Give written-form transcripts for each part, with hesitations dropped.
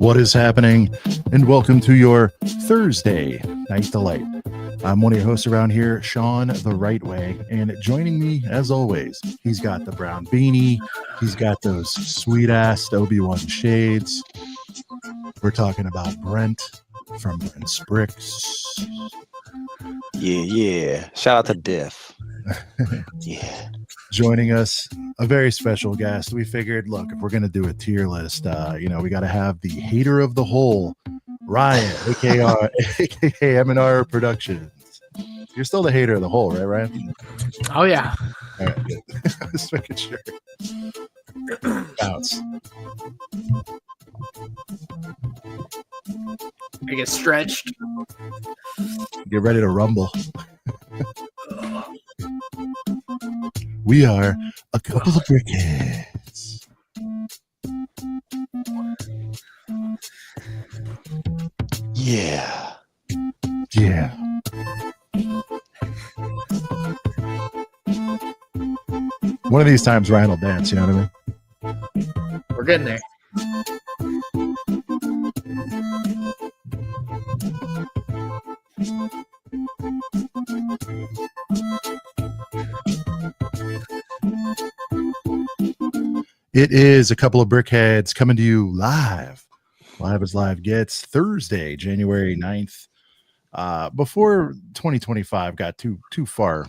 What is happening? And welcome to your Thursday Night Delight. I'm one of your hosts around here, Sean the Right Way, and joining me, as always, he's got the brown beanie, he's got those sweet-ass Obi-Wan shades. We're talking about Brent from Brent's Bricks. Yeah. Shout out to Diff. Yeah. Joining us, a very special guest. We figured, look, if we're going to do a tier list, we got to have the hater of the whole, Ryan, aka M&R Productions. You're still the hater of the whole, right, Ryan? Oh, yeah. All right, good. Just making sure. Bounce. I get stretched. Get ready to rumble. We are a couple of brickheads. Yeah. One of these times Ryan will dance, you know what I mean? We're getting there. It is a couple of brickheads coming to you live as live gets, Thursday, January 9th. Before 2025 got too far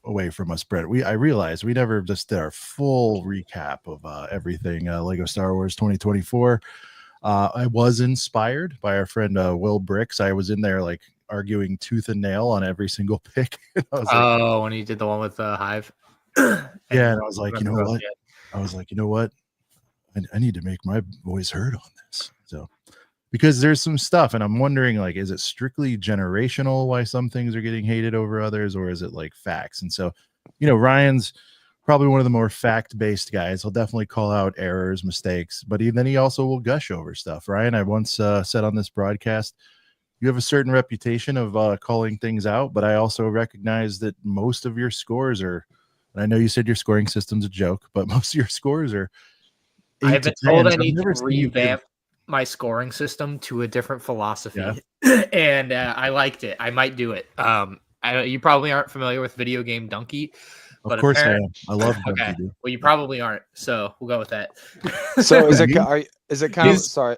away from us, Brett, I realized we never just did our full recap of everything Lego Star Wars 2024. I was inspired by our friend Will Bricks. I was in there like arguing tooth and nail on every single pick. When he did the one with the Hive. And I was like, you know what? I need to make my voice heard on this. So, because there's some stuff, and I'm wondering, like, is it strictly generational why some things are getting hated over others, or is it like facts? And so, Ryan's probably one of the more fact-based guys. He'll definitely call out errors, mistakes, but then he also will gush over stuff. Ryan, I once said on this broadcast, you have a certain reputation of calling things out, but I also recognize that most of your scores are, and I know you said your scoring system's a joke, but most of your scores are 8 I've been to told 10, I so need to revamp my scoring system to a different philosophy, and I liked it. I might do it. You probably aren't familiar with video game Donkey. Of course I am. I love Donkey. Okay. Dude. Well, you probably aren't, so we'll go with that. So is it kind of sorry?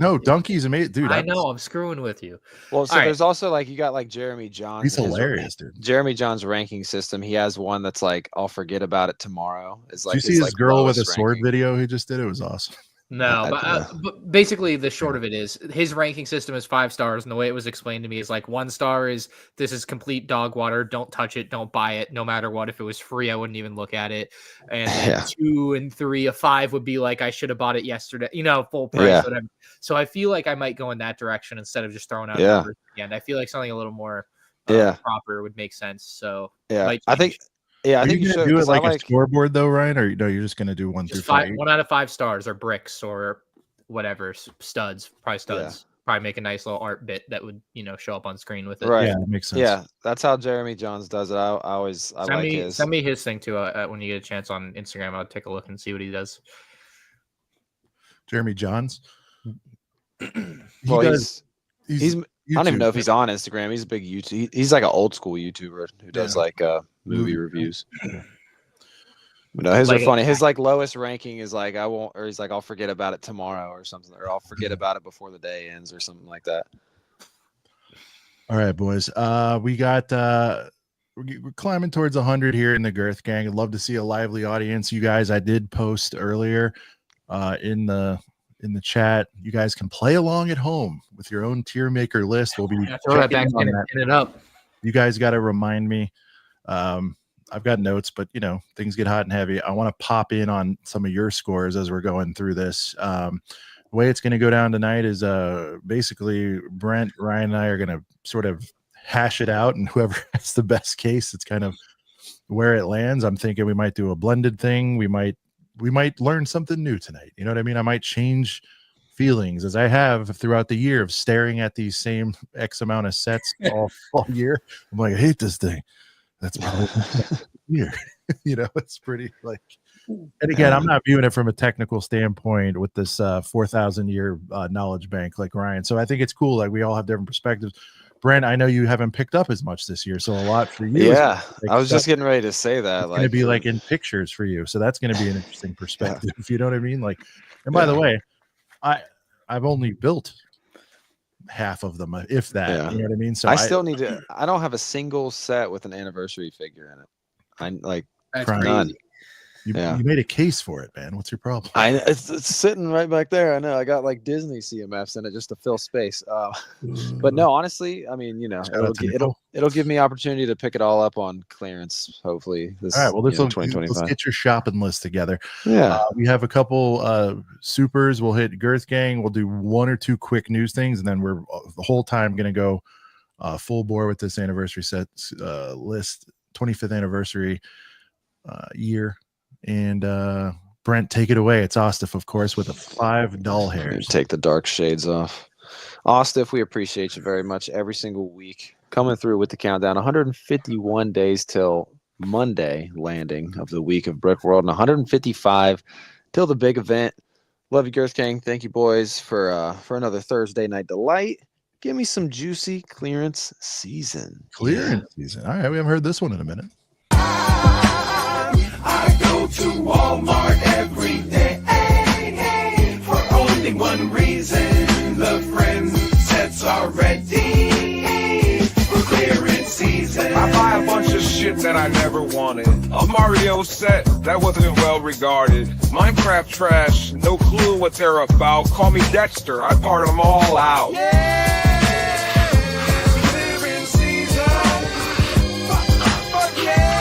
No, Donkey's amazing, dude. I know I'm screwing with you. Well, so there's also like you got like Jeremy Johns. He's hilarious, dude. Jeremy Johns' ranking system. He has one that's like I'll forget about it tomorrow. Is like did you see his girl with a sword ranking video he just did? It was awesome. No, but basically the short of it is his ranking system is 5 stars, and the way it was explained to me is like 1 star is this is complete dog water, don't touch it, don't buy it, no matter what. If it was free, I wouldn't even look at it. And then 2 and 3, a 5 would be like I should have bought it yesterday, full price, whatever. So I feel like I might go in that direction instead of just throwing out numbers again. I feel like something a little more proper would make sense. So I think. Yeah, I think you should do it like a scoreboard though, Ryan, or no? You're just gonna do 1 through 5. 1 out of 5 stars or bricks or whatever studs, probably studs. Probably make a nice little art bit that would show up on screen with it. Right, yeah, that makes sense. Yeah, that's how Jeremy Johns does it. Send me his thing too when you get a chance on Instagram. I'll take a look and see what he does. Jeremy Johns. He's I don't even know if he's on Instagram. He's a big YouTube. He's like an old school YouTuber who does like movie reviews. But no, his are funny. His like lowest ranking is like he's like I'll forget about it tomorrow or something, or I'll forget about it before the day ends or something like that. All right, boys. We got we're climbing towards 100 here in the Girth gang. I'd love to see a lively audience. You guys, I did post earlier in the chat. You guys can play along at home with your own tier maker list. We'll be throw that back in it up. You guys got to remind me. I've got notes, but things get hot and heavy. I want to pop in on some of your scores as we're going through this. The way it's going to go down tonight is basically Brent, Ryan, and I are going to sort of hash it out, and whoever has the best case, it's kind of where it lands. I'm thinking we might do a blended thing. We might learn something new tonight. You know what I mean? I might change feelings as I have throughout the year of staring at these same X amount of sets all year. I'm like, I hate this thing. That's probably weird. It's pretty like And again, I'm not viewing it from a technical standpoint with this 4,000 year knowledge bank like Ryan. So I think it's cool. Like we all have different perspectives. Brent, I know you haven't picked up as much this year, so a lot for you. Yeah, I was just getting ready to say that. It's going to be like in pictures for you, so that's going to be an interesting perspective. If you know what I mean. Like, and by the way, I've only built half of them, if that. Yeah. You know what I mean. So I still need to. I don't have a single set with an anniversary figure in it. I like none. You made a case for it, man. What's your problem? It's sitting right back there. I know. I got like Disney CMFs in it just to fill space. But no, honestly, I mean, you know, it'll give me opportunity to pick it all up on clearance. Hopefully, all right. Well, this will 2025. Let's get your shopping list together. Yeah, we have a couple supers. We'll hit Girth Gang. We'll do one or two quick news things, and then we're the whole time going to go full bore with this anniversary set list, 25th anniversary year. And Brent, take it away. It's Ostef, of course, with the 5 doll hairs. Take the dark shades off. Ostef, we appreciate you very much every single week. Coming through with the countdown. 151 days till Monday landing of the week of Brick World, and 155 till the big event. Love you, Girth Gang. Thank you, boys, for another Thursday night delight. Give me some juicy clearance season. Clearance season. All right, we haven't heard this one in a minute. I go to Walmart every day for only one reason. The friends sets are ready for clearance season. I buy a bunch of shit that I never wanted. A Mario set that wasn't well regarded. Minecraft trash, no clue what they're about. Call me Dexter, I part them all out. Clearance season. Fuck yeah.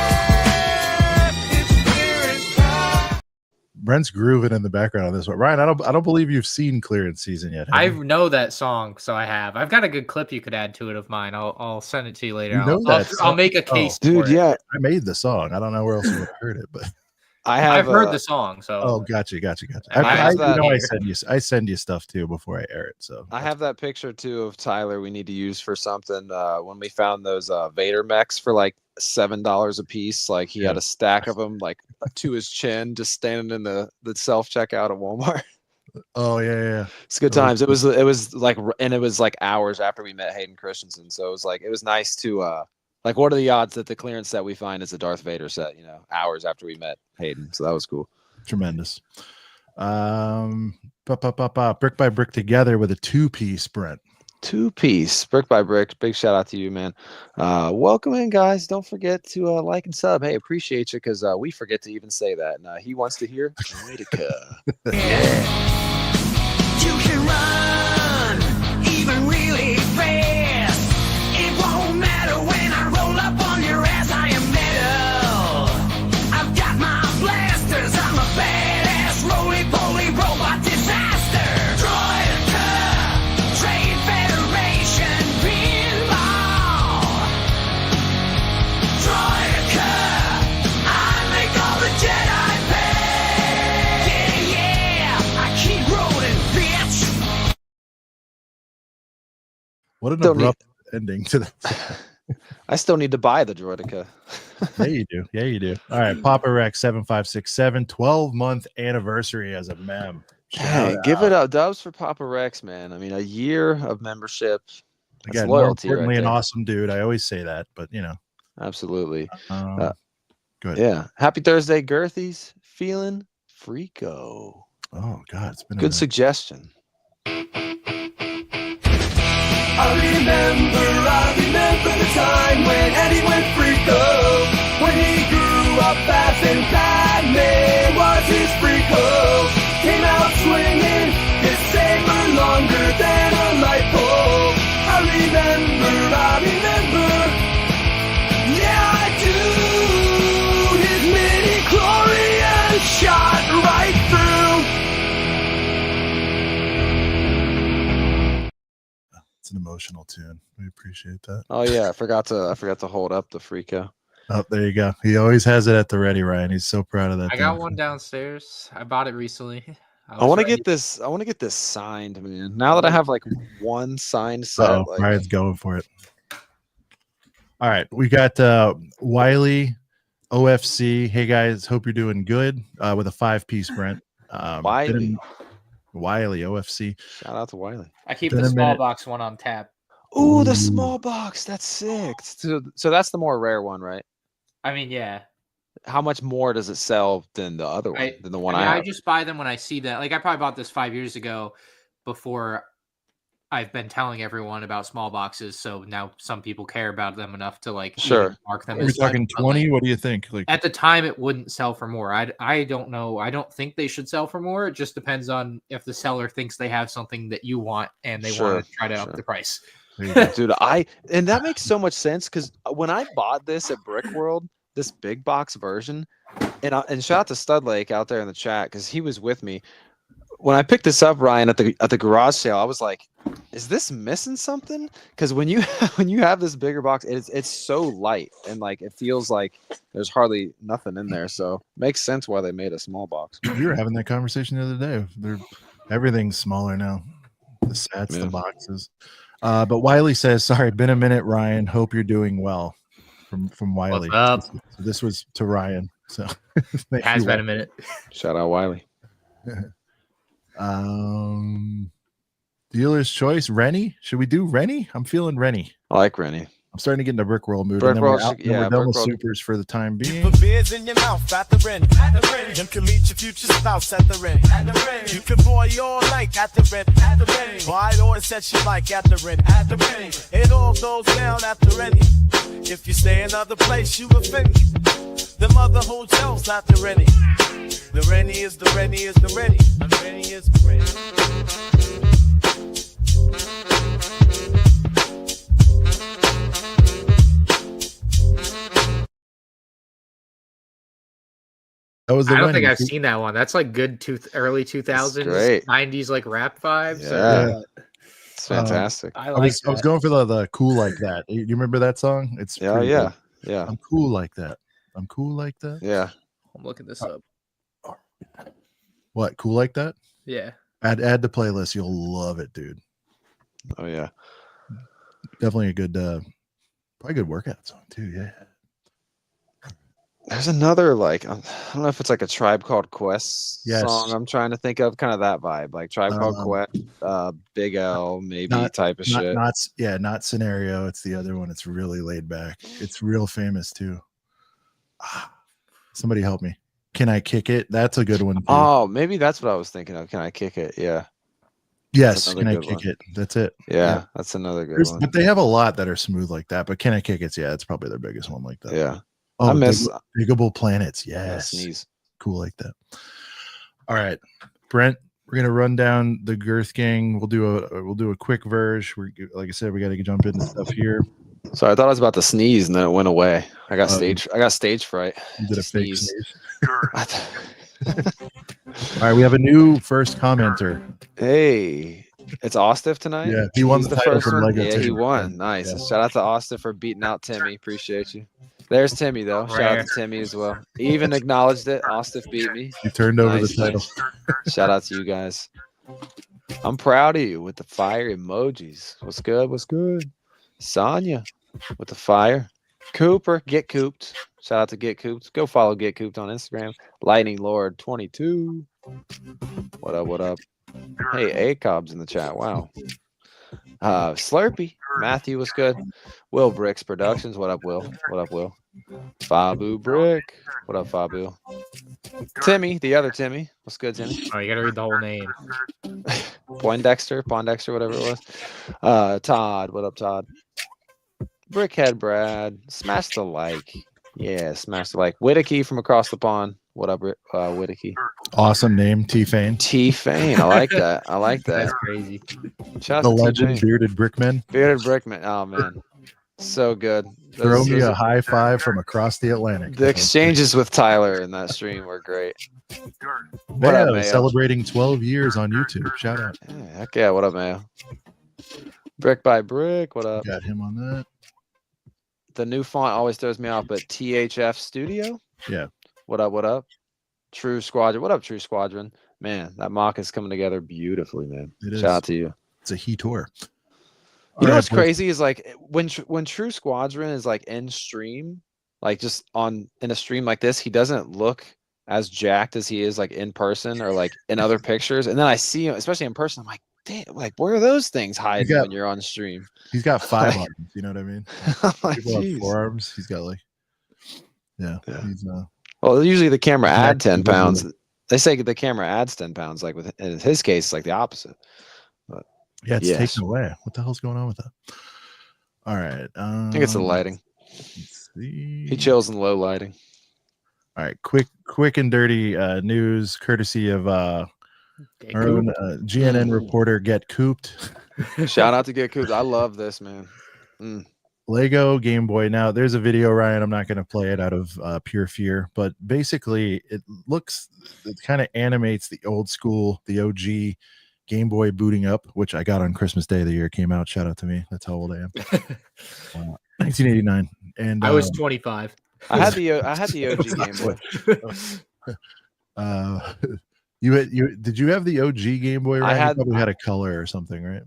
Brent's grooving in the background on this one. Ryan, I don't believe you've seen clearance season yet. I know that song, so I have. I've got a good clip you could add to it of mine. I'll send it to you later. I'll make a case. Dude, yeah. I made the song. I don't know where else you would have heard it, but I've heard the song. So gotcha. I send you stuff too before I air it. So I have that picture too of Tyler we need to use for something. When we found those Vader mechs for like $7 a piece, like he had a stack of them like to his chin, just standing in the self checkout at Walmart. Oh yeah. It's good times. It was like, and it was like hours after we met Hayden Christensen, so it was nice to like, what are the odds that the clearance set we find is a Darth Vader set, you know, hours after we met Hayden. So that was cool. Tremendous. Brick by brick together with a 2-piece, Brent. 2-piece, brick by brick. Big shout out to you, man. Welcome in, guys. Don't forget to like and sub. Hey, appreciate you, because we forget to even say that. And he wants to hear Droideka. Yeah. You can run even really fast. It won't matter when I roll up on your ass. I am metal. I've got my blasters. I'm a badass roly-poly robot disaster. Droideka, Trade Federation pinball. Droideka, I make all the Jedi pay. Yeah, I keep rolling, bitch. What an abrupt ending to the. I still need to buy the Droideka. Yeah, you do. All right, Papa Rex 7567, 12-month anniversary as a mem. Hey, give it up, dubs for Papa Rex, man. I mean, a year of membership. That's Again, more loyalty, importantly, right an there. awesome dude. I always say that, but you know, Absolutely. good. Yeah. Happy Thursday, Girthies. Feeling freako. Oh God, it's been Good suggestion. I remember the time when Eddie went freako. When he grew up fast and Padme was his freako. Came out swinging his saber longer than a light pole. I remember. Yeah, I do. His midi-chlorian shot right through. It's an emotional tune. We appreciate that. Oh yeah, I forgot to hold up the freako. Oh, there you go. He always has it at the ready, Ryan. He's so proud of that. I got one downstairs. I bought it recently. I want to get this. I want to get this signed, man. Now that I have like one signed set, like, Ryan's going for it. All right, we got Wiley OFC. Hey guys, hope you're doing good. With a 5-piece, Brent. Wiley. Wiley OFC. Shout out to Wiley. I keep the small box one on tap. Ooh, the small box. That's sick. So that's the more rare one, right? I mean, yeah. How much more does it sell than the other one? Than the one I have? I just buy them when I see that. Like I probably bought this 5 years ago before I've been telling everyone about small boxes. So now some people care about them enough to like mark them. Are we talking 20? Like, what do you think? Like at the time, it wouldn't sell for more. I don't know. I don't think they should sell for more. It just depends on if the seller thinks they have something that you want and they want to try to up the price. Dude, and that makes so much sense because when I bought this at Brick World, this big box version, and shout out to Stud Lake out there in the chat because he was with me when I picked this up, Ryan, at the garage sale. I was like, "Is this missing something?" Because when you have this bigger box, it's so light and like it feels like there's hardly nothing in there. So it makes sense why they made a small box. We were having that conversation the other day. Everything's smaller now. The sets, the boxes. But Wiley says, "Sorry, been a minute, Ryan. Hope you're doing well." From Wiley. So this was to Ryan. So it has been a minute. Shout out Wiley. Dealer's choice, Rennie. Should we do Rennie? I'm feeling Rennie. I like Rennie. I'm starting to get into Brick World mood. Brick and then World, we're done with supers for the time being. Put beers in your mouth at the Rennie. You can meet your future spouse at the Rennie. You can boy all night at the Rennie. Buy all the sets you like at the Rennie. It all goes down at the Rennie. If you stay another place, you offend them other hotels at the Rennie. The Rennie is the Rennie is the Rennie. The Rennie is the Rennie. That was I don't think I've seen that one. That's like good early 2000s, 90s like rap vibes. Yeah. It's fantastic. I was going for the cool like that. You remember that song? It's yeah. I'm cool like that. I'm cool like that. Yeah. I'm looking this up. What, cool like that? Yeah. Add the playlist. You'll love it, dude. Oh yeah. Definitely a good probably good workout song too. Yeah. There's another like I don't know if it's like a Tribe Called Quest song. I'm trying to think of kind of that vibe, like Tribe Called Quest, Big L, maybe type of shit. Not Scenario. It's the other one. It's really laid back. It's real famous too. Somebody help me. Can I Kick It? That's a good one too. Oh, maybe that's what I was thinking of. Can I Kick It? Yeah. Yes, Can I Kick It? That's it. Yeah, that's another good one. But they have a lot that are smooth like that. But Can I Kick It? Yeah, it's probably their biggest one like that. Yeah. Oh, I miss Diggable Planets. Yes. Sneeze. Cool like that. All right, Brent, we're gonna run down the Girth gang. We'll do a quick verge. Like I said, we got to jump into stuff here. So I thought I was about to sneeze and then it went away. I got stage fright. You did a fake sneeze. All right, we have a new first commenter. Hey, it's Ostif tonight. Yeah, he won the title from Lego. Yeah, he won. Nice. Yeah. Shout out to Ostif for beating out Timmy. Appreciate you. There's Timmy though. Shout out to Timmy as well. He even acknowledged it. Ostif beat me. He turned over the title. Shout out to you guys. I'm proud of you with the fire emojis. What's good? What's good? Sonya with the fire. Cooper, Get Cooped. Shout out to Get Cooped. Go follow Get Cooped on Instagram. Lightning Lord 22. What up? What up? Hey, ACOB's in the chat. Wow. Slurpee. Matthew was good. Will Bricks Productions. What up, Will? What up, Will? Fabu Brick. What up, Fabu? Timmy, the other Timmy. What's good, Timmy? Oh, you gotta read the whole name. Pondexter, whatever it was. Todd. What up, Todd? Brickhead Brad. Smash the like. Yeah, smash the like. Whittaky from across the pond. What up, Whittaky? Awesome name, T-Fane. T-Fane. I like that. I like that. That's crazy. Shout the legend, Bearded Brickman. Bearded Brickman. Oh, man. So good. Throw me a high five from across the Atlantic. The exchanges with Tyler in that stream were great. What up, Mayo? Celebrating 12 years on YouTube. Shout out. Yeah, heck yeah. What up, Mayo? Brick by Brick. What up? Got him on that. The new font always throws me off, but THF Studio? Yeah. What up? What up? True Squadron. What up, True Squadron? Man, that mock is coming together beautifully, man. Shout out to you. It's a heat tour. You know what's crazy is like when True Squadron is like in stream, like just in a stream like this, he doesn't look as jacked as he is like in person or like in other pictures. And then I see him, especially in person, I'm like, damn, like where are those things hiding when you're on stream? He's got 5 arms, you know what I mean? Like, people have 4 arms. He's got like, yeah. He's well, usually the camera adds 10 pounds. They say the camera adds 10 pounds. Like in his case, it's like the opposite. But yeah, it's taken away. What the hell's going on with that? All right. I think it's the lighting. Let's see. He chills in low lighting. All right, quick and dirty news, courtesy of our own GNN reporter Get Cooped. Shout out to Get Cooped. I love this, man. Lego Game Boy. Now, there's a video, Ryan. I'm not going to play it out of pure fear, but basically, it kind of animates the old school, the OG Game Boy booting up, which I got on Christmas Day the year it came out. Shout out to me. That's how old I am. 1989, and I was 25. I had the OG Game Boy. Did you have the OG Game Boy? Right? I you probably had a color or something, right?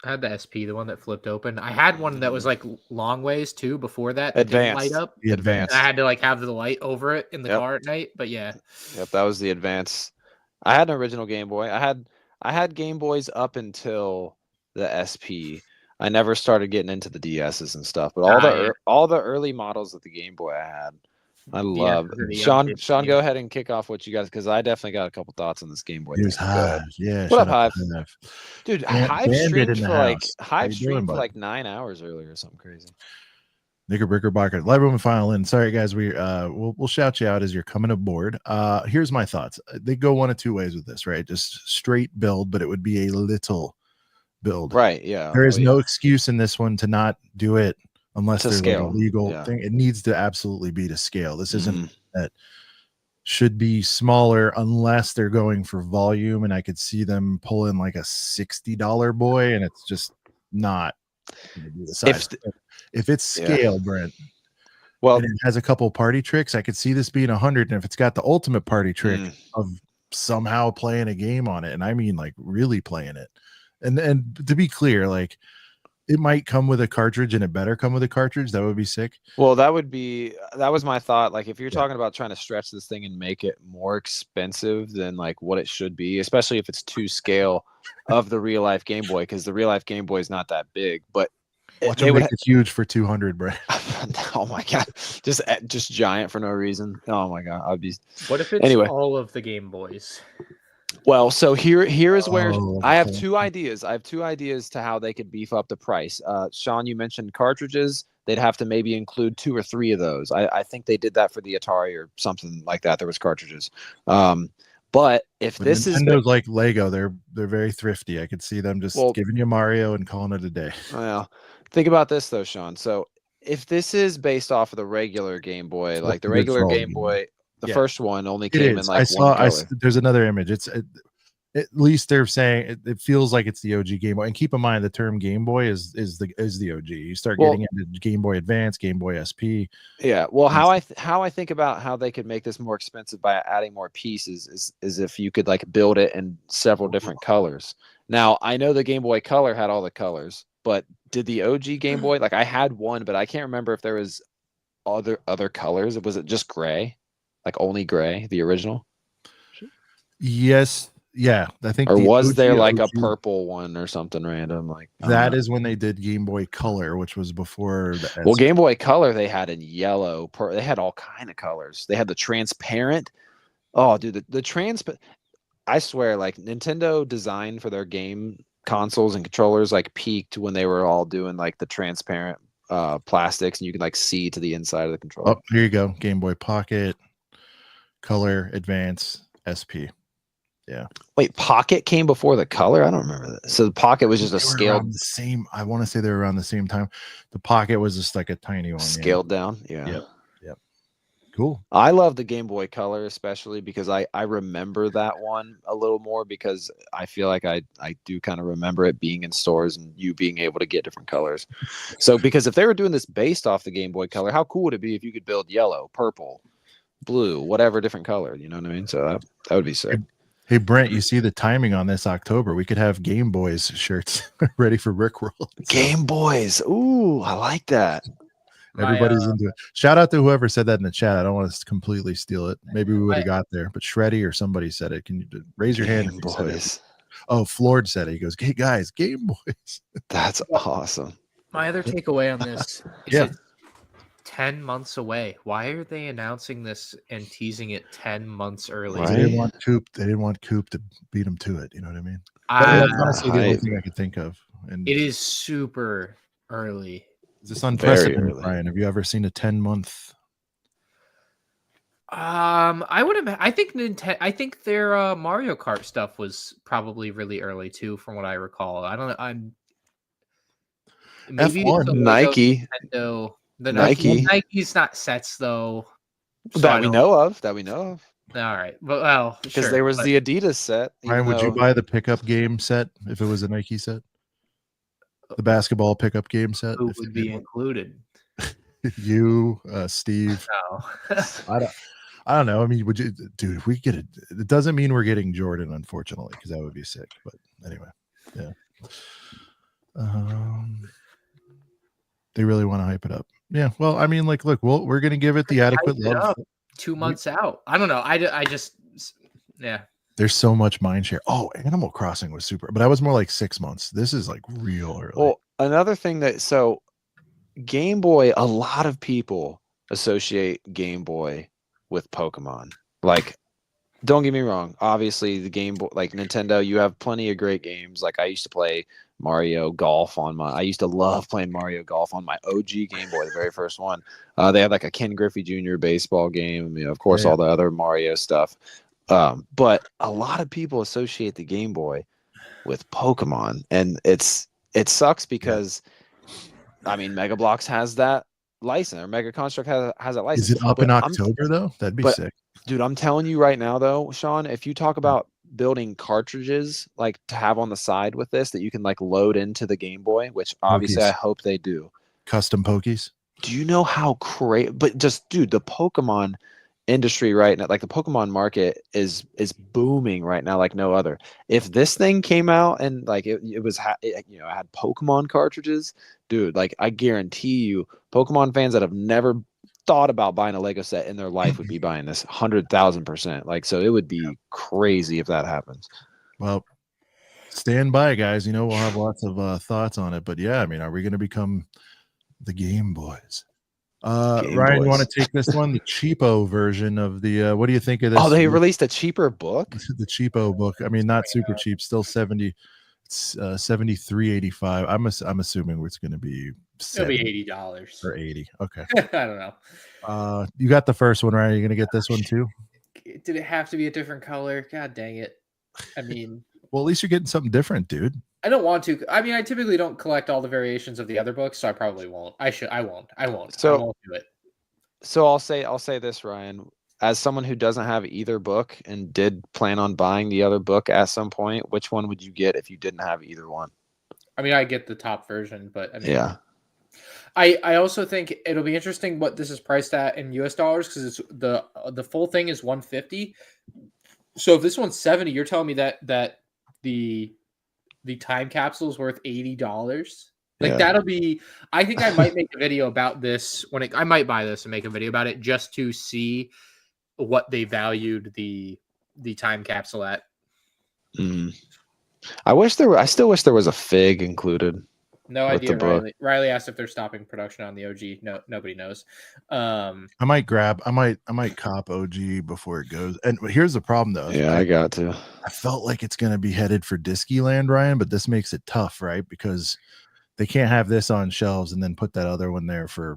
I had the SP, the one that flipped open. I had one that was like long ways too before that. Advanced. Light up. The advanced. I had to like have the light over it in the car at night. But yeah. Yep, that was the advance. I had an original Game Boy. I had Game Boys up until the SP. I never started getting into the DSs and stuff, but all the early models of the Game Boy I had, I love. Sean, go ahead and kick off what you guys, because I definitely got a couple thoughts on this Game Boy. He was Hive. Yeah. What up, Hive? Dude, Hive streamed for like 9 hours earlier or something crazy. Knickerbricker, live room and final in. Sorry guys, we'll shout you out as you're coming aboard. Here's my thoughts. They go one of two ways with this, right? Just straight build, but it would be a little build, right? Yeah, there is no excuse in this one to not do it unless there's like a legal thing. It needs to absolutely be to scale. This isn't that should be smaller unless they're going for volume, and I could see them pulling like a $60 boy, and it's just not gonna be the size. If it's scale, Brent, well, and it has a couple party tricks, I could see this being 100. And if it's got the ultimate party trick of somehow playing a game on it, and I mean like really playing it, and to be clear, like it might come with a cartridge, and it better come with a cartridge. That would be sick. Well, that was my thought. Like if you're talking about trying to stretch this thing and make it more expensive than like what it should be, especially if it's to scale of the real life Game Boy, because the real life Game Boy is not that big, but watch them make it huge for 200, bro. Oh my god, just giant for no reason. Oh my god, I'd be. What if it's all of the Game Boys? Well, so here is where I have 2 ideas. I have 2 ideas to how they could beef up the price. Sean, you mentioned cartridges. They'd have to maybe include 2 or 3 of those. I think they did that for the Atari or something like that. There was cartridges. But if this Nintendo's like Lego, they're very thrifty. I could see them just giving you Mario and calling it a day. Well, think about this though, Sean. So if this is based off of the regular Game Boy, like the regular Game Boy, the first one only came in like one color. There's another image. At least they're saying it feels like it's the OG Game Boy. And keep in mind the term Game Boy is the OG. You start getting into Game Boy Advance, Game Boy SP. Yeah. Well, how I think about how they could make this more expensive by adding more pieces is if you could like build it in several different colors. Now I know the Game Boy Color had all the colors, but did the OG Game Boy, like I had one, but I can't remember if there was other colors. Was it just gray? Like only gray, the original? Yes. Yeah, I think. Or was there like a purple one or something random? Like that is when they did Game Boy Color, which was before the Well, Game Boy Color they had in yellow. They had all kind of colors. They had the transparent. Oh, dude, the transparent. I swear, like Nintendo design for their game consoles and controllers like peaked when they were all doing like the transparent plastics, and you can like see to the inside of the controller. Oh, here you go. Game Boy Pocket, Color, Advance, SP. Yeah. Wait, Pocket came before the Color? I don't remember that. So the Pocket was just a scaled. The same. I want to say they were around the same time. The Pocket was just like a tiny one. Scaled down. Yeah. Yep. Cool. I love the Game Boy Color, especially because I remember that one a little more, because I feel like I do kind of remember it being in stores and you being able to get different colors. So because if they were doing this based off the Game Boy Color, how cool would it be if you could build yellow, purple, blue, whatever different color? You know what I mean? So that would be sick. Hey, Brent, you see the timing on this October. We could have Game Boys shirts ready for Rickroll. Game Boys. Ooh, I like that. Everybody's into it. Shout out to whoever said that in the chat. I don't want to completely steal it. Maybe we would have got there, but Shreddy or somebody said it. Can you raise your hand? Game Boys. Oh, Flord said it. He goes, "Hey guys, Game Boys." That's awesome. My other takeaway on this is it's 10 months away. Why are they announcing this and teasing it 10 months early? Right. They didn't want Coop to beat them to it. You know what I mean? That's honestly the only thing I could think of. And it is super early. Is this unprecedented, Brian? Have you ever seen a 10-month? I think I think their Mario Kart stuff was probably really early too, from what I recall. I don't know. Maybe F1. Nike. Nintendo. The Nike. Nike's not sets though. So That we know of. All right. Well, because sure, there was the Adidas set. Brian, would you buy the pickup game set if it was a Nike set? The basketball pickup game set? Who would be included? You, Steve. No. I don't know. I mean, would you, dude? If we get it, it doesn't mean we're getting Jordan, unfortunately, because that would be sick. But anyway, yeah. They really want to hype it up. Yeah. Well, I mean, like, look, we're gonna give it the adequate love. 2 months out. I don't know. I just, yeah. There's so much mind share. Oh, Animal Crossing was super, but I was more like 6 months. This is like real early. Well, another thing so Game Boy, a lot of people associate Game Boy with Pokemon. Like, don't get me wrong. Obviously, the Game Boy, like Nintendo, you have plenty of great games. Like I used to play Mario Golf I used to love playing Mario Golf on my OG Game Boy, the very first one. They had like a Ken Griffey Jr. baseball game. You know, of course, all the other Mario stuff. But a lot of people associate the Game Boy with Pokemon, and it sucks because I mean Mega Bloks has that license, or Mega Construct has that license. Is it up in October though? That'd be sick. Dude, I'm telling you right now though, Sean, if you talk about building cartridges like to have on the side with this that you can like load into the Game Boy, which obviously I hope they do. Custom Pokies. Do you know how crazy? But just dude, the Pokemon industry right now, like the Pokemon market is booming right now like no other. If this thing came out and like it had Pokemon cartridges, dude, like I guarantee you Pokemon fans that have never thought about buying a Lego set in their life would be buying this 100,000%. Like, so it would be crazy if that happens. Well, stand by, guys. You know, we'll have lots of thoughts on it, but yeah, I mean, are we going to become the Game Boys? Ryan, you want to take this one, the cheapo version of the what do you think of this? Oh, they released a cheaper book? The cheapo book. I mean, not super cheap, still 70. It's $73.85. I'm assuming it's going to be it'll be $80 or 80. Okay. I don't know. You got the first one, right? Are you going to get this one too? Did it have to be a different color? God dang it. I mean, well, at least you're getting something different, dude. I don't want to. I mean, I typically don't collect all the variations of the other books, so I probably won't. I won't. So I won't do it. So I'll say this, Ryan, as someone who doesn't have either book and did plan on buying the other book at some point, which one would you get if you didn't have either one? I mean, I get the top version, but I mean, yeah. I also think it'll be interesting what this is priced at in US dollars, because it's the full thing is $150. So if this one's $70, you're telling me that the time capsule is worth $80. Like that'll be. I think I might make a video about this I might buy this and make a video about it just to see what they valued the time capsule at. I still wish there was a fig included. No idea. Riley asked if they're stopping production on the OG. No, nobody knows. I might cop OG before it goes. And here's the problem though. Yeah, I got to. I felt like it's gonna be headed for Disky Land, Ryan, but this makes it tough, right? Because they can't have this on shelves and then put that other one there for.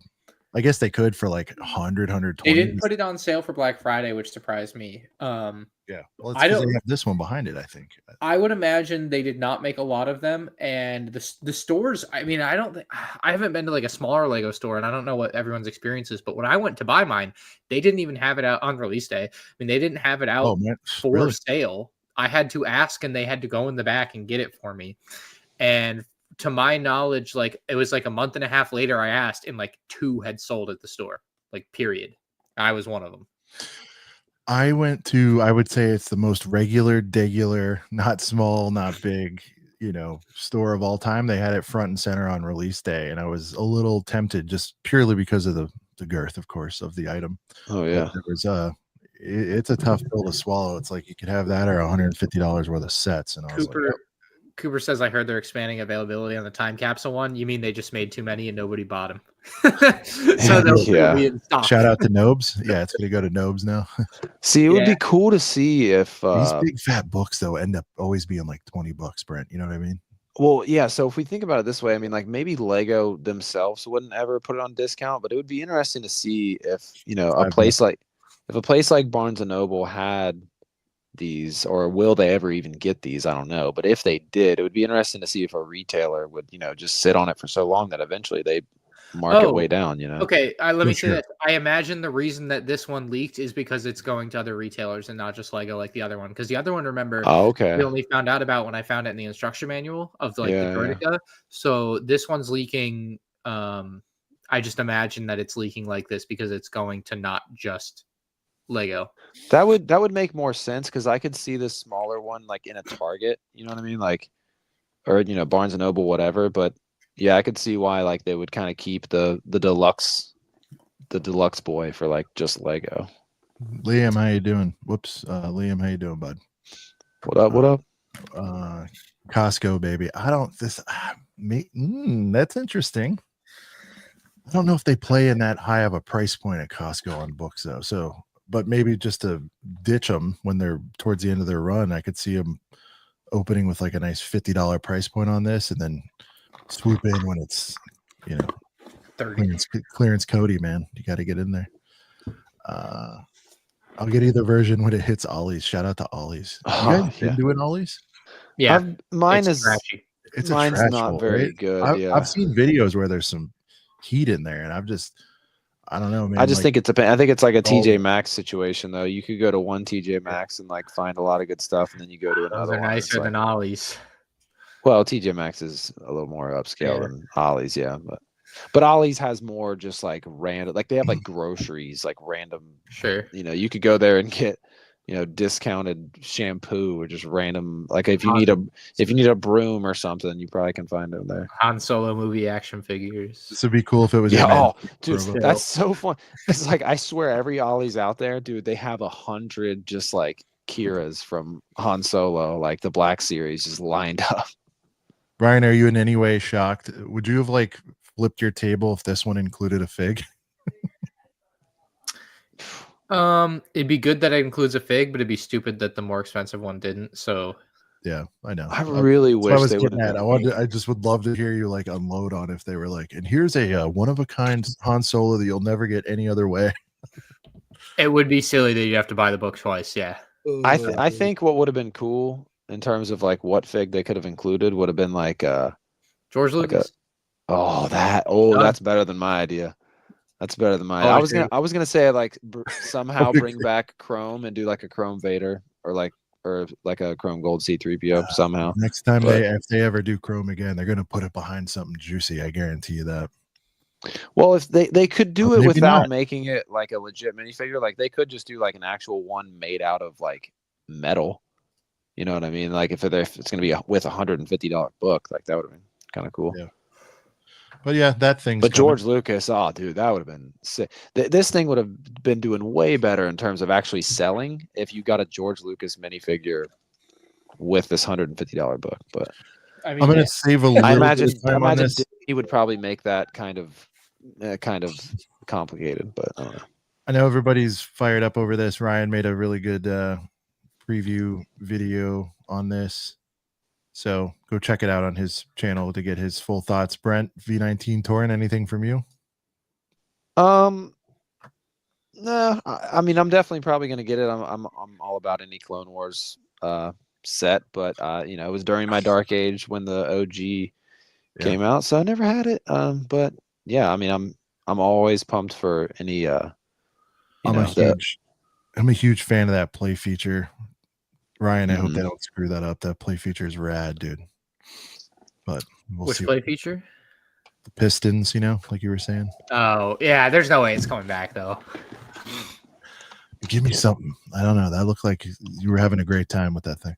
I guess they could for like 100, 120. They didn't put it on sale for Black Friday, which surprised me. Yeah, well, it's because they have this one behind it. I think. I would imagine they did not make a lot of them, and the stores. I mean, I haven't been to like a smaller Lego store, and I don't know what everyone's experience is. But when I went to buy mine, they didn't even have it out on release day. I mean, they didn't have it out for sale. I had to ask, and they had to go in the back and get it for me. And to my knowledge, like it was like a month and a half later, I asked, and like 2 had sold at the store. Like, period. I was one of them. I would say it's the most regular, not small, not big. store of all time. They had it front and center on release day, and I was a little tempted just purely because of the girth, of course, of the item. Oh yeah, there was it's a tough pill to swallow. It's like you could have that or $150 worth of sets, and I was like, oh. Cooper says, I heard they're expanding availability on the time capsule one. You mean they just made too many and nobody bought them? So they'll be in stock. Shout out to Nobes. Yeah, it's going to go to Nobes now. See, it would be cool to see if these big fat books though end up always being like $20, Brent. You know what I mean? Well, yeah. So if we think about it this way, I mean, like maybe Lego themselves wouldn't ever put it on discount, but it would be interesting to see if a place like Barnes and Noble had these, or will they ever even get these? I don't know, but if they did, it would be interesting to see if a retailer would just sit on it for so long that eventually they mark it way down. Okay, let me say that I imagine the reason that this one leaked is because it's going to other retailers and not just Lego like the other one, because the other one, remember, we only found out about when I found it in the instruction manual of the Droideka. So this one's leaking. I just imagine that it's leaking like this because it's going to not just Lego. That would make more sense, because I could see this smaller one like in a Target, you know what I mean, like, or Barnes and Noble, whatever. But yeah, I could see why like they would kind of keep the deluxe boy for like just Lego. Liam, how you doing? Whoops, Liam, how you doing, bud? What up? Costco, baby. That's interesting. I don't know if they play in that high of a price point at Costco on books though. So. But maybe just to ditch them when they're towards the end of their run, I could see them opening with like a nice $50 price point on this, and then swoop in when it's 30. Clearance Cody, man. You got to get in there. I'll get either version when it hits Ollie's. Shout out to Ollie's. You guys been doing Ollie's? Yeah, mine's trashy. Mine's not very good. I've seen videos where there's some heat in there, and I don't know, man. I just think it's I think it's like a TJ Maxx situation, though. You could go to one TJ Maxx and like find a lot of good stuff, and then you go to another. Those are nicer than Ollie's. Well, TJ Maxx is a little more upscale than Ollie's, yeah. But Ollie's has more just like random, like they have like groceries, like random. Sure. You could go there and get discounted shampoo or just random. Like if you need a broom or something, you probably can find it there. Han Solo movie action figures. This would be cool if it was. Dude, that's so fun. It's like I swear every Ollie's out there, dude, they have 100 just like Kiras from Han Solo, like the Black Series, just lined up. Brian, are you in any way shocked? Would you have like flipped your table if this one included a fig? It'd be good that it includes a fig, but it'd be stupid that the more expensive one didn't. So yeah, I know. I really wish they would. I just would love to hear you like unload on if they were like, and here's a one of a kind Han Solo that you'll never get any other way. It would be silly that you have to buy the book twice. Yeah, I think what would have been cool in terms of like what fig they could have included would have been like George Lucas. That's better than my idea. That's better than mine. I was gonna say like somehow bring back Chrome and do like a Chrome Vader or like a Chrome Gold C-3PO somehow. Next time if they ever do Chrome again, they're gonna put it behind something juicy. I guarantee you that. Well, if they could do it without making it like a legit minifigure, like they could just do like an actual one made out of like metal. You know what I mean? Like if it's gonna be with $150 book, like that would have been kind of cool. Yeah. But yeah, that thing. But George Lucas, dude, that would have been sick. This thing would have been doing way better in terms of actually selling if you got a George Lucas minifigure with this $150 book. But I mean, I'm going to save a little. I imagine he would probably make that kind of complicated. But I don't know. I know everybody's fired up over this. Ryan made a really good preview video on this. So go check it out on his channel to get his full thoughts. Brent, V19 Torrent, anything from you? No, I mean, I'm definitely probably going to get it. I'm all about any Clone Wars set, but it was during my dark age when the OG came out, so I never had it. But yeah, I mean, I'm always pumped for any. I'm a huge fan of that play feature. Ryan, I hope they don't screw that up. That play feature is rad, dude. But we'll see. Which play feature? The Pistons, like you were saying. Oh, yeah. There's no way it's coming back, though. Give me something. I don't know. That looked like you were having a great time with that thing.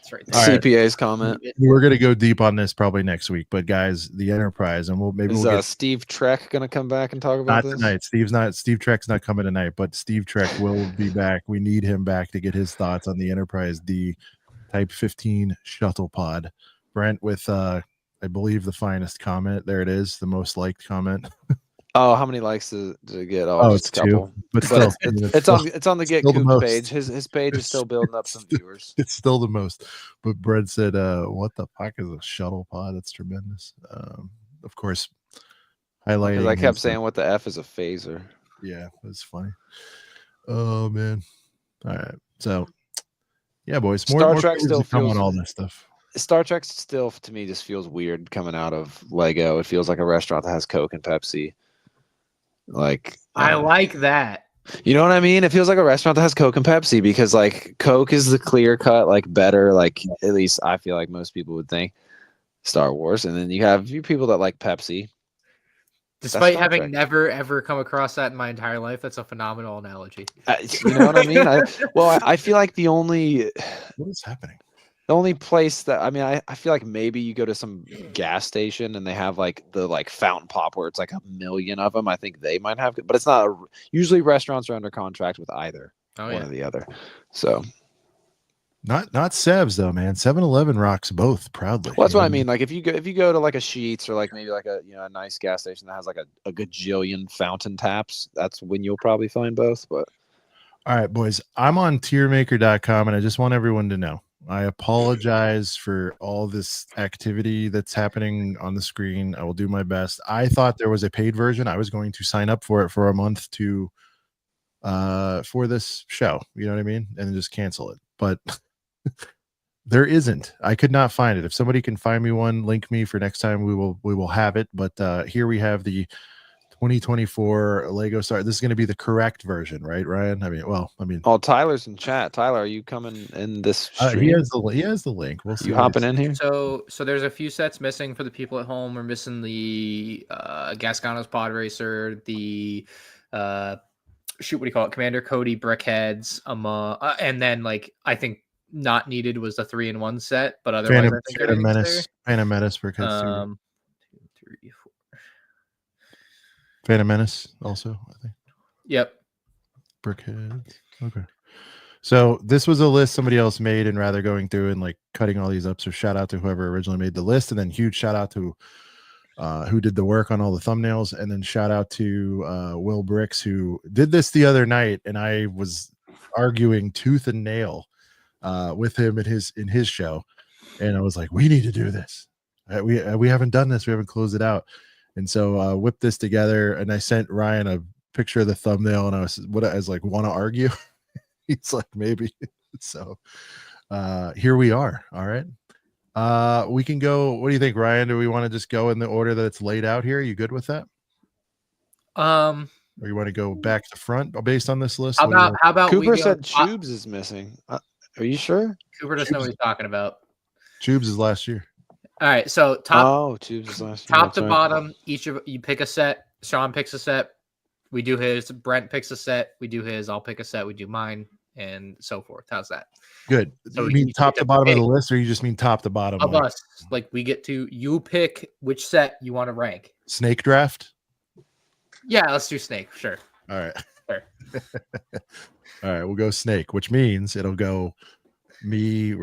It's right All there. right. CPA's comment. We're gonna go deep on this probably next week, but guys, the Enterprise, and Is we'll get Steve Trek gonna come back and talk not about this? tonight. Steve Trek's not coming tonight, but Steve Trek will be back. We need him back to get his thoughts on the Enterprise D Type 15 shuttle pod. Brent with I believe the finest comment. There it is, the most liked comment. Oh, how many likes does it get? Oh, It's just a couple. 2, but still, It's on the Get still the Cooked most. page. His page is still building up some viewers. It's still the most. But Brent said, "What the fuck is a shuttle pod? That's tremendous." Of course, highlighting. Because I kept saying, "What the f is a phaser?" Yeah, it's funny. Oh man! All right, so yeah, boys. Star more Trek figures still to come feels on all this stuff. Star Trek still to me just feels weird coming out of Lego. It feels like a restaurant that has Coke and Pepsi. Like I like that. You know what I mean? It feels like a restaurant that has Coke and Pepsi because like Coke is the clear cut, like better, like at least I feel like most people would think Star Wars. And then you have you people that like Pepsi. Despite having never ever come across that in my entire life, that's a phenomenal analogy. You know what I mean? I feel like What is happening? the only place that I feel like maybe you go to some gas station and they have like the like fountain pop where it's like 1 million of them. I think they might have, but it's not. Usually restaurants are under contract with either one or the other. So not Sevs though, man. 7-Eleven rocks both proudly. Well, that's what I mean. Like if you go to like a Sheetz or like maybe like a a nice gas station that has like a gajillion fountain taps, that's when you'll probably find both. But all right, boys, I'm on tiermaker.com and I just want everyone to know. I apologize for all this activity that's happening on the screen. I will do my best. I thought there was a paid version. I was going to sign up for it for a month to for this show. You know what I mean? And then just cancel it. But there isn't. I could not find it. If somebody can find me one, link me for next time. We will have it. But here we have the 2024 Lego Star. This is going to be the correct version, right, Ryan? Oh, Tyler's in chat. Tyler, are you coming in this stream? He has the link. We'll see. You hopping in here? So there's a few sets missing for the people at home. We're missing the Gasgano's Pod Racer, the what do you call it? Commander Cody Brickheads, and then like I think not needed was the 3-in-1 set, but otherwise Phantom Menace Brickheads. 2, 3, 4. Phantom Menace also, I think. Yep. Brickheads. Okay. So this was a list somebody else made, and rather going through and like cutting all these up. So shout out to whoever originally made the list, and then huge shout out to who did the work on all the thumbnails, and then shout out to Will Bricks who did this the other night, and I was arguing tooth and nail with him in his show, and I was like, we need to do this. We haven't done this. We haven't closed it out. And so whipped this together, and I sent Ryan a picture of the thumbnail, and I was like, want to argue? He's like, maybe. So here we are. All right. We can go. What do you think, Ryan? Do we want to just go in the order that it's laid out here? You good with that? Or you want to go back to front based on this list? How about Cooper said Tubes is missing. Are you sure? Cooper doesn't know what he's talking about. Tubes is last year. All right, so Tubes is last year. Top to bottom, each of you pick a set. Sean picks a set. We do his. Brent picks a set. We do his. I'll pick a set. We do mine, and so forth. How's that? Good. So you mean top to bottom of the list, or you just mean top to bottom of us? Like we get to you pick which set you want to rank. Snake draft. Yeah, let's do snake. Sure. All right. Sure. All right, we'll go snake, which means it'll go me,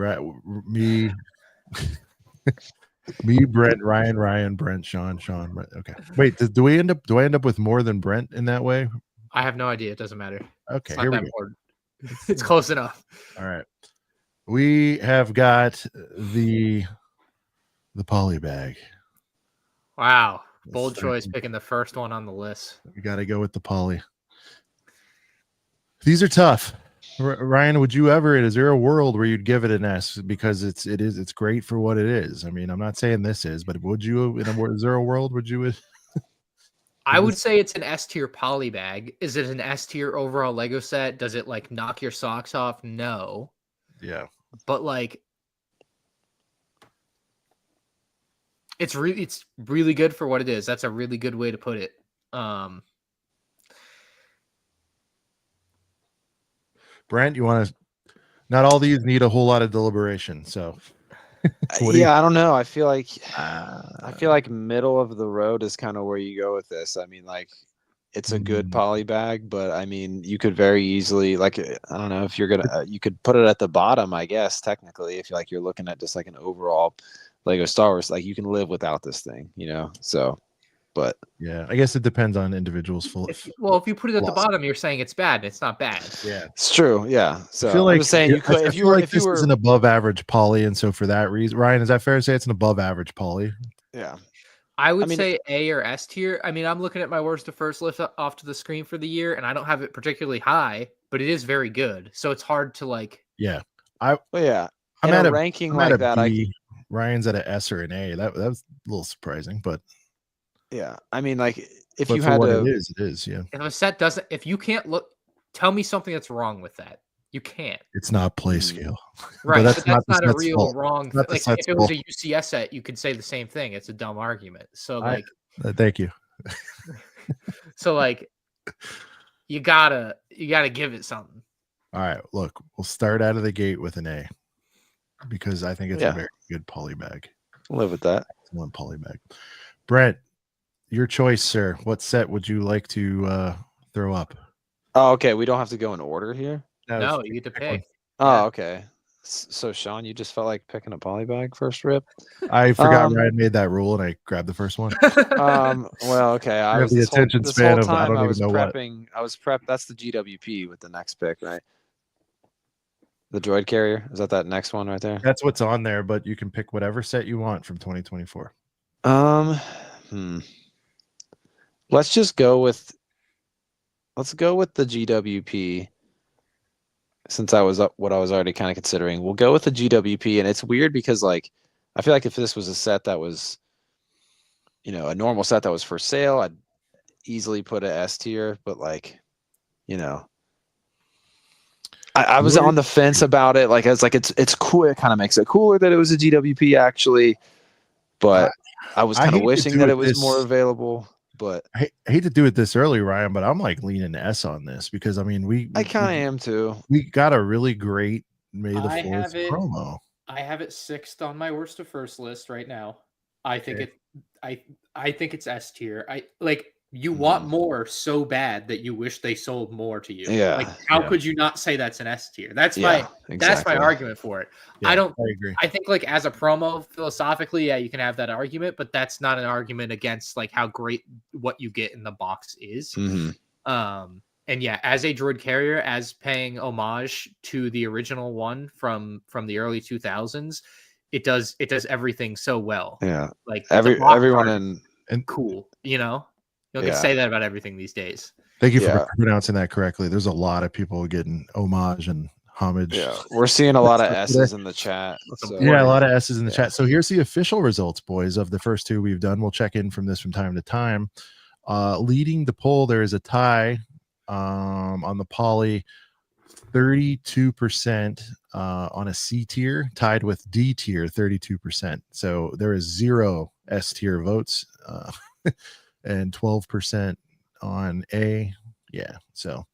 me, Brent, Ryan, Brent, Sean, Brent. Okay. Wait, do I end up with more than Brent in that way? I have no idea. It doesn't matter. Okay, here we go. It's close enough. All right. We have got the poly bag. Wow. Bold choice picking the first one on the list. We got to go with the poly. These are tough. Ryan, would you ever? Is there a world where you'd give it an S because it's great for what it is? I mean, I'm not saying this is, but would you? Is there a world would you? I would say it's an S tier poly bag. Is it an S tier overall Lego set? Does it like knock your socks off? No. Yeah. But like, it's really good for what it is. That's a really good way to put it. Brent, you want to? Not all these need a whole lot of deliberation. So, I don't know. I feel like middle of the road is kind of where you go with this. I mean, like, it's a good poly bag, but I mean, you could very easily, like, I don't know if you're gonna, you could put it at the bottom, I guess, technically, if you're looking at just like an overall Lego Star Wars, like you can live without this thing, So, but yeah, I guess it depends on individuals. If you put it at the bottom, you're saying it's bad. It's not bad. Yeah, it's true. Yeah. So I feel like I'm just saying you could, if you were, this is an above average poly, and so for that reason, Ryan, is that fair to say it's an above average poly? Yeah. I would say A or S tier. I mean, I'm looking at my worst to first lift off to the screen for the year, and I don't have it particularly high, but it is very good. So it's hard to like. Yeah, I'm at a ranking like that. Ryan's at an S or an A. That was a little surprising, but yeah, I mean, like if you had to, it is. Yeah. If a set doesn't, if you can't look, tell me something that's wrong with that. You can't. It's not play scale. Right. But that's not a real wrong. Like if it was a UCS set, you could say the same thing. It's a dumb argument. So like thank you. So like you gotta give it something. All right. Look, we'll start out of the gate with an A because I think it's a very good poly bag. I'll live with that. One poly bag. Brent, your choice, sir. What set would you like to throw up? Oh, okay. We don't have to go in order here. No, you get to pick. Oh, okay. So, Sean, you just felt like picking a poly bag first rip? I forgot Ryan made that rule, and I grabbed the first one. Well, okay. I was the attention span of I don't even know what. I was prepped. That's the GWP with the next pick, right? The droid carrier. Is that next one right there? That's what's on there, but you can pick whatever set you want from 2024. Let's go with the GWP. Since that was what I was already kind of considering, we'll go with the GWP. And it's weird because, like, I feel like if this was a set that was, a normal set that was for sale, I'd easily put a S tier. But, like, I was on the fence about it. Like, I was like, it's cool. It kind of makes it cooler that it was a GWP, actually. But I was kind of wishing that it was more available. But I hate to do it this early, Ryan, but I'm like leaning S on this because I mean I kind of am too. We got a really great May the 4th promo. I have it 6th on my worst to first list right now. I think I think it's S tier. You want more so bad that you wish they sold more to you. Yeah. Like how could you not say that's an S tier? That's my argument for it. Yeah, I agree. I think like as a promo philosophically, you can have that argument, but that's not an argument against like how great what you get in the box is. Mm-hmm. And yeah, as a droid carrier, as paying homage to the original one from the early 2000s, it does everything so well. Yeah. Like everyone and cool, You don't get to say that about everything these days. Thank you for pronouncing that correctly. There's a lot of people getting homage and homage. Yeah, we're seeing a lot of S's in the chat. So. Yeah, a lot of S's in the chat. So here's the official results, boys, of the first two we've done. We'll check in from this from time to time. Leading the poll, there is a tie on the poly, 32% on a C tier, tied with D tier, 32%. So there is 0 S tier votes. And 12% on A. Yeah, so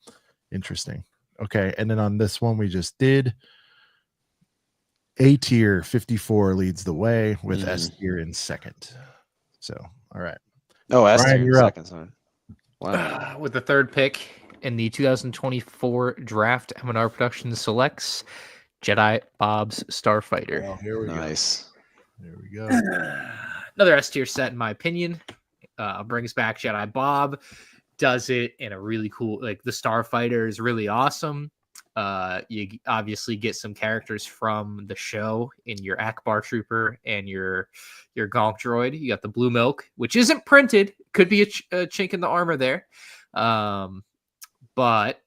interesting. Okay, and then on this one we just did, A tier 54 leads the way with S tier in second. So, all right. Oh, S tier in second. Sorry. Wow. With the third pick in the 2024 draft, M&R Productions selects Jedi Bob's Starfighter. Oh, here we go. Nice. There we go. Another S tier set, in my opinion. Brings back Jedi Bob, does it in a really cool, like the Starfighter is really awesome. You obviously get some characters from the show in your Akbar Trooper and your Gonk Droid. You got the blue milk, which isn't printed, could be a chink in the armor there. But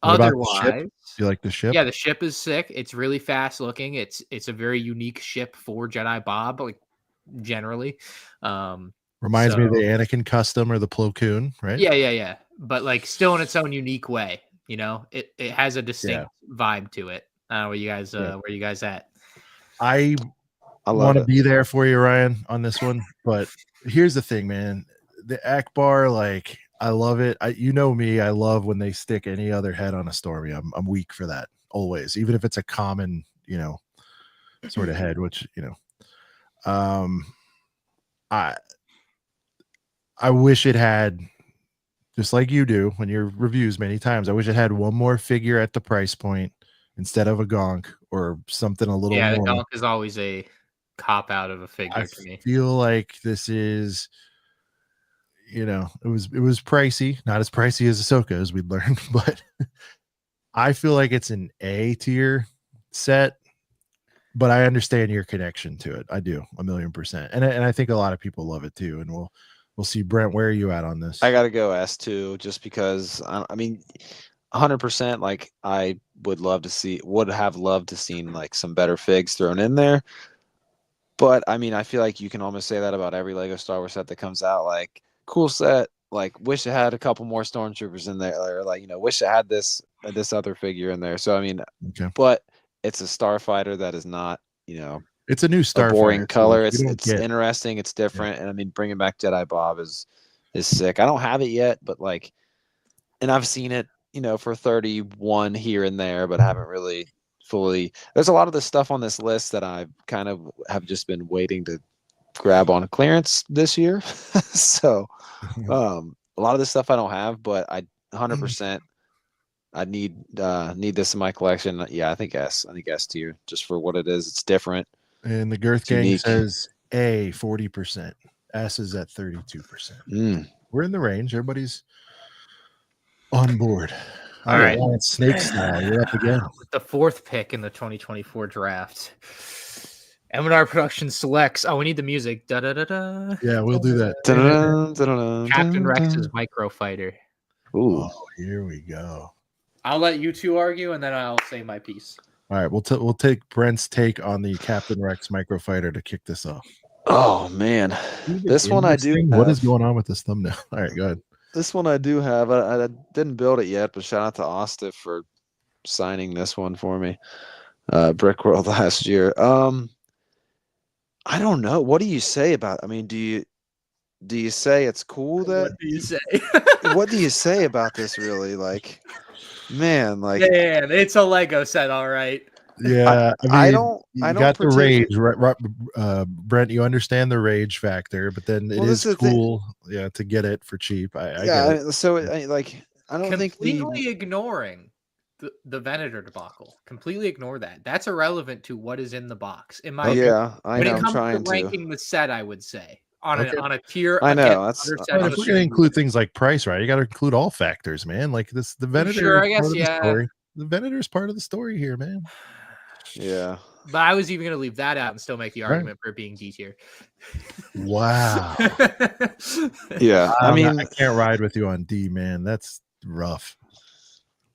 otherwise, you like the ship? Yeah, the ship is sick. It's really fast looking. It's a very unique ship for Jedi Bob, like generally. Reminds me of the Anakin custom or the Plo Koon, right? Yeah. But like still in its own unique way, it has a distinct vibe to it. Where you guys at? I want to be there for you, Ryan, on this one. But here's the thing, man. The Akbar, like, I love it. You know me. I love when they stick any other head on a Stormy. I'm weak for that. always, even if it's a common, sort of head, which, I wish it had, just like you do when your reviews many times, I wish it had one more figure at the price point instead of a gonk or something a little more. Yeah, the gonk is always a cop out of a figure to me. I feel like this is, it was pricey, not as pricey as Ahsoka, as we learned, but I feel like it's an A tier set, but I understand your connection to it. I do 1,000,000%. And I think a lot of people love it too. And we'll see. Brent, where are you at on this? I got to go S2 just because, I mean, 100%, like I would have loved to seen like some better figs thrown in there. But I mean, I feel like you can almost say that about every Lego Star Wars set that comes out. Like, cool set, like wish it had a couple more stormtroopers in there, or like, wish it had this other figure in there. So I mean, but it's a starfighter that is not, it's a new starfighter, boring color. So it's interesting, it's different, and I mean, bringing back Jedi Bob is sick. I don't have it yet, but like, and I've seen it, for 31 here and there, but haven't really fully. There's a lot of the stuff on this list that I kind of have just been waiting to grab on clearance this year. So a lot of this stuff I don't have, but I 100% I need this in my collection. Yeah, I think S tier, just for what it is. It's different. And the Girth gang says A 40%. S is at 32%. We're in the range. Everybody's on board. All right. Snake style. You're up again. With the 4th pick in the 2024 draft. M&R Productions selects. Oh, we need the music. Da da da da. Yeah, we'll do that. Captain Rex's microfighter. Ooh, oh, here we go. I'll let you two argue, and then I'll say my piece. All right, we'll take Brent's take on the Captain Rex microfighter to kick this off. Oh man, this one I do. What is going on with this thumbnail? All right, go ahead. This one I do have. I didn't build it yet, but shout out to Austin for signing this one for me. Brick World last year. I don't know. What do you say about? I mean, do you say it's cool that? What do you say? What do you say about this? Really, like, man, like, man, it's a Lego set, all right. Yeah, I don't. You got the rage, right? Brent, you understand the rage factor, but then it is cool, to get it for cheap. I get it. So I don't think completely ignoring the Venator debacle. Completely ignore that. That's irrelevant to what is in the box. In my I when know. It comes I'm trying to ranking the set, I would say on a tier. I know. If we're going to include things like price, right? You got to include all factors, man. Like the Venator. Sure, I guess, yeah. The Venator is part of the story here, man. Yeah. But I was even going to leave that out and still make the argument for it being D tier. Wow. Yeah. I mean, I can't ride with you on D, man. That's rough.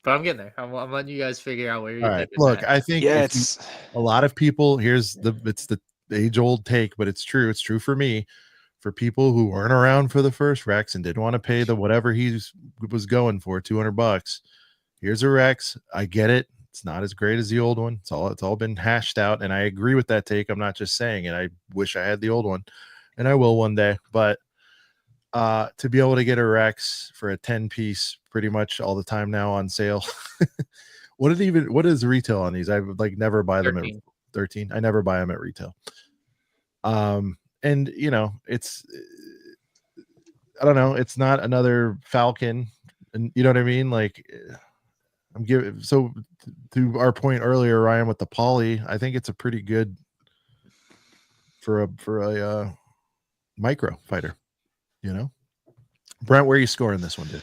But I'm getting there. I'm letting you guys figure out where you're. All right. Look, I think it's a lot of people. It's the age-old take, but it's true. It's true for me. For people who weren't around for the first Rex and didn't want to pay the whatever he was going for, $200. Here's a Rex. I get it. It's not as great as the old one. It's all been hashed out, and I agree with that take. I'm not just saying it. I wish I had the old one, and I will one day. But to be able to get a Rex for a 10-piece pretty much all the time now on sale. What is retail on these? I would never buy 13. Them at 13. I never buy them at retail. And it's, I don't know. It's not another Falcon, and you know what I mean? Like, I'm giving, so to our point earlier, Ryan, with the poly, I think it's a pretty good for a micro fighter, Brent, where are you scoring this one, dude?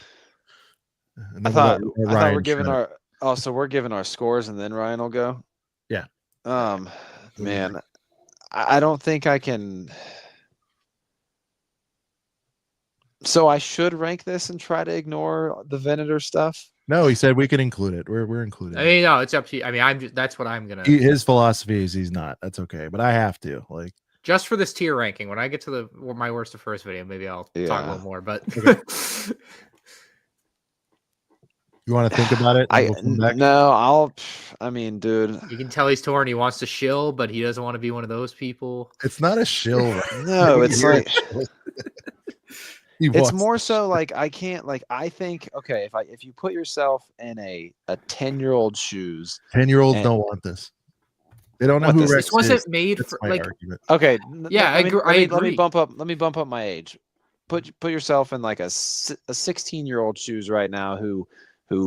I thought we're giving we're giving our scores and then Ryan will go. Yeah. Man, I don't think I can. So I should rank this and try to ignore the Venator stuff. No, he said we can include it. We're including. I mean, no, it's up to you. I mean, that's what I'm gonna. His philosophy is he's not. That's okay, but I have to just for this tier ranking. When I get to my worst to first video, maybe I'll talk a little more. But you want to think about it? I mean, dude, you can tell he's torn. He wants to shill, but he doesn't want to be one of those people. It's not a shill. No, it's like It's more so like I can't like I think okay if you put yourself in a 10-year-old shoes, 10-year-olds don't want this. They don't know who Rex this wasn't is. made That's for my like. argument. Okay, Yeah, I agree. Let me bump up my age. Put yourself in like a 16-year-old shoes right now who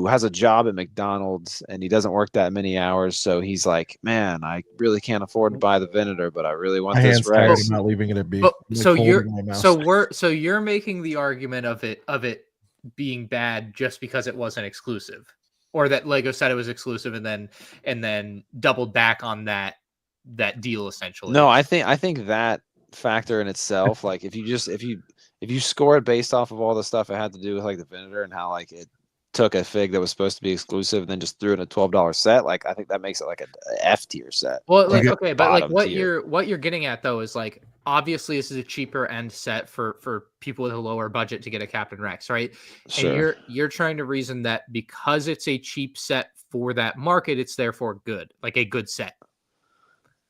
has a job at McDonald's and he doesn't work that many hours, so he's like, man, I really can't afford to buy the Venator, but I really want this Rex. I'm not leaving it at B. But, so you're making the argument of it being bad just because it wasn't exclusive, or that Lego said it was exclusive and then doubled back on that deal essentially. No, I think that factor in itself, like if you score it based off of all the stuff it had to do with like the Venator and how like it took a fig that was supposed to be exclusive and then just threw in a $12 set, like I think that makes it like a F tier set. Well, like okay, but like what you're getting at though is like obviously this is a cheaper end set for people with a lower budget to get a Captain Rex, right? Sure. And you're trying to reason that because it's a cheap set for that market, it's therefore good, like a good set.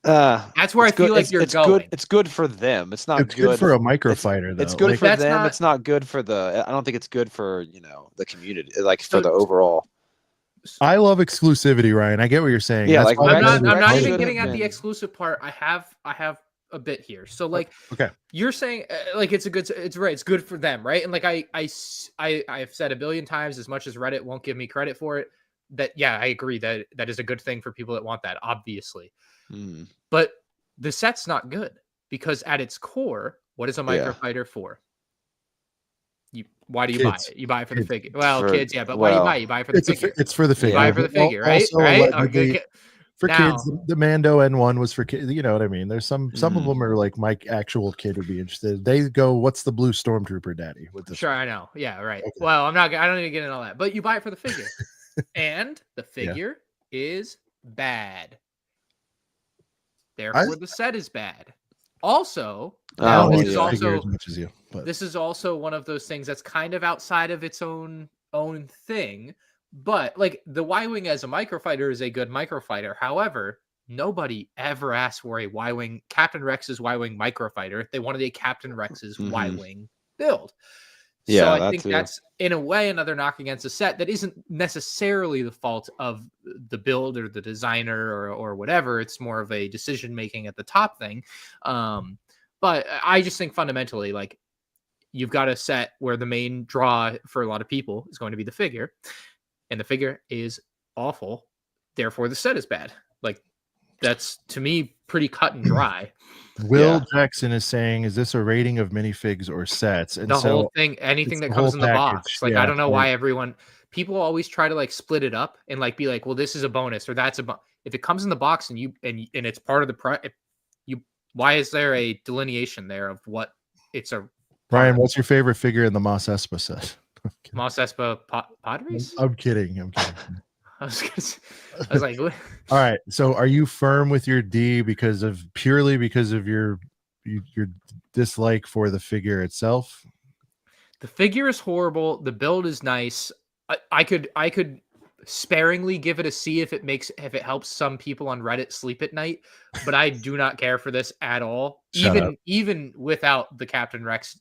That's where I feel like you're going. Good. It's good for them. It's not good for a microfighter, though. It's good like, for them. It's not good for the. I don't think it's good for the community, like for the overall. I love exclusivity, Ryan. I get what you're saying. Yeah, that's like I'm not even getting at the exclusive part. I have a bit here. So like, okay, you're saying like it's right. It's good for them, right? And like I've said a billion times, as much as Reddit won't give me credit for it, that yeah, I agree that is a good thing for people that want that, obviously. But the set's not good because at its core, what is a microfighter for? Why do you buy it? You buy it for the figure. Well, kids, yeah, but why do you buy it? You buy it for the figure. It's for the figure. You buy it for the figure, right? Right? Okay. For kids, the Mando N1 was for kids. You know what I mean? There's some of them are like my actual kid would be interested. They go, "What's the blue stormtrooper, Daddy?" With this. Sure, I know. Yeah, right. Okay. Well, I don't need to get into all that, but you buy it for the figure, and the figure is bad. Therefore, the set is bad. Also, this is also one of those things that's kind of outside of its own thing. But like the Y-wing as a microfighter is a good microfighter. However, nobody ever asked for a Y-wing Captain Rex's Y-wing microfighter. They wanted a Captain Rex's Y-wing build. Yeah, so I think that's in a way another knock against a set that isn't necessarily the fault of the build or the designer or whatever. It's more of a decision making at the top thing. But I just think fundamentally, like you've got a set where the main draw for a lot of people is going to be the figure, and the figure is awful. Therefore, the set is bad. Like that's to me pretty cut and dry. Will Jackson is saying, is this a rating of minifigs or sets? And the whole thing, anything that comes in the box. Like, I don't know why people always try to like split it up and like be like, well, this is a bonus or that's if it comes in the box and it's part of the price, why is there a delineation there of what it's a? Brian, what's your favorite figure in the Mos Espa set? Mos Espa Padres? I'm kidding. I was like, what? All right. So are you firm with your D purely because of your dislike for the figure itself? The figure is horrible. The build is nice. I could sparingly give it a C if it helps some people on Reddit sleep at night, but I do not care for this at all. Even without the Captain Rex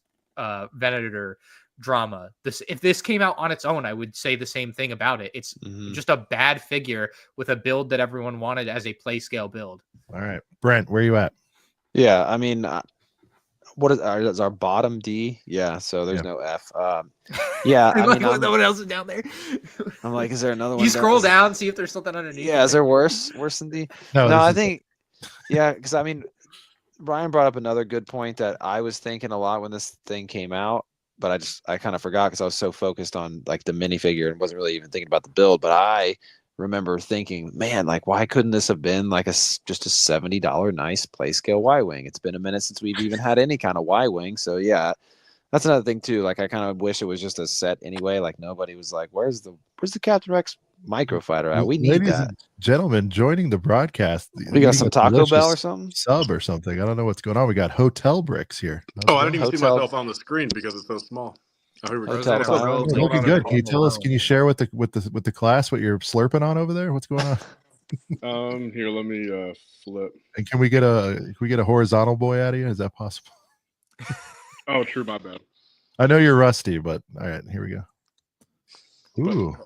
Venator drama. If this came out on its own, I would say the same thing about it. It's just a bad figure with a build that everyone wanted as a play scale build. All right, Brent, where are you at? Yeah, I mean, what is our bottom D? Yeah, so there's no F. Yeah, I mean, no one else is down there. I'm like, is there another one? You scroll down, see if there's something underneath. Yeah, is there worse than D? No, I think, because I mean, Brian brought up another good point that I was thinking a lot when this thing came out. But I kind of forgot because I was so focused on like the minifigure and wasn't really even thinking about the build. But I remember thinking, man, like why couldn't this have been like just a $70 nice play scale Y-wing? It's been a minute since we've even had any kind of Y-wing. So yeah, that's another thing too. Like I kind of wish it was just a set anyway. Like nobody was like, where's the Captain Rex microfighter at? We need Ladies that. And gentlemen, joining the broadcast. We got some Taco Bell or something? Sub or something. I don't know what's going on. We got hotel bricks here. Oh, I didn't even see myself on the screen because it's so small. Oh, here we go. Looking good. Can you tell us? Can you share with the class what you're slurping on over there? What's going on? Here, let me flip. And can we get a horizontal boy out of you? Is that possible? Oh, true. My bad. I know you're rusty, but all right, here we go. Ooh.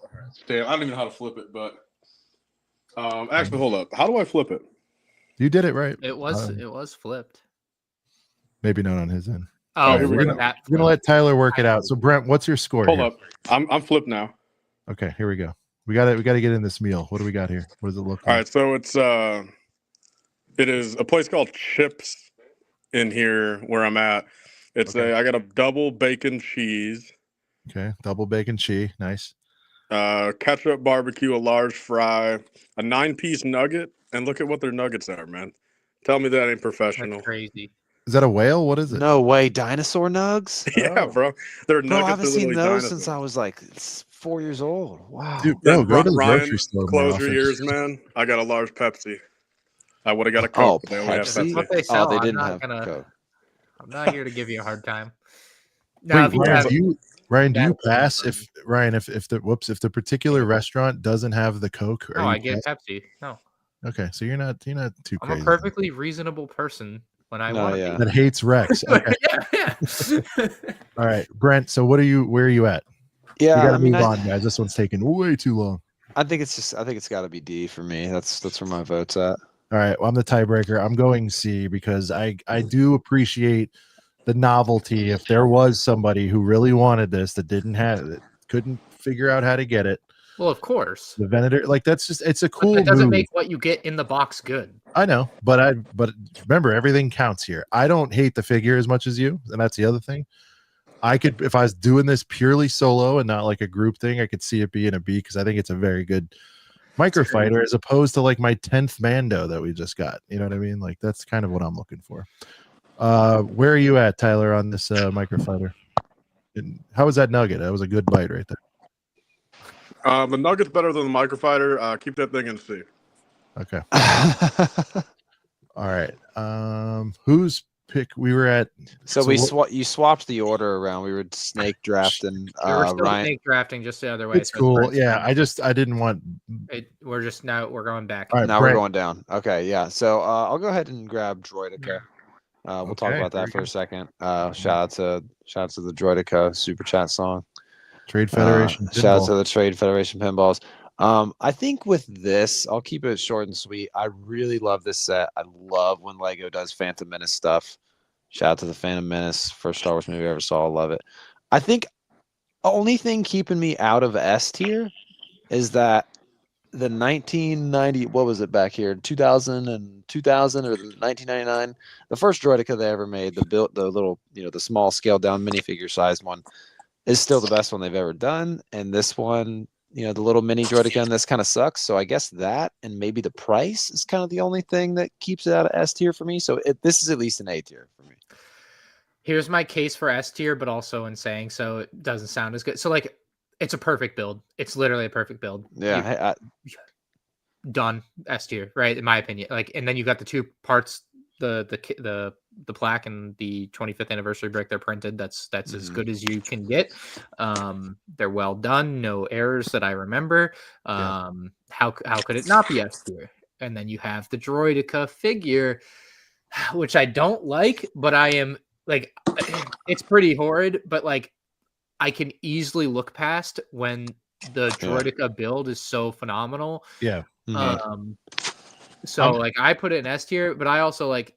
Damn, I don't even know how to flip it, but actually, hold up. How do I flip it? You did it right. It was flipped. Maybe not on his end. Oh, here we we're go. gonna let Tyler work it out. So Brent, what's your score? Hold here? up. I'm flipped now. Okay, here we go. We got to get in this meal. What do we got here? What does it look like? All right, so it is a place called Chips in here where I'm at. I got a double bacon cheese. Okay, double bacon cheese, nice. Ketchup barbecue, a large fry, a 9-piece nugget, and look at what their nuggets are, man. Tell me that ain't professional. That's crazy. Is that a whale? What is it? No way, dinosaur nugs. Yeah, bro. They're Bro, I nuggets. haven't seen those dinosaurs. since I was like 4 years old. Wow. Dude, bro, go to the Ryan, grocery store more close your often. ears, man. I got a large Pepsi. I would have got a Coke, but they only have Pepsi? That's Pepsi. what they sell. Oh, they I'm didn't not have gonna. Coke. I'm not here to give you a hard time. Now, if Wait, you Ryan, do you that- pass if the particular restaurant doesn't have the Coke? no, you I get pass? Pepsi. No, Okay, so you're not too I'm crazy. a perfectly reasonable person when I No, want to yeah. That hates Rex. Okay. yeah. All right, Brent. So where are you at? Yeah, We got to I mean, move on, guys. This one's taking way too long. I think it's got to be D for me. That's where my vote's at. All right, well, I'm the tiebreaker. I'm going C because I do appreciate the novelty. If there was somebody who really wanted this that didn't have it, couldn't figure out how to get it, Well, of course. the vendor, like it's a cool But that doesn't move. make what you get in the box good. I know, but remember, everything counts here. I don't hate the figure as much as you, and that's the other thing. If I was doing this purely solo and not like a group thing, I could see it being a B because I think it's a very good microfighter as opposed to like my 10th Mando that we just got. You know what I mean? Like that's kind of what I'm looking for. Where are you at, Tyler, on this microfighter? And how was that nugget? That was a good bite right there. The nugget's better than the microfighter. Keep that thing in C. Okay. All right. Whose pick? We were at. So you swapped the order around. We were snake drafting. We were still Ryan. snake drafting just the other way. It's cool. Yeah, I didn't want. We're going back. All right, Now Brent. we're going down. Okay, yeah. So I'll go ahead and grab Droideka. We'll talk Okay, about very that for a good. second. Shout out to the Droideka super chat song. Trade Federation. Shout out pinball. to the Trade Federation pinballs. I think with this, I'll keep it short and sweet. I really love this set. I love when Lego does Phantom Menace stuff. Shout out to the Phantom Menace, first Star Wars movie I ever saw. I love it. I think the only thing keeping me out of S tier is that the 1990, what was it back here? 2000 or the 1999, the first Droideka they ever made, the little, the small scaled down minifigure sized one, is still the best one they've ever done. And this one, the little mini Droideka in this kind of sucks. So I guess that and maybe the price is kind of the only thing that keeps it out of S tier for me. So this is at least an A tier for me. Here's my case for S tier, but also in saying so it doesn't sound as good. So like it's a perfect build. It's literally a perfect build. Yeah. Done S tier, right? In my opinion. Like, and then you got the two parts, the plaque and the 25th anniversary brick they're printed. That's as good as you can get. They're well done, no errors that I remember. How could it not be S tier? And then you have the Droideka figure, which I don't like, but I am like, it's pretty horrid, but like I can easily look past when the Droideka build is so phenomenal. Yeah. So like I put it in S tier, but I also like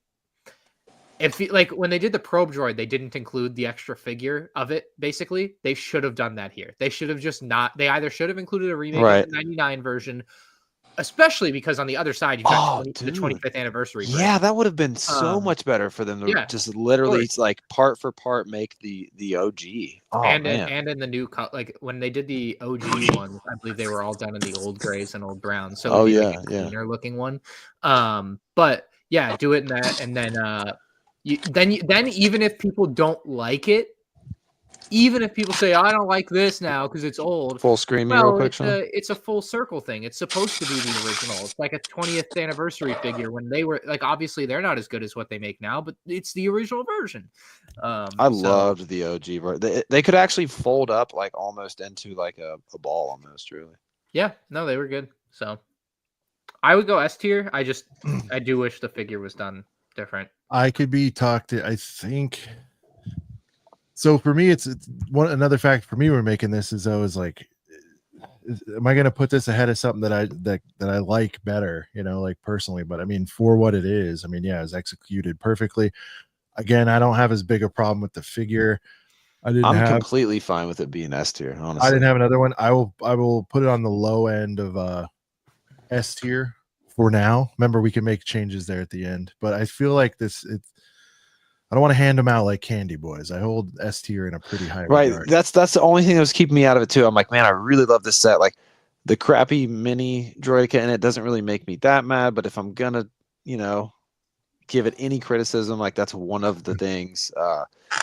like when they did the probe droid, they didn't include the extra figure of it. Basically, they should have done that here. They should have just not. They either should have included a remake of the 99 version, especially because on the other side you've got the 25th anniversary. Yeah, that would have been so much better for them to just literally like part for part make the OG. And in the new like when they did the OG ones, I believe they were all done in the old grays and old browns. So like a cleaner looking one. But yeah, do it in that, and then then even if people don't like it, even if people say, I don't like this now because it's old. Full screen me real quick, it's a full circle thing. It's supposed to be the original. It's like a 20th anniversary figure when they were like, obviously they're not as good as what they make now, but it's the original version. I loved the OG version. They could actually fold up like almost into like a ball almost, really. Yeah, no, they were good. So I would go S tier. I do wish the figure was done different. I could be talked to. I think So for me, it's another fact for me. We're making this is I was like, am I going to put this ahead of something that I like better, like personally? But I mean, for what it is, I mean, yeah, it's executed perfectly. Again, I don't have as big a problem with the figure. I'm completely fine with it being S tier. Honestly, I didn't have another one. I will put it on the low end of S tier for now. Remember, we can make changes there at the end, but I feel like I don't want to hand them out like candy boys. I hold S tier in a pretty high regard. That's the only thing that was keeping me out of it too. I'm like, man, I really love this set. Like the crappy mini Droideka, and it doesn't really make me that mad. But if I'm gonna, give it any criticism, like that's one of the things.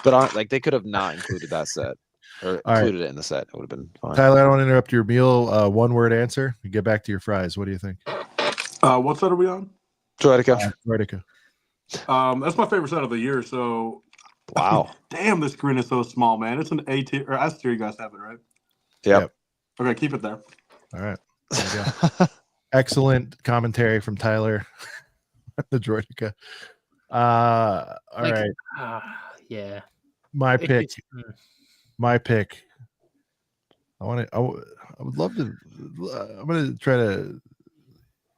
But like they could have not included that set or included it in the set. It would have been fine. Tyler, I don't want to interrupt your meal. One word answer. You get back to your fries. What do you think? What set are we on? Droideka. Droideka. That's my favorite set of the year. So, wow, damn, this screen is so small, man. It's an A tier or S tier. You guys have it, right? Yep. Okay, keep it there. All right. There you go. Excellent commentary from Tyler. The Droideka. All right. Yeah. My pick. I would love to. I'm gonna try to.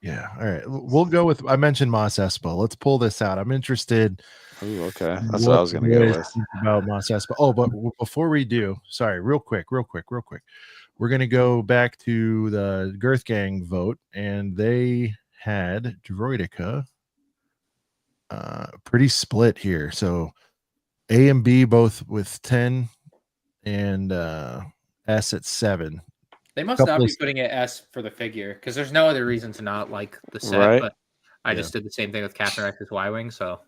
Yeah. All right. We'll go with. I mentioned Mos Espa. Let's pull this out. I'm interested. Ooh, okay. That's what I was gonna go with. About Mos Espa. Oh, but before we do, sorry, real quick. We're gonna go back to the Girth gang vote, and they had Droideka. Pretty split here. So A and B both with 10 and S at 7. They must not be putting it S for the figure because there's no other reason to not like the set. Right. But I just did the same thing with Captain Rex's Y-Wing. So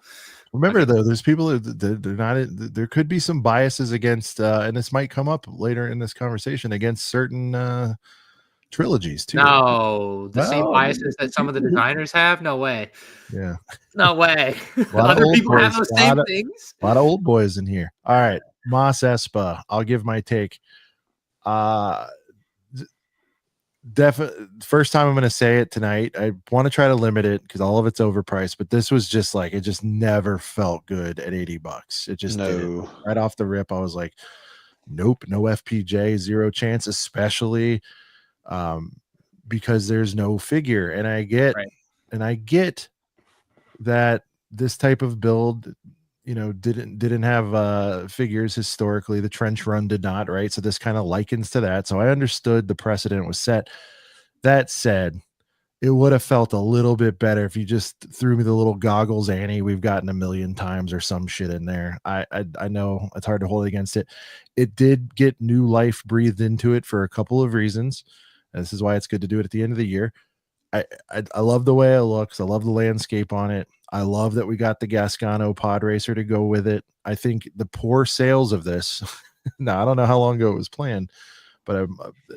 remember, though, there's people they're not. There could be some biases against, and this might come up later in this conversation against certain trilogies too. No, the same biases that some of the designers have. No way. Yeah. No way. Other people have those same things. A lot of old boys in here. All right, Mos Espa. I'll give my take. First time I'm going to say it tonight. I want to try to limit it because all of it's overpriced, but this was just like, it just never felt good at $80. It just didn't. Right off the rip. I was like, nope, no FPJ, zero chance, especially because there's no figure. And I get that this type of build, didn't have figures historically. The trench run did not, right? So this kind of likens to that. So I understood the precedent was set. That said, it would have felt a little bit better if you just threw me the little goggles Annie we've gotten a million times or some shit in there. I know it's hard to hold against it. It did get new life breathed into it for a couple of reasons. And this is why it's good to do it at the end of the year. I love the way it looks. I love the landscape on it. I love that we got the Gascano pod racer to go with it. I think the poor sales of this, now I don't know how long ago it was planned, but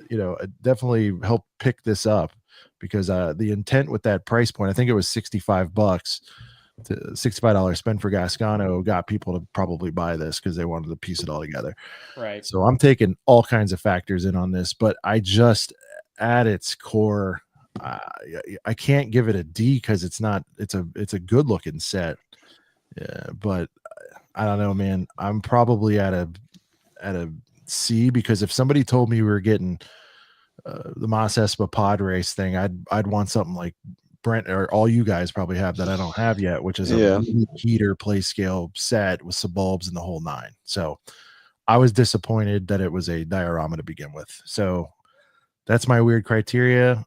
it definitely helped pick this up because the intent with that price point, I think it was $65 to $65 spend for Gascano got people to probably buy this because they wanted to piece it all together. Right. So I'm taking all kinds of factors in on this, but I just at its core, I can't give it a D because it's a good looking set. Yeah, but I don't know, man. I'm probably at a C because if somebody told me we were getting the Mos Espa pod race thing, I'd want something like Brent or all you guys probably have that I don't have yet, which is a heater play scale set with some bulbs and the whole 9. So I was disappointed that it was a diorama to begin with. So that's my weird criteria.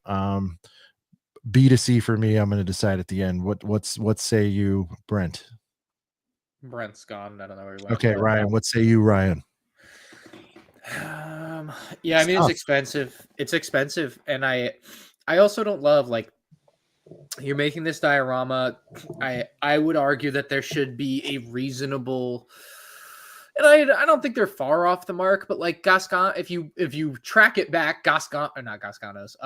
B to C for me. I'm going to decide at the end. What say you, Brent? Brent's gone. I don't know where he went. Okay, Ryan. What say you, Ryan? Yeah, I mean it's expensive. It's expensive, and I also don't love like you're making this diorama. I would argue that there should be a reasonable. And I don't think they're far off the mark, but like Gascon, if you track it back, Gascon or not Gascano's,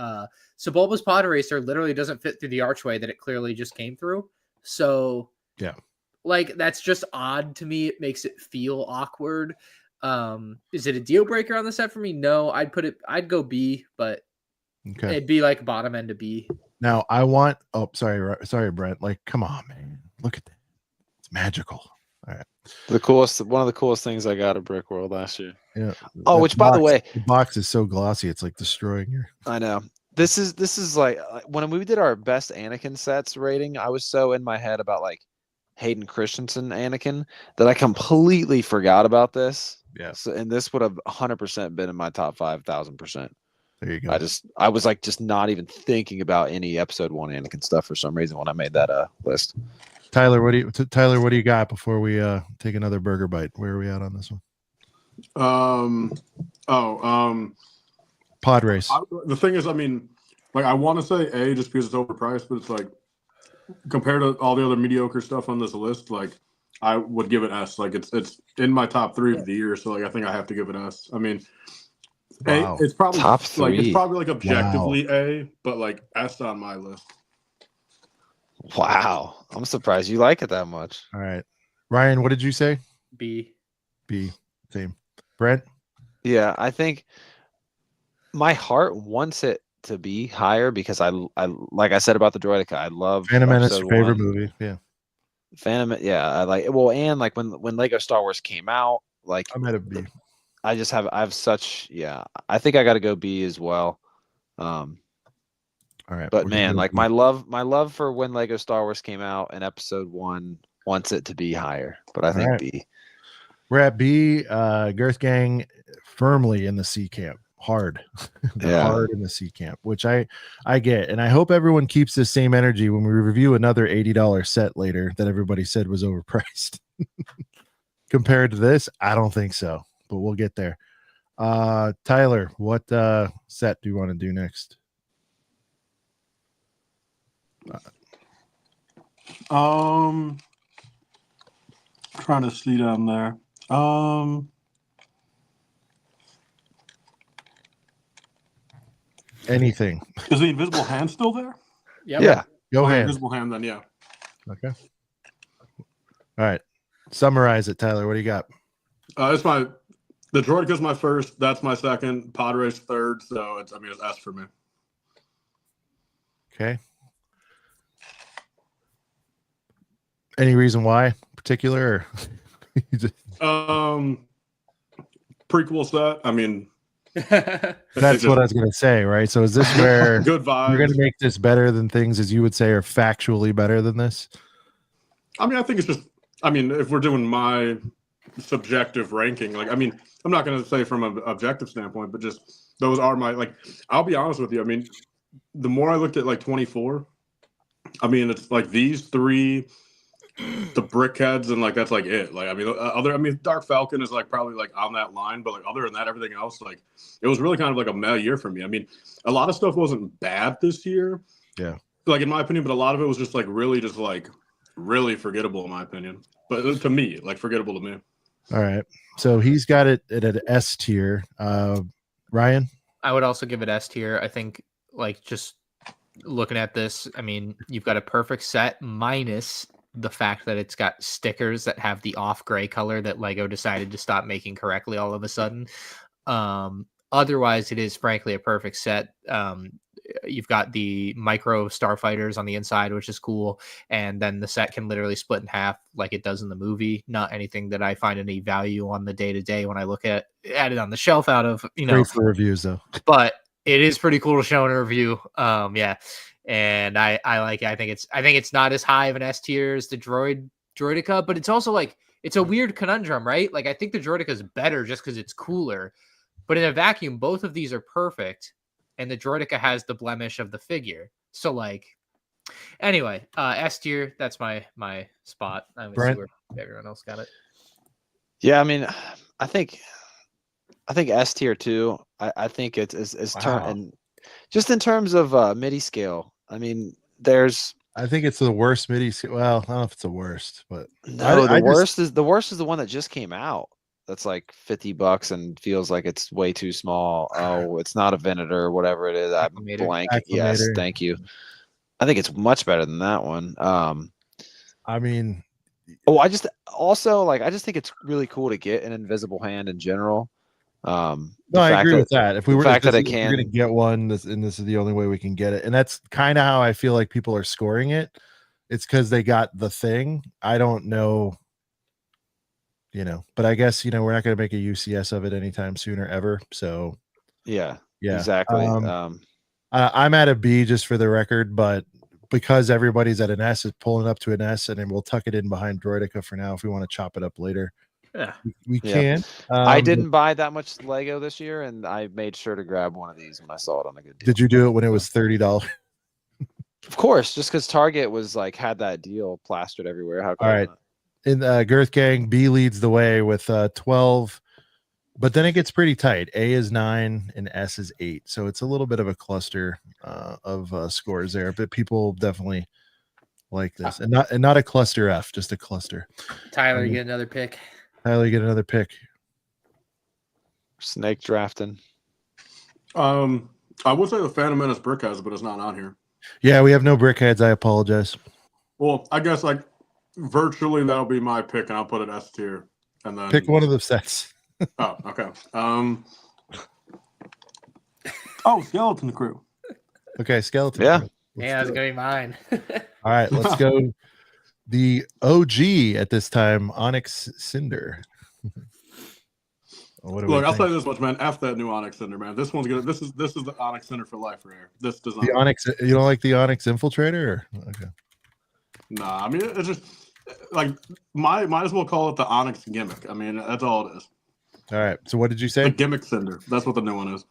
Sebulba's pod racer literally doesn't fit through the archway that it clearly just came through. So yeah, like that's just odd to me. It makes it feel awkward. Is it a deal breaker on the set for me? No, I'd go B, but it'd be like bottom end of B. Now sorry, Brent. Like, come on, man, look at that. It's magical. All right. One of the coolest things I got at Brick World last year. Yeah. Oh, which by the way, the box is so glossy, it's like destroying your. I know. This is like when we did our best Anakin sets rating, I was so in my head about like Hayden Christensen Anakin that I completely forgot about this. Yeah. So, and this would have 100% been in my top 5,000%. There you go. I was like just not even thinking about any episode 1 Anakin stuff for some reason when I made that list. Tyler, what do you got before we take another burger bite? Where are we at on this one? Pod race. The thing is, I mean, like I want to say A just because it's overpriced, but it's like compared to all the other mediocre stuff on this list, like I would give it S. Like it's in my top 3 of the year, so like I think I have to give it S. I mean, Wow. A, it's probably Top like 3. it's probably like objectively A, but like S on my list. Wow. I'm surprised you like it that much. All right. Ryan, what did you say? B. Same. Brent? Yeah, I think my heart wants it to be higher because I like I said about the Droideka, I love Phantom Menace, your favorite 1. movie. Yeah. Phantom, yeah, I like it. Well, and like when Lego Star Wars came out, like I'm at a B. I have such, yeah, I think I got to go B as well. All right. But man, like my love for when Lego Star Wars came out and episode 1 wants it to be higher, but I think right. B. We're at B. Girth Gang firmly in the C camp. Hard. Hard in the C camp, which I get. And I hope everyone keeps the same energy when we review another $80 set later that everybody said was overpriced. Compared to this, I don't think so, but we'll get there. Tyler, what set do you want to do next? Trying to see down there. Anything. Is the invisible hand still there? Yep. Yeah. Go ahead. Invisible hand, then yeah. Okay. All right. Summarize it, Tyler. What do you got? It's the Droideka's my first. That's my second. Pod race third. So it's S for me. Okay. Any reason why in particular? Or you just... Prequel set. I mean, that's what I was gonna say, right? So is this where good vibes? You're gonna make this better than things as you would say are factually better than this? I mean, I think it's just. I mean, if we're doing my subjective ranking, like, I mean, I'm not gonna say from an objective standpoint, but just those are my like. I'll be honest with you. I mean, the more I looked at like 24, I mean, it's like these 3. The brickheads and like that's like it. Like I mean, Dark Falcon is like probably like on that line, but like other than that, everything else, like it was really kind of like a meh year for me. I mean, a lot of stuff wasn't bad this year. Yeah. Like in my opinion, but a lot of it was just really forgettable in my opinion. But to me, like forgettable to me. All right. So he's got it at an S tier. Ryan? I would also give it S tier. I think like just looking at this, I mean, you've got a perfect set minus the fact that it's got stickers that have the off gray color that Lego decided to stop making correctly all of a sudden. Otherwise, it is frankly a perfect set. You've got the micro starfighters on the inside, which is cool. And then the set can literally split in half like it does in the movie. Not anything that I find any value on the day-to-day when I look at it on the shelf out of, Great for reviews though. But it is pretty cool to show in a review. Yeah. And I like it. I think it's not as high of an S tier as the Droideka, but it's also like it's a weird conundrum, right? Like I think the Droideka is better just because it's cooler, but in a vacuum, both of these are perfect, and the Droideka has the blemish of the figure. So like, anyway, S tier. That's my spot. I'm sure everyone else got it. Yeah, I mean, I think S tier too. I think it's and just in terms of MIDI scale. I mean, I think it's the worst MIDI. Well, I don't know if it's the worst, but no, the worst is the one that just came out. That's like $50 and feels like it's way too small. Oh, it's not a Venator or whatever it is. I'm blank. Yes, thank you. I think it's much better than that one. I mean, I just think it's really cool to get an invisible hand in general. No, I agree with that. If we were going to get one, and this is the only way we can get it, and that's kind of how I feel like people are scoring it. It's because they got the thing. I don't know. but I guess we're not going to make a UCS of it anytime soon or ever. So yeah, yeah, exactly. I'm at a B just for the record, but because everybody's at an S, it's pulling up to an S, and then we'll tuck it in behind Droideka for now if we want to chop it up later. Yeah, we can. I didn't buy that much Lego this year, and I made sure to grab one of these when I saw it on a good deal. Did you do it when it was $30? Of course, just because Target was like had that deal plastered everywhere. How could All right. In Girth Gang, B leads the way with 12, but then it gets pretty tight. A is 9 and S is 8, so it's a little bit of a cluster of scores there. But people definitely like this, and not a cluster F, just a cluster. Tyler, you get another pick. Tyler, you get another pick. Snake drafting. I would say the Phantom Menace Brickheads, but it's not on here. Yeah, we have no Brickheads. I apologize. Well, I guess like virtually that'll be my pick, and I'll put it S tier. And then pick one of the sets. Oh, okay. Skeleton Crew. Okay, Skeleton. Yeah. Crew. Yeah, that's gonna be mine. All right, let's go. The OG at this time, Onyx Cinder. Look, I'll say this much, man. F that new Onyx Cinder, man. This one's gonna. This is the Onyx Cinder for life, right here. This design. The Onyx. You don't like the Onyx Infiltrator? Or? Okay. Nah, I mean it's just like might as well call it the Onyx gimmick. I mean that's all it is. All right. So what did you say? The gimmick Cinder. That's what the new one is.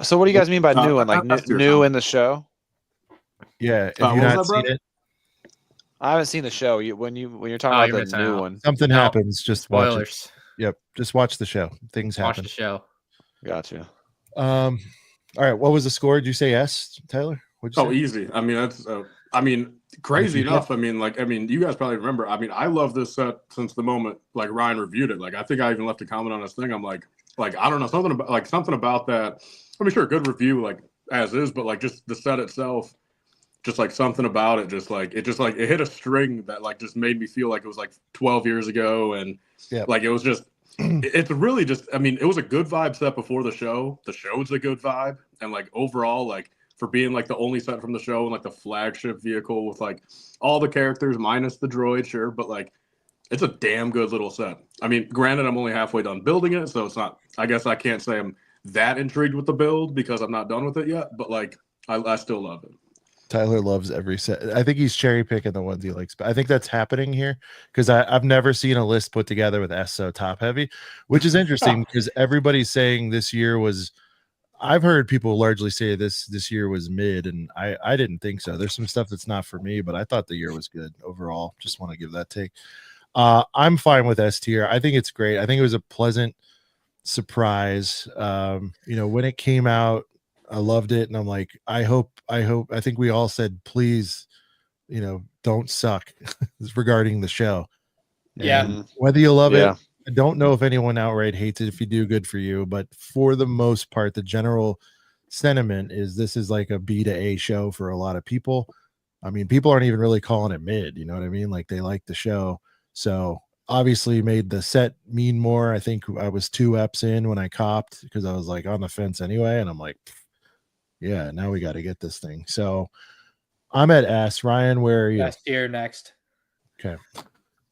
So what do you guys mean by new one? Like new in the show? Yeah. If you've not seen it, I haven't seen the show. When you're talking about the new one, something happens. Just spoilers. Watch it. Yep. Just watch the show. Things happen. Watch the show. Gotcha. All right. What was the score? Did you say S, Tyler? What'd you say? Easy. I mean that's. Crazy enough. You guys probably remember. I mean, I love this set since the moment like Ryan reviewed it. Like I think I even left a comment on his thing. I'm like I don't know something about that. I mean, sure, good review like as is, but like just the set itself. Just like something about it, it hit a string that like just made me feel like it was like 12 years ago, and like it was just, it's really just. I mean, it was a good vibe set before the show. The show's a good vibe, and like overall, like for being like the only set from the show and like the flagship vehicle with like all the characters minus the droid, sure, but like it's a damn good little set. I mean, granted, I'm only halfway done building it, so it's not. I guess I can't say I'm that intrigued with the build because I'm not done with it yet, but like I still love it. Tyler loves every set. I think he's cherry picking the ones he likes. But I think that's happening here because I've never seen a list put together with S so top heavy, which is interesting because everybody's saying this year was. I've heard people largely say this year was mid, and I didn't think so. There's some stuff that's not for me, but I thought the year was good overall. Just want to give that take. I'm fine with S tier. I think it's great. I think it was a pleasant surprise. When it came out. I loved it, and I'm like, I think we all said, please, don't suck regarding the show. Yeah. And whether you love it, I don't know if anyone outright hates it. If you do, good for you. But for the most part, the general sentiment is this is like a B to A show for a lot of people. I mean, people aren't even really calling it mid. You know what I mean? Like they like the show. So obviously made the set mean more. I think I was 2 eps in when I copped because I was like on the fence anyway. And I'm like, yeah, now we got to get this thing. So I'm at S. Ryan, where are you? S tier next. Okay.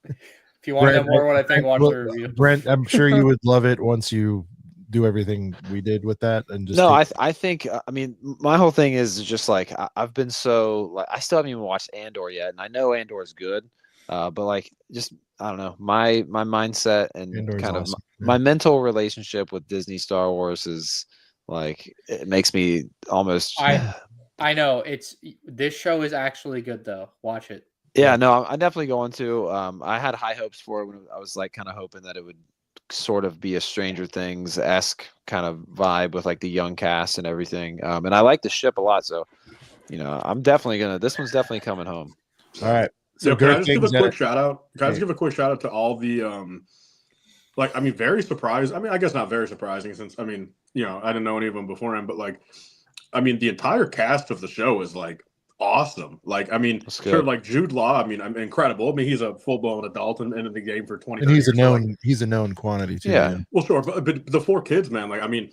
If you want to know more what I think, watch the review. Brent, I'm sure you would love it once you do everything we did with that. And just I think, I mean, my whole thing is just like, I've been so, like, I still haven't even watched Andor yet. And I know Andor is good, but like, just, I don't know, my mindset and Andor's kind of my mental relationship with Disney Star Wars is, like it makes me almost. I know this show is actually good though. Watch it. Yeah, no, I'm definitely going to. I had high hopes for it when I was like kind of hoping that it would sort of be a Stranger Things-esque kind of vibe with like the young cast and everything. And I like the ship a lot, so I'm definitely gonna. This one's definitely coming home. All right. So can I just give a quick shout out? Can I just give a quick shout out to all the very surprised. I mean, I guess not very surprising since I didn't know any of them beforehand, but like, I mean, the entire cast of the show is like awesome. Like, I mean, sure, like Jude Law. I mean, I'm incredible. I mean, he's a full blown adult and in the game for 20. And he's a known quantity too. Yeah. Man. Well, sure, but the 4 kids, man. Like, I mean,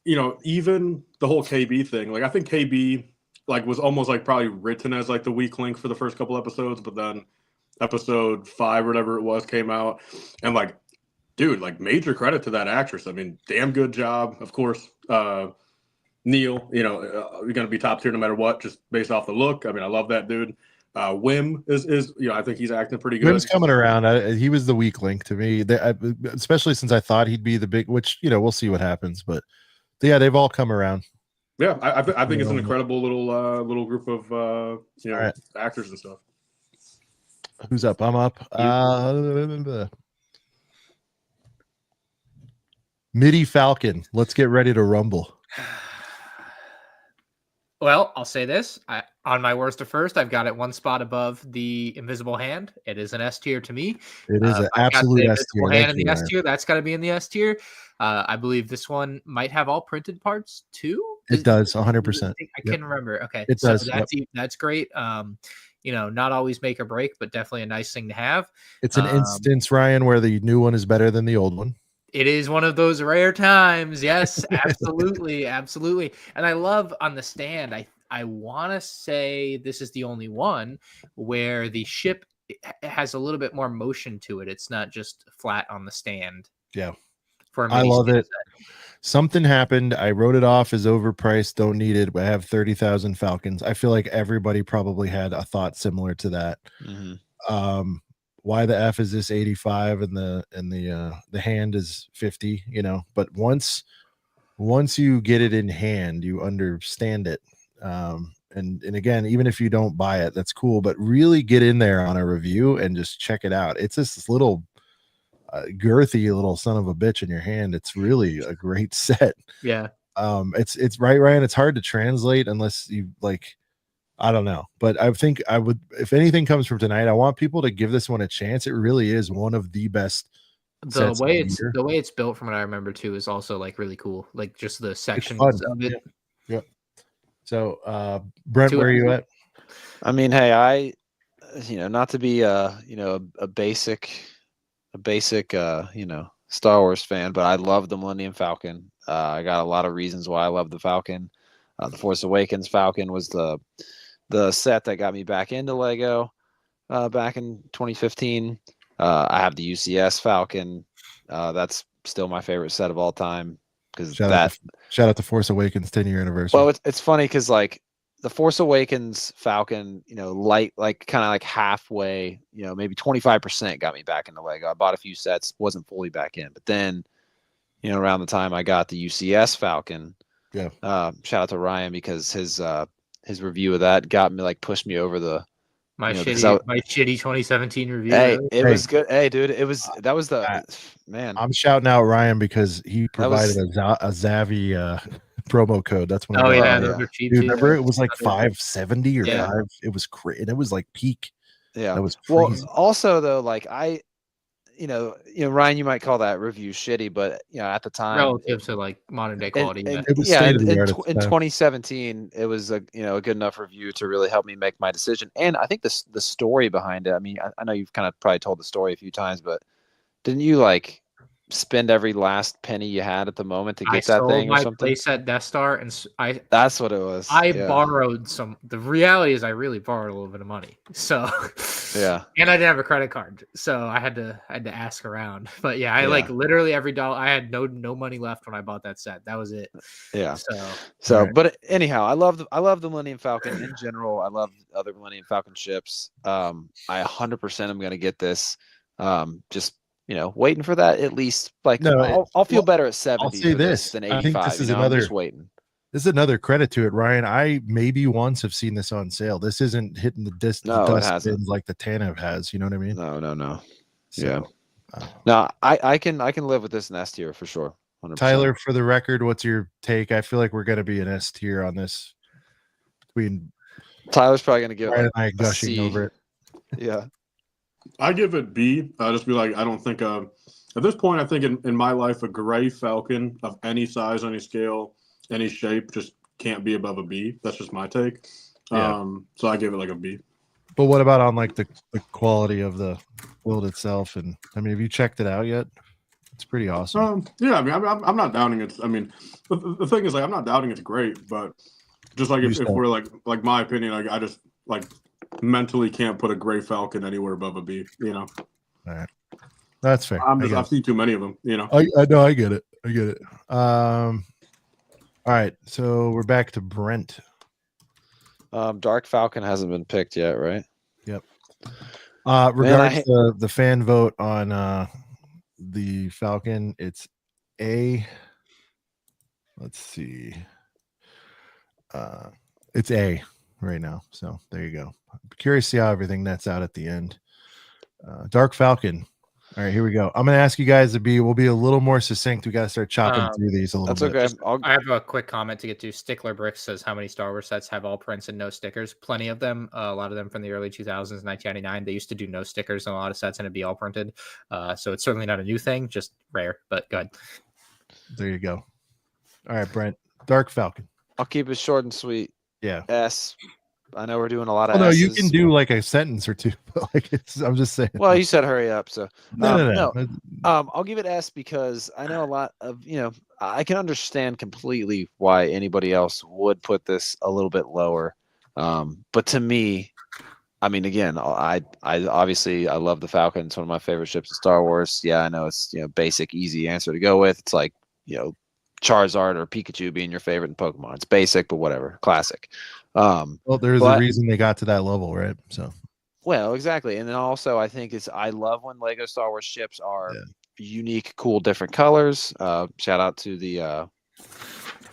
even the whole KB thing. Like, I think KB like was almost like probably written as like the weak link for the first couple episodes, but then episode 5 or whatever it was came out, and like dude, like major credit to that actress. I mean, damn good job, of course. Neil, you know, you're going to be top tier no matter what, just based off the look. I mean, I love that dude. Wim is you know, I think he's acting pretty good. Wim's coming around. He was the weak link to me, especially since I thought he'd be the big, which, you know, we'll see what happens. But yeah, they've all come around. Yeah, I think it's an incredible little group of you know, actors and stuff. Who's up? I'm up. MIDI Falcon. Let's get ready to rumble. Well, I'll say this. On my worst to first, I've got it one spot above the Invisible Hand. It is an S tier to me. It is an absolute S tier. Hand in the S tier. That's got to be in the S tier. I believe this one might have all printed parts too. It does, 100%. I can remember. Okay, it does. That's great. You know, not always make or break, but definitely a nice thing to have. It's an instance, Ryan, where the new one is better than the old one. It is one of those rare times. Yes, absolutely. Absolutely. And I love on the stand, I want to say this is the only one where the ship has a little bit more motion to it. It's not just flat on the stand. Yeah. I love it. Something happened. I wrote it off as overpriced. Don't need it. I have 30,000 Falcons. I feel like everybody probably had a thought similar to that. Mm-hmm. Why the F is this 85 and the hand is 50, you know, but once you get it in hand, you understand it. And again, even if you don't buy it, that's cool, but really get in there on a review and just check it out. It's this little girthy little son of a bitch in your hand. It's really a great set. Yeah. It's right, Ryan. It's hard to translate unless you like, I don't know, but I think I would, if anything comes from tonight, I want people to give this one a chance. It really is one of the best. The way it's built, from what I remember too, is also like really cool. Like just the sections of it. Yeah. So, Brent, where are you at? I mean, hey, you know, not to be you know, a basic, you know, Star Wars fan, but I love the Millennium Falcon. I got a lot of reasons why I love the Falcon. The Force Awakens Falcon was the set that got me back into Lego back in 2015. I have the UCS Falcon. That's still my favorite set of all time because shout out to Force Awakens 10-year anniversary. Well, it's funny because like the Force Awakens Falcon, you know, kind of like halfway, you know, maybe 25% got me back into Lego. I bought a few sets, wasn't fully back in, but then, you know, around the time I got the UCS Falcon. Yeah. Shout out to Ryan because his review of that got me, like, pushed me over the my shitty 2017 review. Hey, it was good. Hey, dude, that was the man. I'm shouting out Ryan because he provided a Zavi promo code. That's when those are cheap. Dude, remember it was like 570 or 5. It was crazy, and it was like peak. Yeah, that was crazy. Well, also though, like you know, Ryan, you might call that review shitty, but you know, at the time, relative to like modern day quality, in 2017, it was a good enough review to really help me make my decision. And I think the story behind it. I mean, I know you've kind of probably told the story a few times, but didn't you like spend every last penny you had at the moment to get that thing or something? I sold my playset Death Star, and that's what it was. I borrowed some. The reality is, I really borrowed a little bit of money. So yeah, and I didn't have a credit card, so I had to ask around. But yeah, I like literally every dollar. I had no money left when I bought that set. That was it. Yeah. So right. But anyhow, I love the Millennium Falcon in general. I love other Millennium Falcon ships. I 100% am going to get this. Just, you know, waiting for that at least. Like, no, I'll feel better at 70. I'll say this than 85. I think this is I'm just waiting. This is another credit to it, Ryan. I maybe once have seen this on sale. This isn't hitting the dust bins like the Tanev has. You know what I mean? No. So, yeah. No, I can live with this in S tier for sure. 100%. Tyler, for the record, what's your take? I feel like we're gonna be an S tier on this. Between Tyler's probably gonna give Ryan and I gushing over it. Yeah. I give it B. Just be like, I don't think at this point, I think in my life, a gray Falcon of any size, any scale, any shape just can't be above a B. That's just my take. Yeah. So I give it like a B. But what about on like the quality of the build itself? And I mean, have you checked it out yet? It's pretty awesome. Yeah, I mean, I'm not doubting it. I mean, the thing is, like, I'm not doubting it's great, but just like if we're like my opinion, I just like mentally can't put a gray Falcon anywhere above a B. You know. All right. That's fair. I've seen too many of them. I know. I get it. All right, so we're back to Brent. Dark Falcon hasn't been picked yet, right? Yep. Regards the fan vote on the Falcon, it's A. Let's see. It's A right now. So there you go. I'm curious to see how everything nets out at the end. Dark Falcon. All right, here we go. I'm going to ask you guys we'll be a little more succinct. We got to start chopping through these a little bit. That's okay. I have a quick comment to get to. Stickler Bricks says, how many Star Wars sets have all prints and no stickers? Plenty of them. A lot of them from the early 2000s, 1999. They used to do no stickers on a lot of sets and it'd be all printed. So it's certainly not a new thing, just rare, but go ahead. There you go. All right, Brent. Dark Falcon. I'll keep it short and sweet. Yeah. S. I know we're doing a lot of. Oh, no, S's. you can do like a sentence or two, but I'm just saying. Well, you said hurry up, so no. I'll give it S because I know a lot of I can understand completely why anybody else would put this a little bit lower, but to me, I mean, again, I obviously I love the Falcon. It's one of my favorite ships in Star Wars. Yeah, I know it's basic, easy answer to go with. It's like Charizard or Pikachu being your favorite in Pokemon. It's basic, but whatever, classic. Well, there's a reason they got to that level, right? So, well, exactly. And then also, I think I love when Lego Star Wars ships are unique, cool, different colors. Shout out to the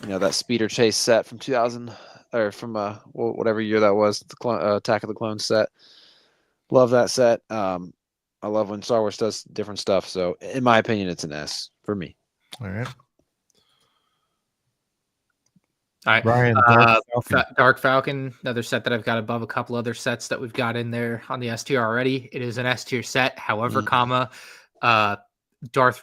that Speeder Chase set from 2000 or from whatever year that was, the Attack of the Clones set. Love that set. I love when Star Wars does different stuff. So, in my opinion, it's an S for me. All right. All right, Brian, Dark Falcon, another set that I've got above a couple other sets that we've got in there on the S tier already. It is an S tier set. However, Darth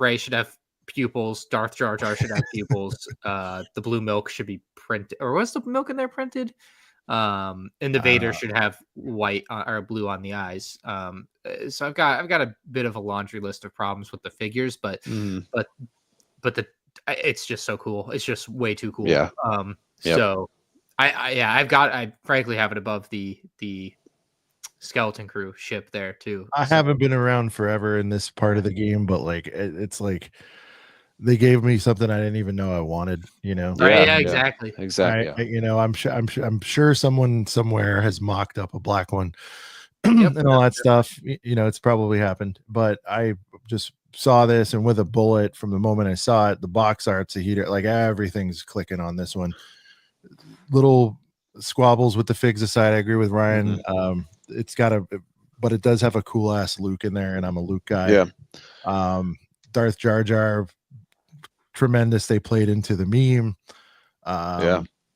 Ray should have pupils. Darth Jar Jar should have pupils. The blue milk should be printed, or was the milk in there printed? And the Vader should have white or blue on the eyes. So I've got a bit of a laundry list of problems with the figures, but it's just so cool. It's just way too cool. Yeah. So I frankly have it above the Skeleton Crew ship there too. I haven't been around forever in this part of the game, but like it's like they gave me something I didn't even know I wanted. Yeah, exactly. I'm sure someone somewhere has mocked up a black one and all that stuff. It's probably happened, but I just saw this, and with a bullet from the moment I saw it, the box art's a heater. Like everything's clicking on this one. Little squabbles with the figs aside, I agree with Ryan. It's got but it does have a cool ass Luke in there, and I'm a Luke guy. Yeah. Darth Jar Jar, tremendous. They played into the meme.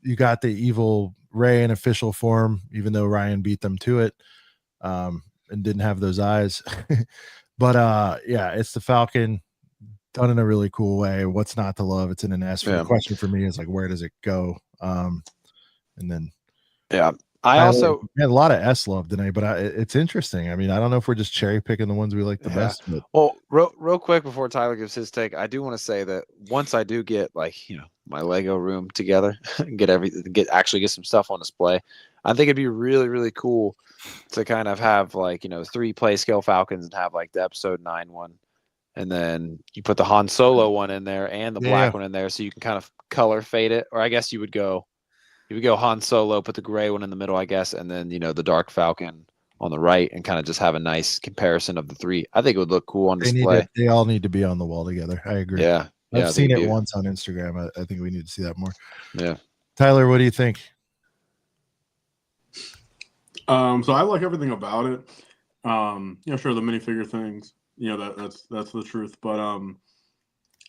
You got the evil Rey in official form, even though Ryan beat them to it, and didn't have those eyes. But it's the Falcon done in a really cool way. What's not to love? It's in an S. The question for me is like, where does it go? And then I also had a lot of S love tonight, but it's interesting. I mean, I don't know if we're just cherry picking the ones we like the best. But. Well, real quick before Tyler gives his take, I do want to say that once I do get my Lego room together and get get some stuff on display, I think it'd be really, really cool to kind of have 3 play scale Falcons and have like the episode 9 one, and then you put the Han Solo one in there and the black one in there, so you can kind of color fade it. Or I guess you would go Han Solo, put the gray one in the middle, I guess, and then the Dark Falcon on the right, and kind of just have a nice comparison of the 3. I think it would look cool on display. They all need to be on the wall together. I agree. Yeah. I've seen it once on Instagram. I think we need to see that more. Yeah. Tyler, what do you think? So I like everything about it. Sure, the minifigure things, that's the truth. But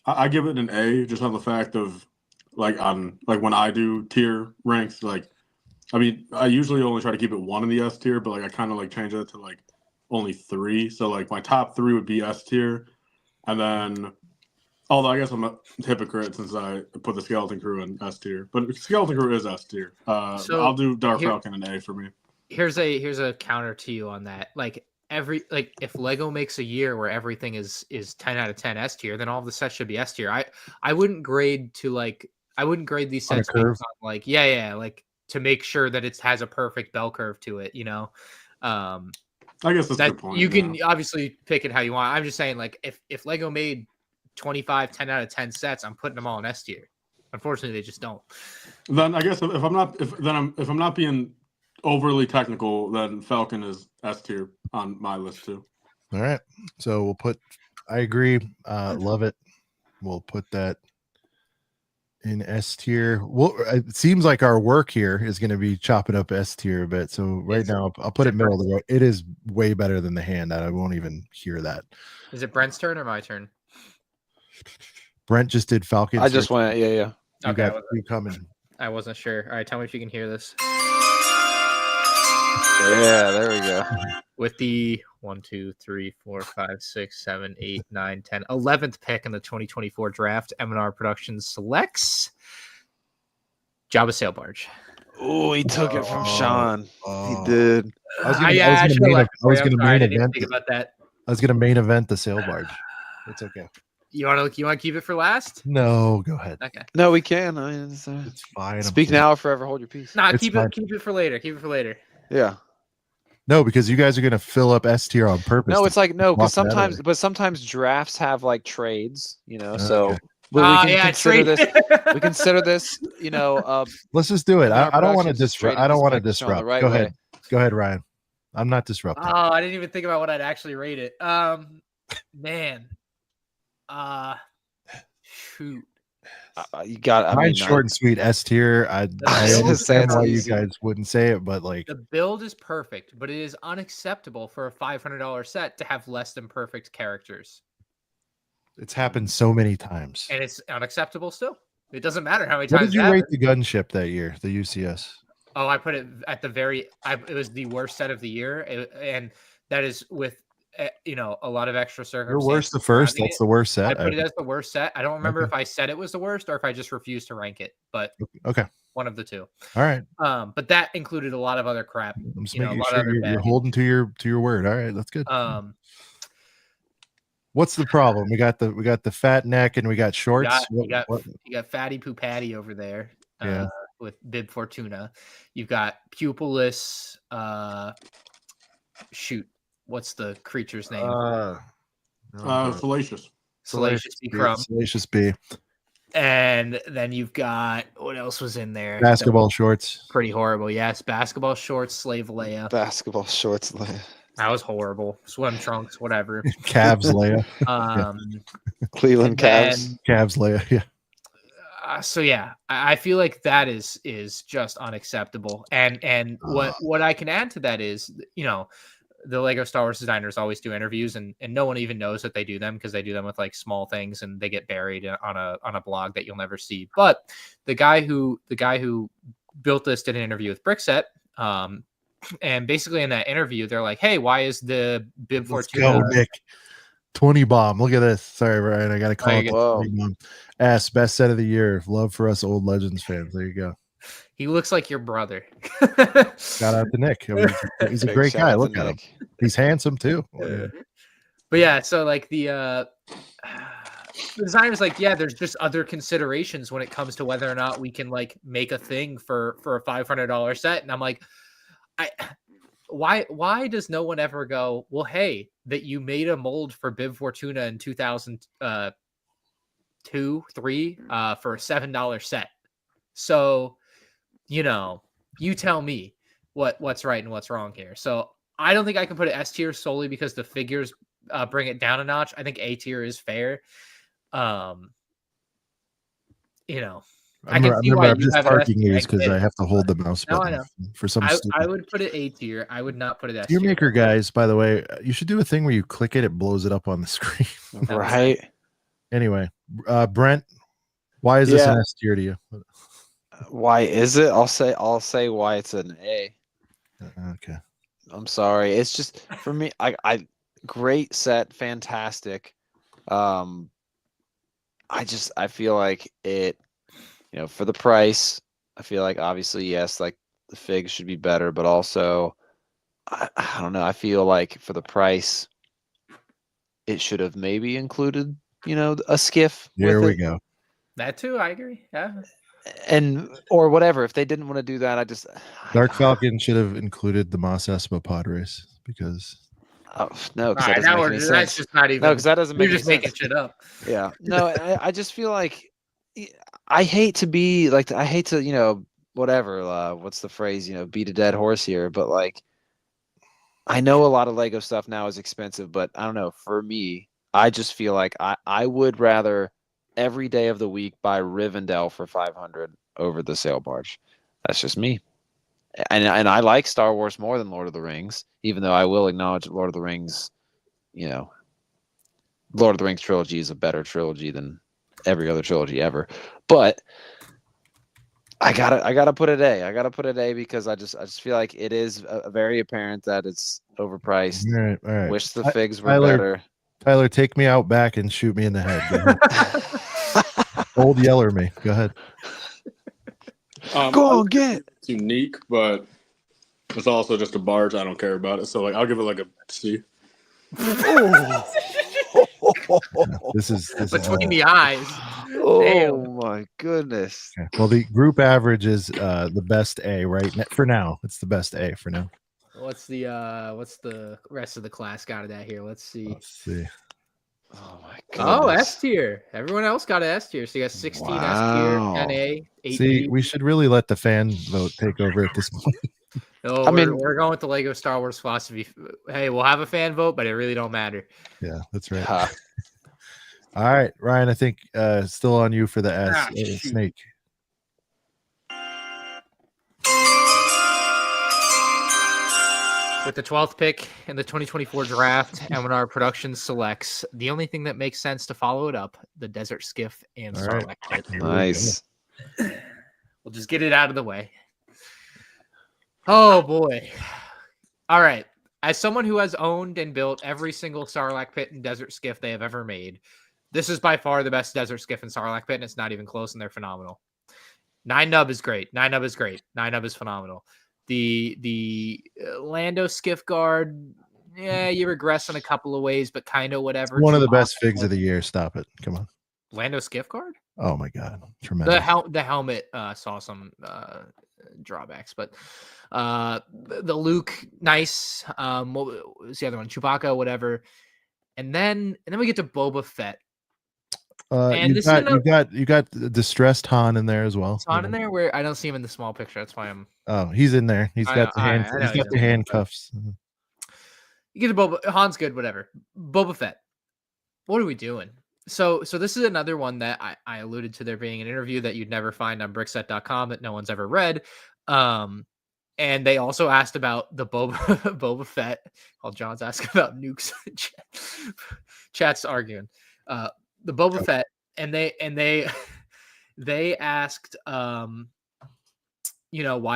I give it an A just on the fact of when I do tier ranks, I usually only try to keep it 1 in the S tier, but I kind of change it to only 3. So my top 3 would be S tier, and then although I guess I'm a hypocrite since I put the Skeleton Crew in S tier, but Skeleton Crew is S tier. So I'll do Dark Falcon an A for me. Here's a counter to you on that. If Lego makes a year where everything is 10 out of 10 S tier, then all of the sets should be S tier. I wouldn't grade I wouldn't grade these sets based on to make sure that it has a perfect bell curve to it, I guess that's a good point. You can obviously pick it how you want. I'm just saying, like, if Lego made 25 10 out of 10 sets, I'm putting them all in S tier. Unfortunately, they just don't. Then I guess if I'm not being overly technical, then Falcon is S tier on my list too. All right, so we'll put. I agree. Love it. We'll put that in S tier. Well, it seems like our work here is going to be chopping up S tier a bit. So right now, I'll put it middle of the road. It is way better than the hand. I won't even hear that. Is it Brent's turn or my turn? Brent just did Falcon. I just went. Yeah. You Okay, got three coming. I wasn't sure. All right, tell me if you can hear this. Yeah, there we go. With the 1, 2, 3, 4, 5, 6, 7, 8, 9, 10, 11th pick in the 2024 draft, M&R Productions selects Jabba Sail Barge. Oh, he took it from Sean. Oh. He did. I was going to main event. Think about that. I was going to main event the sail barge. It's okay. You want to keep it for last? No, go ahead. Okay. No, we can. I mean, It's fine. speak now or forever hold your peace. Nah, It's keep fine. it for later. Keep it for later. Yeah. No, because you guys are going to fill up S tier on purpose. No, it's like no, because block that sometimes, sometimes drafts have like trades, you know. Okay. So we can consider trade. this. We consider this, you know. Let's just do it. I don't want to Productions disrupt. trading I don't this want to microphone disrupt. the right Go ahead. way. Go ahead, Ryan. I'm not disrupting. Oh, I didn't even think about what I'd actually rate it. Man. Shoot. You got. I Mine's mean, short and sweet S tier. I understand why you guys wouldn't say it, but like The build is perfect, but it is unacceptable for a $500 set to have less than perfect characters. it's happened so many times. And it's unacceptable still. It doesn't matter how many What times did you it rate happens. the gunship that year? The UCS. Oh, I put it at the it was the worst set of the year. And that is with, a lot of extra circumstances. Your worst to first. surrounding That's it. the worst set. I put it as the worst set. I don't remember Okay. if I said it was the worst or if I just refused to rank it, but Okay. one of the two. All right. But that included a lot of other crap. I'm just a making lot of sure other you're bad. holding to your word. All right, that's good. Um, What's the problem? We got the fat neck and we got shorts. you got Fatty Poopatty over there. Yeah. With Bib Fortuna. You've got pupilless. Shoot, what's the creature's name? Fallacious. Salacious B. Crumb. Salacious B. And then you've got what else was in there? Basketball shorts. Pretty horrible. Yes, basketball shorts, Slave Leia. basketball shorts. That was horrible. Swim trunks, whatever. Cavs Leia. Cleveland Cavs. Cavs Leia. Yeah. So yeah, I feel like that is just unacceptable. And what I can add to that is, the Lego Star Wars designers always do interviews, and no one even knows that they do them because they do them with like small things and they get buried on a blog that you'll never see. But the guy who built this did an interview with Brickset. And basically in that interview, they're like, "Hey, why is the Bib Let's Fortuna?" go, Nick. 20 bomb. Look at this. Sorry, Ryan. I got to call it. Whoa. 20 bomb. Best set of the year. Love for us old Legends fans. There you go. He looks like your brother. Shout out to Nick. He's a Big great shout guy. out to Look at him. Nick. He's handsome too. But yeah, so like the designers, like, yeah, there's just other considerations when it comes to whether or not we can like make a thing for a $500 set. And I'm like, why does no one ever go, well, hey, that you made a mold for Bib Fortuna in 2002, 3 for a $7 set. So, you tell me what's right and what's wrong here. So I don't think I can put it S tier solely because the figures bring it down a notch. I think A tier is fair. I'm just just parking these because I have to hold the mouse No, button I know. for some I stupid. would put it A tier. I would not put it S Tier tier. maker guys, by the way, you should do a thing where you click it, it blows it up on the screen. Right. Anyway, Brent, why is this an S tier to you? Why is it? I'll say why it's an A. Okay. I'm sorry. It's just for me. I great set, fantastic. I feel like it. For the price, I feel like obviously yes, like the figs should be better, but also I don't know. I feel like for the price, it should have maybe included a skiff. There with we it. go. That too, I agree. Yeah. And or whatever. If they didn't want to do that, Dark Falcon should have included the Mos Espa pod race because Oh no, because All right, now that's just not even. No, because that doesn't make You're any just sense. making shit up. Yeah. No, I just feel like I hate to be like I hate to, you know, whatever, what's the phrase, you know, beat a dead horse here, but like I know a lot of Lego stuff now is expensive, but I don't know, for me, I just feel like I would rather every day of the week buy Rivendell for 500 over the sail barge. That's just me. And I like Star Wars more than Lord of the Rings, even though I will acknowledge that Lord of the Rings, you know, Lord of the Rings trilogy is a better trilogy than every other trilogy ever. But I gotta put it A. I gotta put it A because I just feel like it is very apparent that it's overpriced. All right. Wish the figs were Tyler, better. Tyler, take me out back and shoot me in the head. Old Yeller me. Go ahead. Go on, get it. It's unique, but it's also just a barge. I don't care about it. So like I'll give it like a C. This is Between the eyes. Oh Damn. my goodness. Okay. Well, the group average is the best A right for now. It's the best A for now. What's the rest of the class got it at here? Let's see. Oh my Oh, goodness. S tier. Everyone else got an S tier. So you got 16 S Wow. tier, 10 A, 8 See, B. we should really let the fan vote take over at this point. No, I mean- we're going with the Lego Star Wars philosophy. Hey, we'll have a fan vote, but it really don't matter. Yeah, that's right. Ha. All right, Ryan, I think still on you for the S. shoot. Snake. With the 12th pick in the 2024 draft, and when our production selects, the only thing that makes sense to follow it up, the Desert Skiff and All right. Sarlacc pit. Nice. We'll just get it out of the way. Oh boy. All right. As someone who has owned and built every single Sarlacc pit and Desert Skiff they have ever made, this is by far the best Desert Skiff and Sarlacc pit, and it's not even close, and they're phenomenal. 9-nub is great. 9-nub is great. 9-nub is phenomenal. The Lando Skiff Guard, yeah, you regress in a couple of ways, but kind of whatever. One of the best figs of the year. Stop it. Come on. Lando Skiff Guard? Oh my God. Tremendous. The helmet saw some drawbacks, but the Luke, nice. What was the other one? Chewbacca, whatever. And then we get to Boba Fett. And you got the distressed Han in there as well. Is Han in there? Where I don't see him in the small picture. That's why I'm. Oh, he's in there. He's got the handcuffs. You get to Boba. Han's good. Whatever. Boba Fett. What are we doing? So this is another one that I alluded to there being an interview that you'd never find on brickset.com that no one's ever read. And they also asked about the Boba Fett. While John's asking about nukes. Chat's arguing. The Boba Fett, and they asked why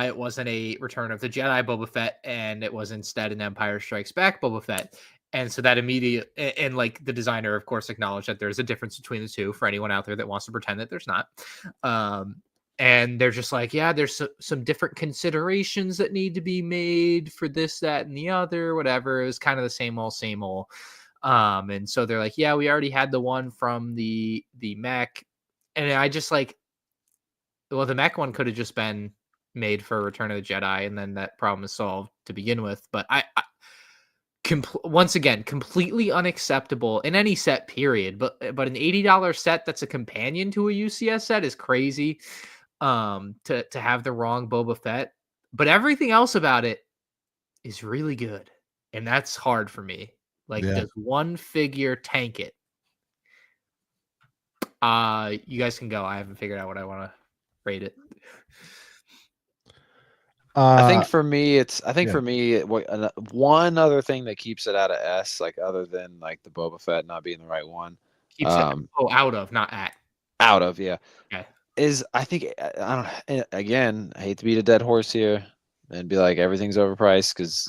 it wasn't a Return of the Jedi Boba Fett and it was instead an Empire Strikes Back Boba Fett. And so that and like the designer of course acknowledged that there's a difference between the two for anyone out there that wants to pretend that there's not. And they're just like, yeah, there's some different considerations that need to be made for this, that, and the other, whatever. It was kind of the same old. And so they're like, yeah, we already had the one from the mech. And I just like, well, the mech one could have just been made for Return of the Jedi, and then that problem is solved to begin with. But once again, completely unacceptable in any set period. But an $80 set that's a companion to a UCS set is crazy. To have the wrong Boba Fett, but everything else about it is really good, and that's hard for me. Like, does one figure tank it? You guys can go. I haven't figured out what I want to rate it. I think for me, one other thing that keeps it out of S, like other than like the Boba Fett not being the right one. Keeps it out of, not at. Out of, yeah. Okay. Is I think I don't. Again, I hate to beat a dead horse here and be like everything's overpriced because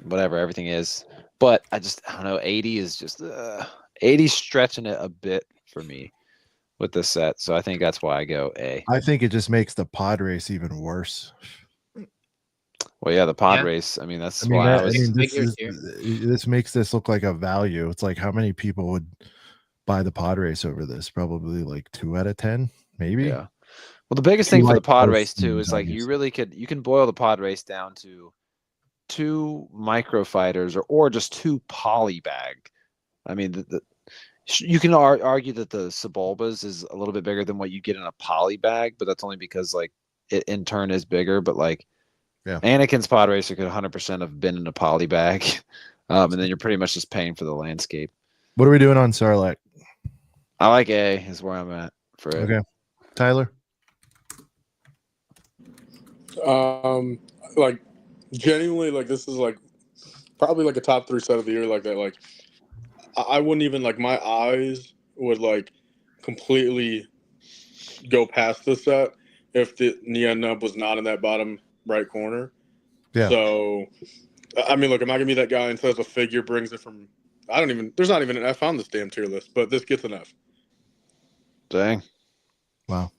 whatever everything is. But I don't know. 80 is just 80 stretching it a bit for me with this set. So I think that's why I go A. I think it just makes the pod race even worse. Well, yeah, the pod race. I mean, this makes this look like a value. It's like how many people would buy the pod race over this? Probably like 2 out of 10, maybe. Yeah. Well, the biggest thing for the pod race too is like you can boil the pod race down to two microfighters or just two poly bag. I mean, you can argue that the Sebulbas is a little bit bigger than what you get in a poly bag, but that's only because like it in turn is bigger. But like, Anakin's pod racer could 100% have been in a poly bag, and then you're pretty much just paying for the landscape. What are we doing on Sarlacc? I like A is where I'm at for it. Okay, Tyler. Like genuinely, like this is like probably like a top 3 set of the year like that. Like I wouldn't even like my eyes would like completely go past the set if the Neon Nub was not in that bottom right corner. Yeah. So I mean, look, am I gonna be that guy and says a figure brings it from? There's not even an F on this damn tier list, but this gets an F. Dang. Wow.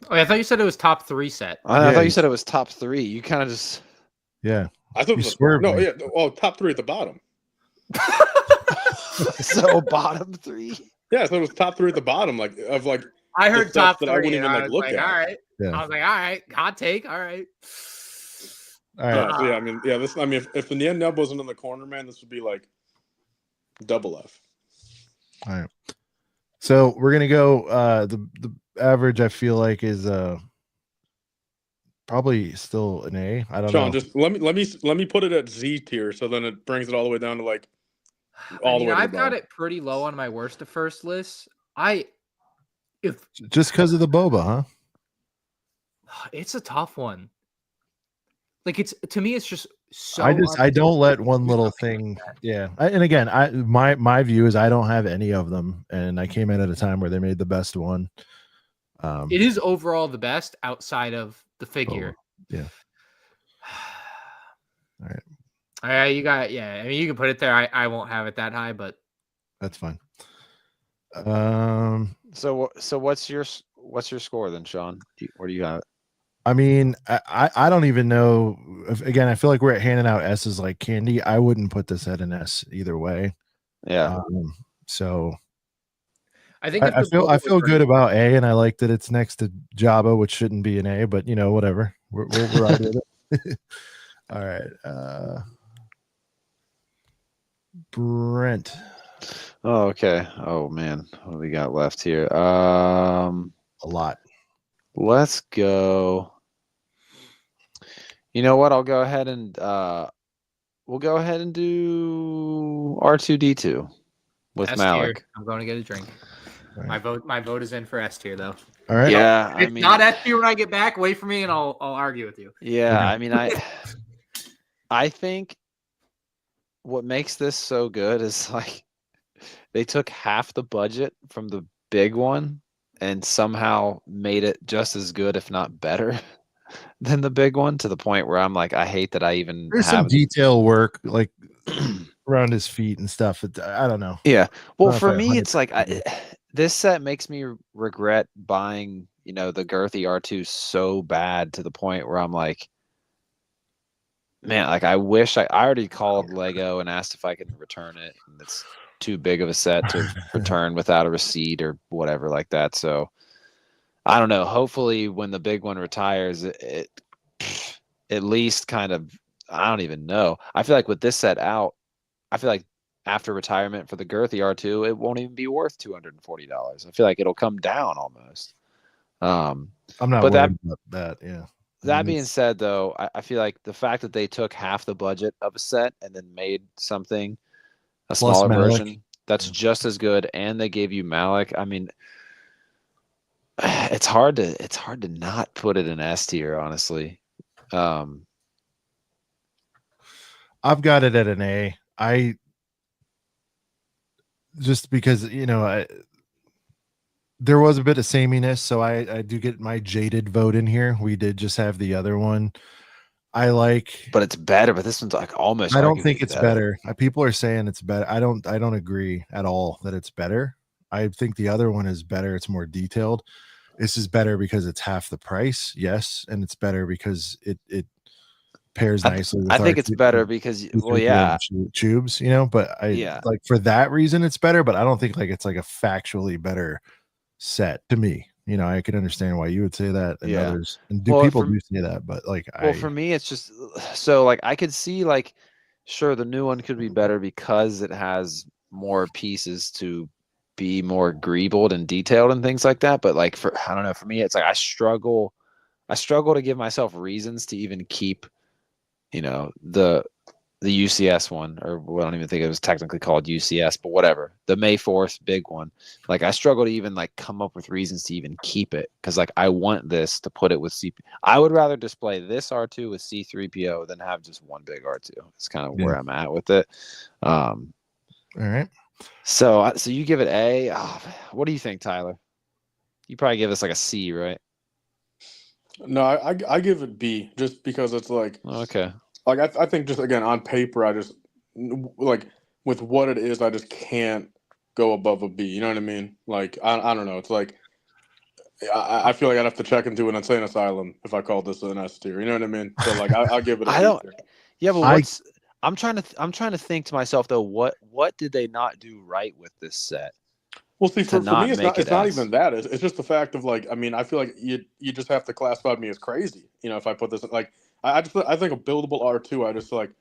Oh, I thought you said it was top 3 set. I thought you said it was top 3. You kind of just. Yeah. I thought it was no, yeah. Well, top 3 at the bottom. So bottom 3. Yeah, so it was top 3 at the bottom, like of like. I heard top 3. I wouldn't even like look like, at. All right. Yeah. I was like, all right, hot take. All right. All right. So, yeah, I mean, yeah. This, I mean, if the Neon Nub wasn't in the corner, man, this would be like double F. All right. So we're gonna go. The average I feel like is probably still an A. I don't know. Sean, just let me put it at Z tier, so then it brings it all the way down to like all the way. I've got it pretty low on my worst to first list. Just because of the boba, huh? It's a tough one. Like to me, it's just so. I don't let one little thing. Yeah, and again, my view is I don't have any of them, and I came in at a time where they made the best one. It is overall the best outside of the figure. Yeah. All right. All right, you got I mean, you can put it there. I won't have it that high, but that's fine. So what's your score then, Sean? Where do you have it? I mean, I don't even know. Again, I feel like we're handing out S's like candy. I wouldn't put this at an S either way. Yeah. So I think I feel good about A, and I like that it's next to Jabba, which shouldn't be an A, but whatever. We're right with it. All right. Brent. Oh, okay. Oh man, what do we got left here? A lot. Let's go. You know what? I'll go ahead and we'll go ahead and do R2D2 with S Malik. tier. I'm going to get a drink. Right. My vote is in for S tier though. All right. Yeah, I mean, not S tier when I get back. Wait for me, and I'll argue with you. Yeah, I mean, I think what makes this so good is like they took half the budget from the big one and somehow made it just as good, if not better, than the big one, to the point where I'm like, I hate that I even There's some detail work like around his feet and stuff. I don't know. Yeah. Well, for me, it's like this set makes me regret buying, the Girthy R2 so bad, to the point where I'm like, man, like I wish I already called Lego and asked if I could return it, and it's too big of a set to return without a receipt or whatever like that. So I don't know. Hopefully when the big one retires, it at least kind of, I don't even know. I feel like with this set out, I feel like after retirement for the Girthy R2, it won't even be worth $240. I feel like it'll come down almost. I'm not worried about that. Yeah. That being said, though, I feel like the fact that they took half the budget of a set and then made something, a smaller version, that's just as good, and they gave you Malik. I mean, it's hard to not put it in S tier, honestly. I've got it at an A. Just because there was a bit of sameness, so I do get my jaded vote in here. We did just have the other one. But it's better. But this one's like almost. I don't think it's better. People are saying it's better. I don't agree at all that it's better. I think the other one is better. It's more detailed. This is better because it's half the price. Yes, and it's better because it pairs nicely. With I think it's better because tubes. But like for that reason, it's better. But I don't think like it's like a factually better set to me. You know, I can understand why you would say that, and Yeah. others, and Well, people do say that, but like, well, for me, it's just so like I could see like, sure, the new one could be better because it has more pieces to be more greebled and detailed and things like that. But like I don't know, for me, it's like I struggle to give myself reasons to even keep, you know, the UCS one, or well, I don't even think it was technically called UCS, but whatever, the May 4th big one. Like I struggle to even like come up with reasons to even keep it, because like I want this to put it with CP. I would rather display this R2 with C3PO than have just one big R2. It's kind of where I'm at with it. All right. So you give it A. Oh, what do you think, Tyler? You probably give us like a C, right? No, I give it B, just because it's like, Okay. Like I think just again on paper, I just like with what it is, I just can't go above a B. You know what I mean? Like I don't know. It's like I feel like I'd have to check into an insane asylum if I called this an S tier. You know what I mean? So like I'll give it. Yeah, but I'm trying to think to myself though. What did they not do right with this set? Well, see, for me, it's not even that. It's just the fact of like, I mean, I feel like you just have to classify me as crazy. You know, if I put this like. I think a buildable R2. I just like,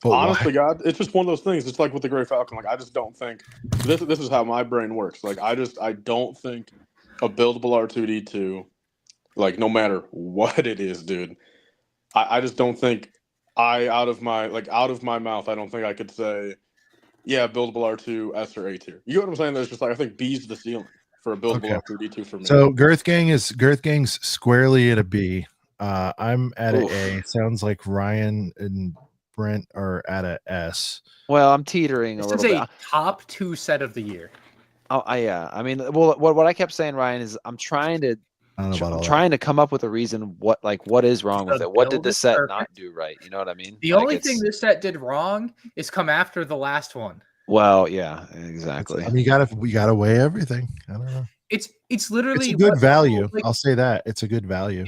honestly, God, it's just one of those things. It's like with the Gray Falcon. Like I just don't think this is how my brain works. Like I don't think a buildable R2D2, like no matter what it is, dude. I just don't think out of my mouth, I don't think I could say, yeah, buildable R2 S or A tier. You know what I'm saying? There's just like I think B's the ceiling for a buildable R2D2 for me. So Girth Gang's squarely at a B. I'm at an A. Sounds like Ryan and Brent are at a S. Well, I'm teetering a little bit. This is a top 2 set of the year. Oh, yeah. I mean, well, what I kept saying, Ryan, is I'm trying to come up with a reason what is wrong with it. What did the set not do right? You know what I mean? The only thing this set did wrong is come after the last one. Well, yeah, exactly. I mean, we gotta weigh everything. I don't know. It's literally a good value. I'll say that it's a good value.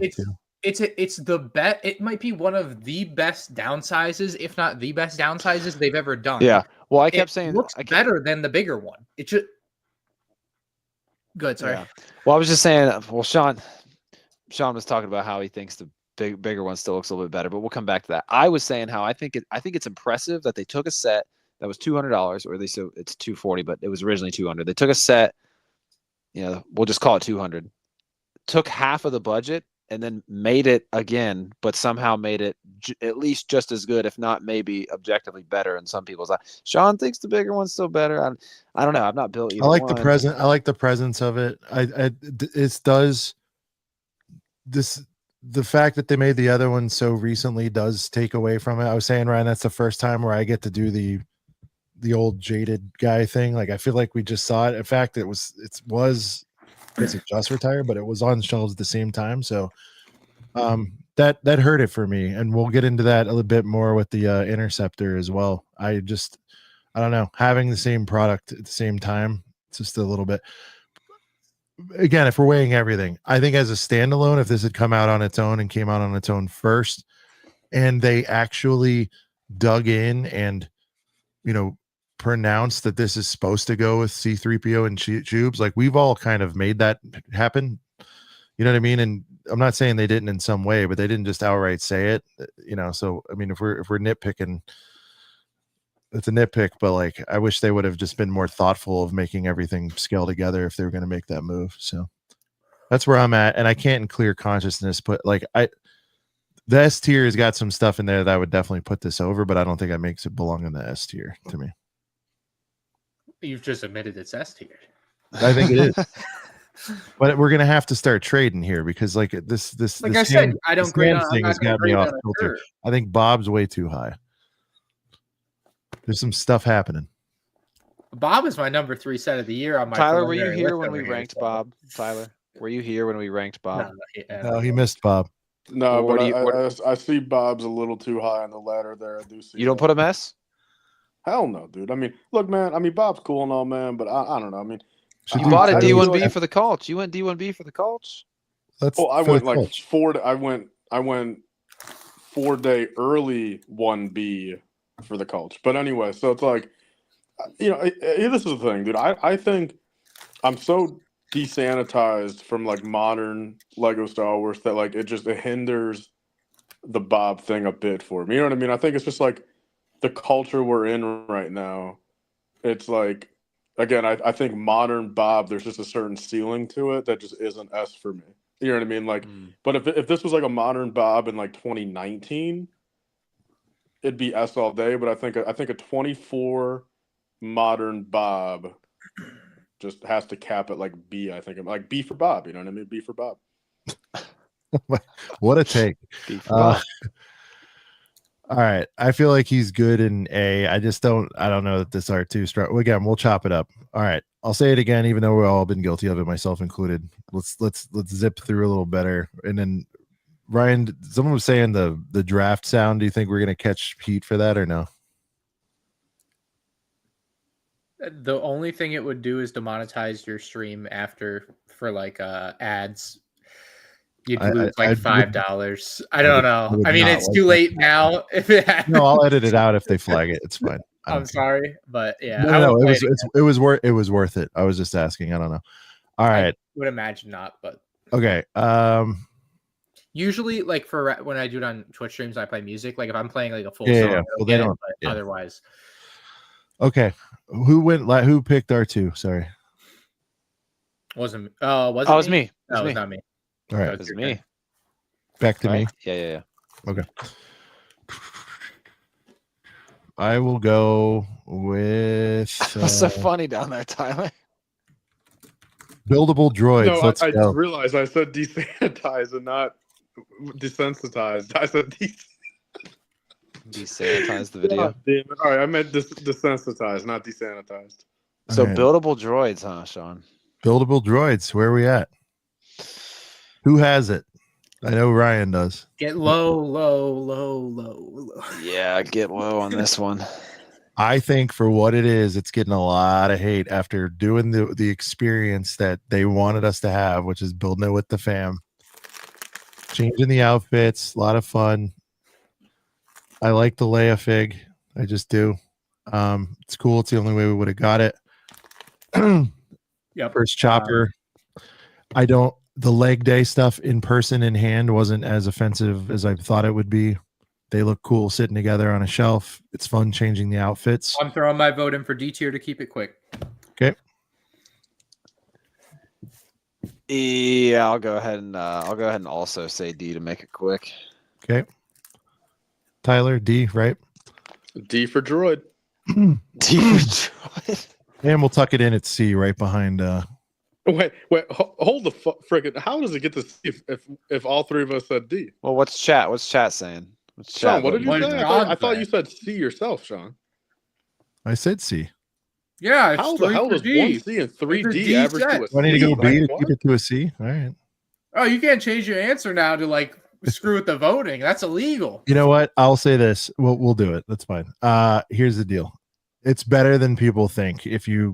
It's the bet. It might be one of the best downsizes, if not the best downsizes they've ever done. Yeah. Well, I kept saying it looks better than the bigger one. It should. Good. Sorry. Yeah. Well, I was just saying. Well, Sean was talking about how he thinks the bigger one still looks a little bit better, but we'll come back to that. I was saying how I think it's impressive that they took a set that was $200, or at least it's $240, but it was originally $200. They took a set, you know, we'll just call it $200. Took half of the budget and then made it again, but somehow made it at least just as good, if not maybe objectively better in some people's eyes. Sean thinks the bigger one's still better. I don't know. I've not built either. I like the present. I like the presence of it. The fact that they made the other one so recently does take away from it. I was saying, Ryan, that's the first time where I get to do the old jaded guy thing. Like I feel like we just saw it. In fact, it was just retired, but it was on shelves at the same time. So that hurt it for me. And we'll get into that a little bit more with the Interceptor as well. I don't know, having the same product at the same time, it's just a little bit. Again, if we're weighing everything, I think as a standalone, if this had come out on its own and came out on its own first, and they actually dug in and, you know, pronounced that this is supposed to go with C3PO and tubes, like we've all kind of made that happen. You know what I mean? And I'm not saying they didn't in some way, but they didn't just outright say it, you know? So, I mean, if we're nitpicking, it's a nitpick, but like, I wish they would have just been more thoughtful of making everything scale together if they were going to make that move. So that's where I'm at. And I can't in clear consciousness put like, the S tier has got some stuff in there that I would definitely put this over, but I don't think that makes it belong in the S tier to me. You've just admitted it's S tier. I think it is. But we're gonna have to start trading here because like this like I said, I don't grade on thing has got me off filter. I think Bob's way too high. There's some stuff happening. Bob is my number 3 set of the year on my Tyler, were you here when we ranked Bob? Tyler, were you here when we ranked Bob? No, he missed Bob. No, but I see Bob's a little too high on the ladder there. I do see. You don't put him S? Hell no, dude. I mean, look, man. I mean, Bob's cool and all, man, but I don't know. I mean, you bought a D1B for the Colts. You went D1B for the Colts. I went like 4. I went 4-day early 1B for the Colts. But anyway, so it's like, you know, this is the thing, dude. I think I'm so desanitized from like modern Lego Star Wars that like it hinders the Bob thing a bit for me. You know what I mean? I think it's just like the culture we're in right now. It's like, again, I think modern Bob, there's just a certain ceiling to it that just isn't S for me. You know what I mean? Like, but if this was like a modern Bob in like 2019, it'd be S all day. But I think a 24 modern Bob just has to cap at like B. I think like B for Bob. You know what I mean? B for Bob. What a take. B for Bob. All right. I feel like he's good in A. I don't know that this R2 strong. Again, we'll chop it up. All right. I'll say it again, even though we've all been guilty of it, myself included. Let's zip through a little better. And then Ryan, someone was saying the draft sound. Do you think we're gonna catch heat for that or no? The only thing it would do is demonetize your stream for like ads. You'd lose like $5. I don't know. I mean, it's too late now. No, I'll edit it out if they flag it. It's fine. I'm sorry, but yeah. No, it was worth it. I was just asking. I don't know. All right. I would imagine not, but okay. Usually, like for when I do it on Twitch streams, I play music. Like if I'm playing like a full song, well, they don't. Otherwise, okay. Who picked R2? Sorry, wasn't me? It was me. No, it's not me. All right, It was me. Back to me. Yeah. Okay. I will go with. What's so funny down there, Tyler? Buildable droids. No, Let's I go. realized I said desanitize and not desensitized. I said Desanitize the video. Oh, damn it. All right, I meant desensitized, not desanitized. So right. buildable droids, huh, Sean? Buildable droids. Where are we at? Who has it? I know Ryan does. Get low. Yeah, get low on this one. I think for what it is, it's getting a lot of hate after doing the experience that they wanted us to have, which is building it with the fam. Changing the outfits, a lot of fun. I like the Leia fig. I just do. It's cool. It's the only way we would have got it. Yep. First chopper. The leg day stuff in person in hand wasn't as offensive as I thought it would be. They look cool sitting together on a shelf. It's fun changing the outfits. I'm throwing my vote in for D tier to keep it quick. Okay. Yeah, I'll go ahead and also say D to make it quick. Okay. Tyler, D, right? D for droid. D for droid. And we'll tuck it in at C right behind Wait, hold the friggin'. How does it get to C if all three of us said D? Well, what's chat saying? Sean, what did you say? I thought you said said C yourself, Sean. I said C. Yeah, it's How the hell does 1C and 3D average to a C? Do I need to go B to What? keep it to a C? All right. Oh, you can't change your answer now to like screw with the voting. That's illegal. You know what? I'll say this. We'll do it. That's fine. Here's the deal. It's better than people think if you're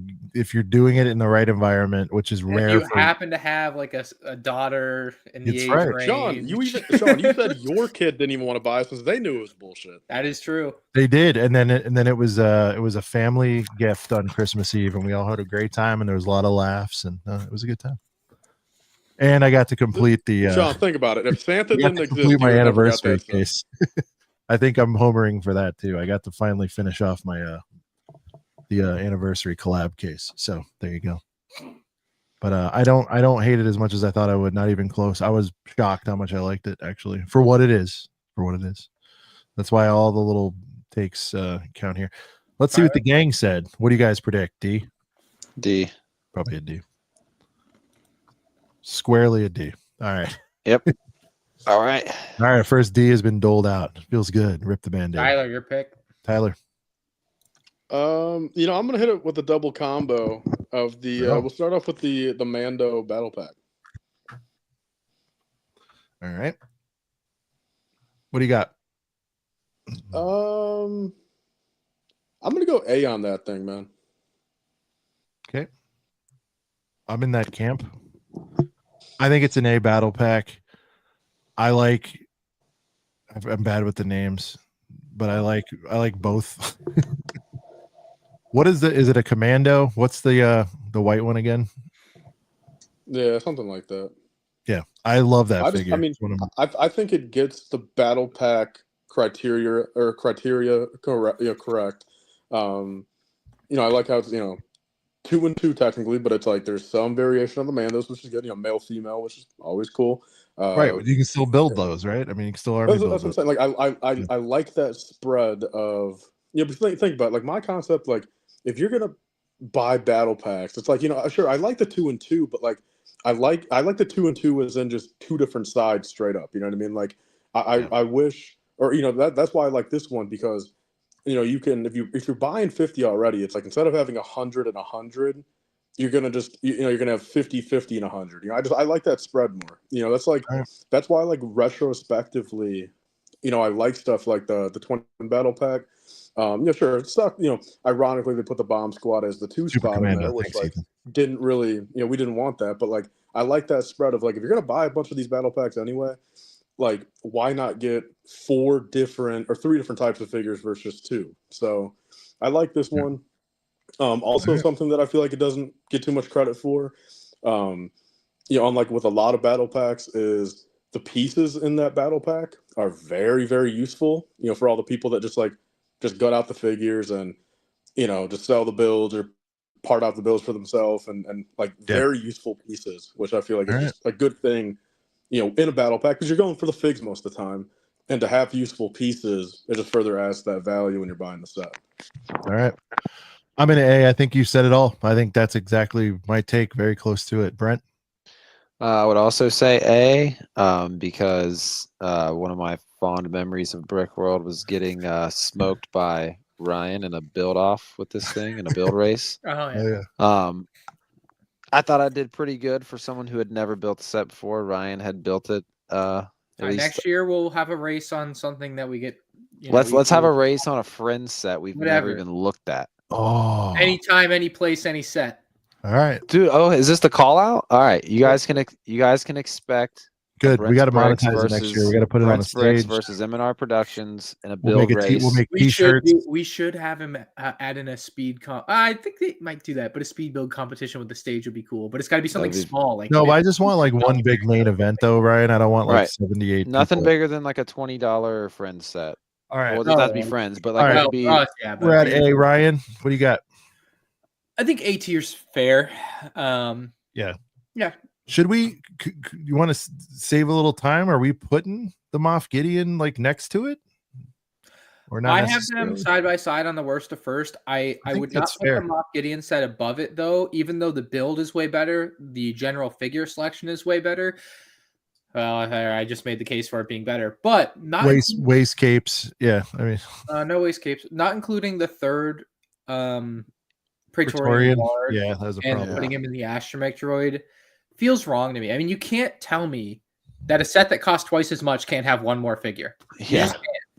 doing it in the right environment, which is rare. If you happen to have like a daughter in the age range. Sean, you said your kid didn't even want to buy it since they knew it was bullshit. That is true. They did, and then it was a family gift on Christmas Eve, and we all had a great time, and there was a lot of laughs, and it was a good time. And I got to complete the. Sean, think about it. If Santa didn't exist, complete my you would never anniversary got that case. I think I'm homering for that too. I got to finally finish off my the anniversary collab case. So there you go. But I don't hate it as much as I thought I would. Not even close. I was shocked how much I liked it actually for what it is. That's why all the little takes count here. Let's see what the gang said. What do you guys predict? D. Probably a D. Squarely a D. All right. Yep. All right. First D has been doled out. Feels good. Rip the band-aid. Tyler, your pick. Tyler. I'm gonna hit it with a double combo of the. We'll start off with the Mando battle pack. All right. What do you got? I'm gonna go A on that thing, man. Okay. I'm in that camp. I think it's an A battle pack. I'm bad with the names, but I like both. What is it a commando? What's the white one again? Yeah, something like that. Yeah, I love that I figure. I think it gets the battle pack criteria correct. I like how it's 2 and 2 technically, but it's like there's some variation of the Mandos, which is good. Male, female, which is always cool. Right, you can still build those, right? I mean, you can still army build. That's what I'm saying. Like I like that spread of But think about it. Like my concept. Like if you're gonna buy battle packs, it's like sure I like the 2 and 2, but like I like the 2 and 2 as in just 2 different sides straight up. You know what I mean? Like I wish, or that's why I like this one, because you can, if you're buying 50 already, it's like instead of having 100 and 100, you're gonna just you're gonna have 50, 50, and 100. I like that spread more. That's why, like, retrospectively, I like stuff like the 20 battle pack. Sure, it sucked. Ironically, they put the bomb squad as the 2 Super spot Commando, in there, which thanks, Ethan. didn't really, we didn't want that. But like, I like that spread of, like, if you're gonna buy a bunch of these battle packs anyway, like, why not get 3 different types of figures versus 2? So I like this one. Also, something that I feel like it doesn't get too much credit for, unlike with a lot of battle packs, is the pieces in that battle pack are very, very useful, for all the people that just gut out the figures and, just sell the builds or part out the builds for themselves, and very useful pieces, which I feel like is just a good thing, in a battle pack, because you're going for the figs most of the time, and to have useful pieces, it just further adds that value when you're buying the set. All right. I'm in A. I think you said it all. I think that's exactly my take. Very close to it. Brent? I would also say A, because one of my fond memories of Brick World was getting smoked by Ryan in a build off with this thing in a build race. Oh yeah. I thought I did pretty good for someone who had never built a set before. Ryan had built it. Next year we'll have a race on something that we get. Let's have a race on a friend set we've Whatever. never even looked at. Oh, anytime, any place, any set. All right, dude. Oh, is this the call out? All right, you guys can expect. Good. We got to monetize it next year. We got to put it on a stage versus M&R Productions in a build race. We'll make t-shirts. We should have him add in a speed I think they might do that, but a speed build competition with the stage would be cool. But it's got to be something small. Like, no, but I just want like one big main event though, Ryan. I don't want like 78. Nothing people. bigger than like a $20 friend set. All right. Well, it doesn't have to be friends, but like it'd be. We're at A. Ryan, what do you got? I think A tier's fair. Yeah. Should we? You want to save a little time? Are we putting the Moff Gideon like next to it, or not? I have them side by side on the worst to first. I would not put the Moff Gideon set above it though. Even though the build is way better, the general figure selection is way better. Well, I just made the case for it being better, but not waist capes. Yeah, I mean, no waist capes. Not including the third Praetorian Guard, yeah, that was a problem. And putting him in the astromech droid feels wrong to me. I mean, you can't tell me that a set that costs twice as much can't have one more figure. Yeah,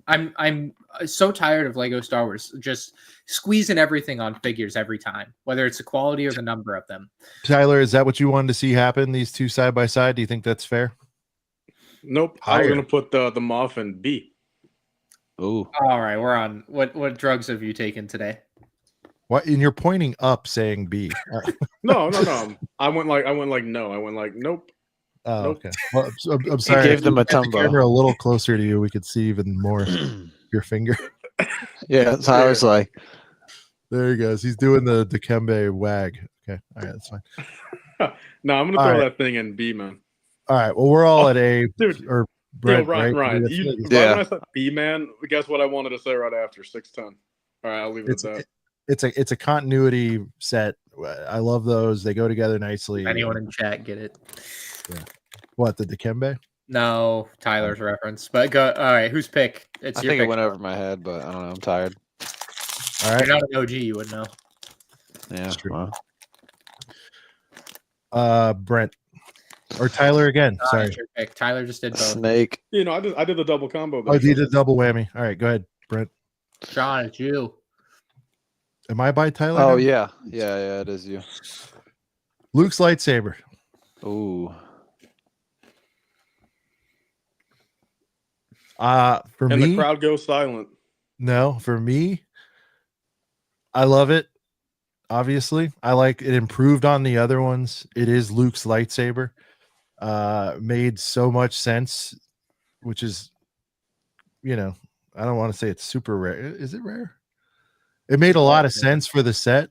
I'm so tired of Lego Star Wars just squeezing everything on figures every time, whether it's the quality or the number of them. Tyler, is that what you wanted to see happen? These two side by side? Do you think that's fair? Nope. I was going to put the Moff in B. Ooh. All right, we're on. What drugs have you taken today? What? And you're pointing up, saying B. No. I went like no. I went like nope. Oh, nope. Okay. Well, I'm sorry. He gave them a tumbo. The camera a little closer to you, we could see even more your finger. Yeah, Tyler's like. There he goes. He's doing the Dikembe wag. Okay. All right, that's fine. No, I'm gonna throw that thing in B, man. All right. Well, we're all at A. Dude, or Brent, Ryan. Right? When I said B, man, guess what I wanted to say right after 610. All right, I'll leave it at that. It's a continuity set. I love those. They go together nicely. Anyone in chat get it? Yeah. What, the Dikembe? No, Tyler's reference. But go. All right, whose pick? It's I your think pick. it went over my head, but I don't know. I'm tired. All right. You're not an OG, you would know. Yeah. Wow. Brent or Tyler again. Sorry, your pick. Tyler just did both. Snake. I did the double combo. Oh, you did a double whammy. All right, go ahead, Brent. Sean, it's you. Am I by Tyler? Oh now? yeah, it is you. Luke's lightsaber. Ooh. For and me, the crowd goes silent. No, for me, I love it. obviously. I like it improved on the other ones. It is Luke's lightsaber. Made so much sense, which is, I don't want to say it's super rare. Is it rare? It made a lot of sense for the set.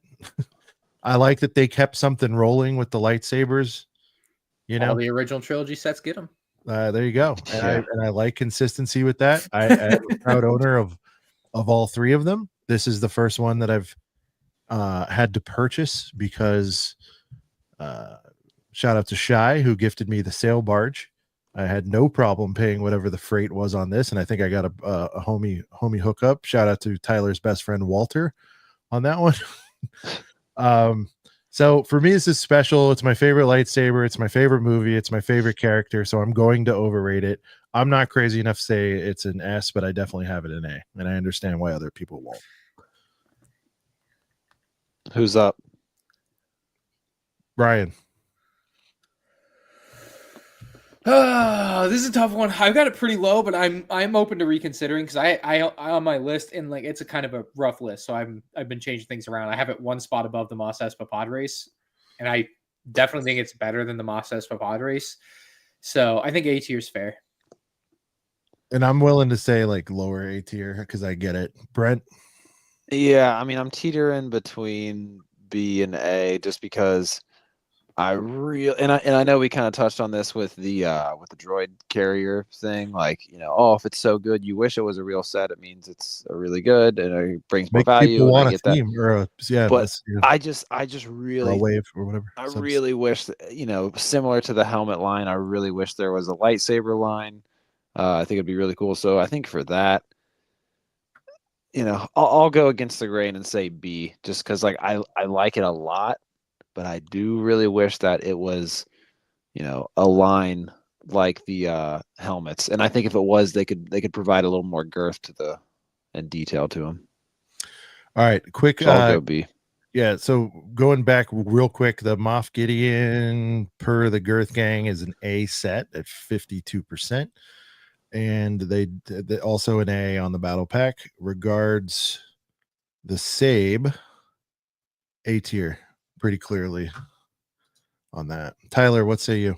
I like that they kept something rolling with the lightsabers. All the original trilogy sets get them. There you go. And I like consistency with that. I'm a proud owner of all three of them. This is the first one that I've had to purchase because shout out to Shy, who gifted me the sail barge. I had no problem paying whatever the freight was on this, and I think I got a homie hookup. Shout out to Tyler's best friend Walter on that one. So for me, this is special. It's my favorite lightsaber. It's my favorite movie. It's my favorite character. So I'm going to overrate it. I'm not crazy enough to say it's an S, but I definitely have it an A, and I understand why other people won't. Who's up? Brian. This is a tough one. I've got it pretty low, but I'm open to reconsidering because I on my list, and like it's a kind of a rough list, so I've been changing things around. I have it one spot above the Mos Espa pod race, and I definitely think it's better than the Mos Espa pod race. So I think A tier is fair. And I'm willing to say like lower A tier because I get it. Brent. Yeah, I mean I'm teetering between B and A just because I know we kind of touched on this with the droid carrier thing, like, if it's so good you wish it was a real set, it means it's a really good and it brings more value. And I get that. But I just really a wave or whatever. I really wish that, similar to the helmet line, I really wish there was a lightsaber line. I think it'd be really cool. So I think for that, I'll go against the grain and say B, just because like I like it a lot. But I do really wish that it was, a line like the helmets. And I think if it was, they could provide a little more girth and detail to them. All right, quick. So I'll go B. Yeah, so going back real quick, the Moff Gideon per the Girth gang is an A set at 52%. And they also an A on the battle pack. Regards the Sabe, A tier. Pretty clearly on that. Tyler, what say you?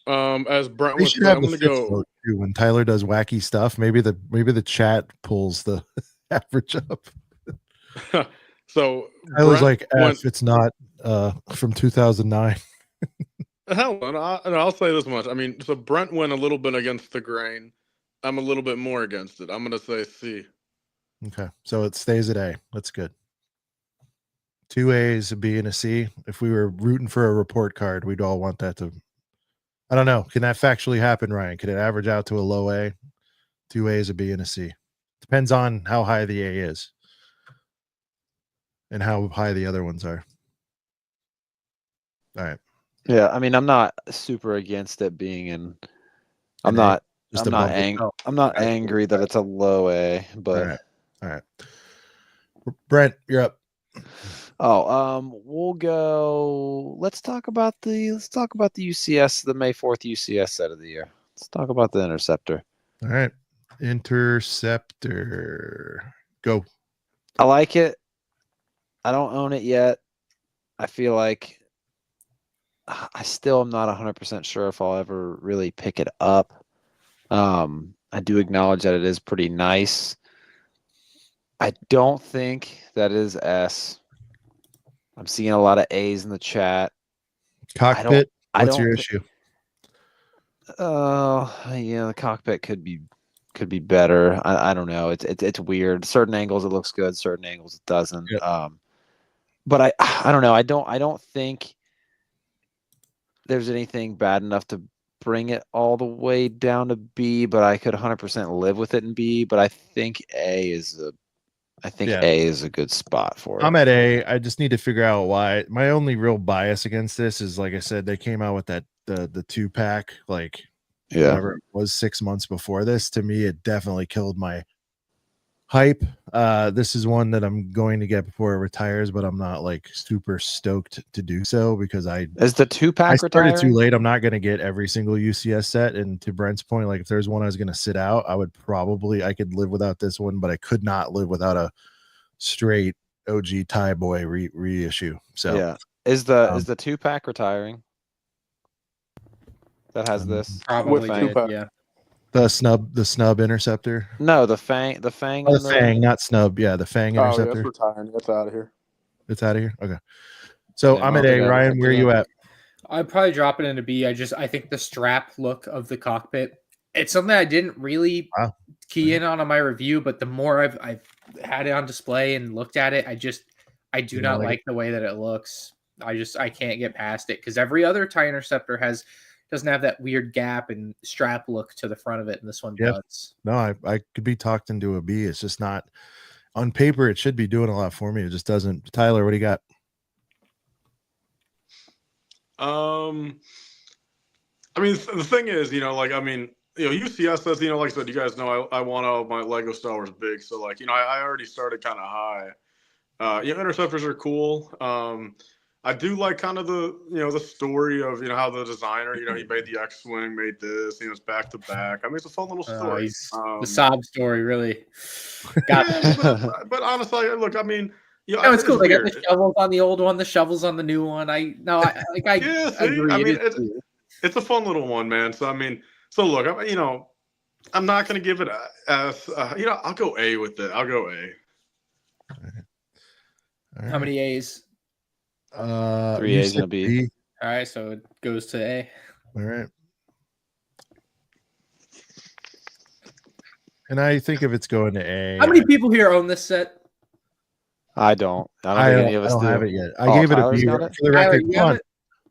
As Brent was saying, I'm gonna go when Tyler does wacky stuff. Maybe the chat pulls the average up. So Tyler's like F. It's not from 2009. Hell, and I'll say this much. I mean, so Brent went a little bit against the grain. I'm a little bit more against it. I'm gonna say C. Okay, so it stays at A. That's good. 2 A's, a B, and a C. If we were rooting for a report card, we'd all want that to. I don't know. Can that factually happen, Ryan? Could it average out to a low A? 2 A's, a B, and a C. Depends on how high the A is and how high the other ones are. All right. Yeah, I mean, I'm not super against it being in. I'm not angry that it's a low A, but all right. Brent, you're up. We'll go. Let's talk about the UCS, the May 4th UCS set of the year. Let's talk about the Interceptor. All right, Interceptor, go. I like it. I don't own it yet. I feel like I still am not 100% sure if I'll ever really pick it up. I do acknowledge that it is pretty nice. I don't think that is S. I'm seeing a lot of A's in the chat. Cockpit. What's your issue? The cockpit could be better. I don't know. It's weird. Certain angles it looks good. Certain angles it doesn't. Yep. But I don't know. I don't think there's anything bad enough to bring it all the way down to B. But I could 100% live with it in B. But I think A is a good spot for it. I'm at A. I just need to figure out why. My only real bias against this is, like I said, they came out with the 2-pack, whatever it was 6 months before this. To me, it definitely killed my hype. This is one that I'm going to get before it retires, but I'm not super stoked to do so because is the 2-pack I started retiring? Too late. I'm not going to get every single UCS set. And to Brent's point, if there's one I was going to sit out, I could live without this one, but I could not live without a straight OG Tie Boy reissue. So yeah, is the 2-pack retiring? That has this Probably With did, two-pack. yeah. the snub Interceptor. No, the Fang. The Oh, and the Fang, not snub. Yeah, the Fang Oh yeah, Interceptor. it's retiring. It's out of here. It's out of here. Okay. So Yeah, I'm I at don't A. think I Ryan, picked where are it you up. at? I'd probably drop it into B. I think the strap look of the cockpit. It's something I didn't really Wow. key in on my review, but the more I've had it on display and looked at it, I do not like the way that it looks. I can't get past it because every other TIE Interceptor doesn't have that weird gap and strap look to the front of it, and this one does. No, I could be talked into a B. It's just not on paper. It should be doing a lot for me. It just doesn't. Tyler, what do you got? I mean, the thing is, UCS says, like I said, you guys know I want all my Lego Star Wars big, so I already started kind of high. Interceptors are cool. I do like kind of the story of how the designer he made the X-wing, made this, it's back to back. I mean, it's a fun little story. The sob story really got but honestly, look, I mean, no, it's cool. They got the shovels on the old one, the shovels on the new one. I yeah, see, agree. I mean, it's a fun little one, man. So I mean, look, I'm not gonna give it I'll go A with it. I'll go A. All right. How many A's? 3 A's and a B. All right, so it goes to A. All right. And I think if it's going to A. How many people here own this set? I don't. I don't think any of us don't do. have it yet. I gave it a B. For the record,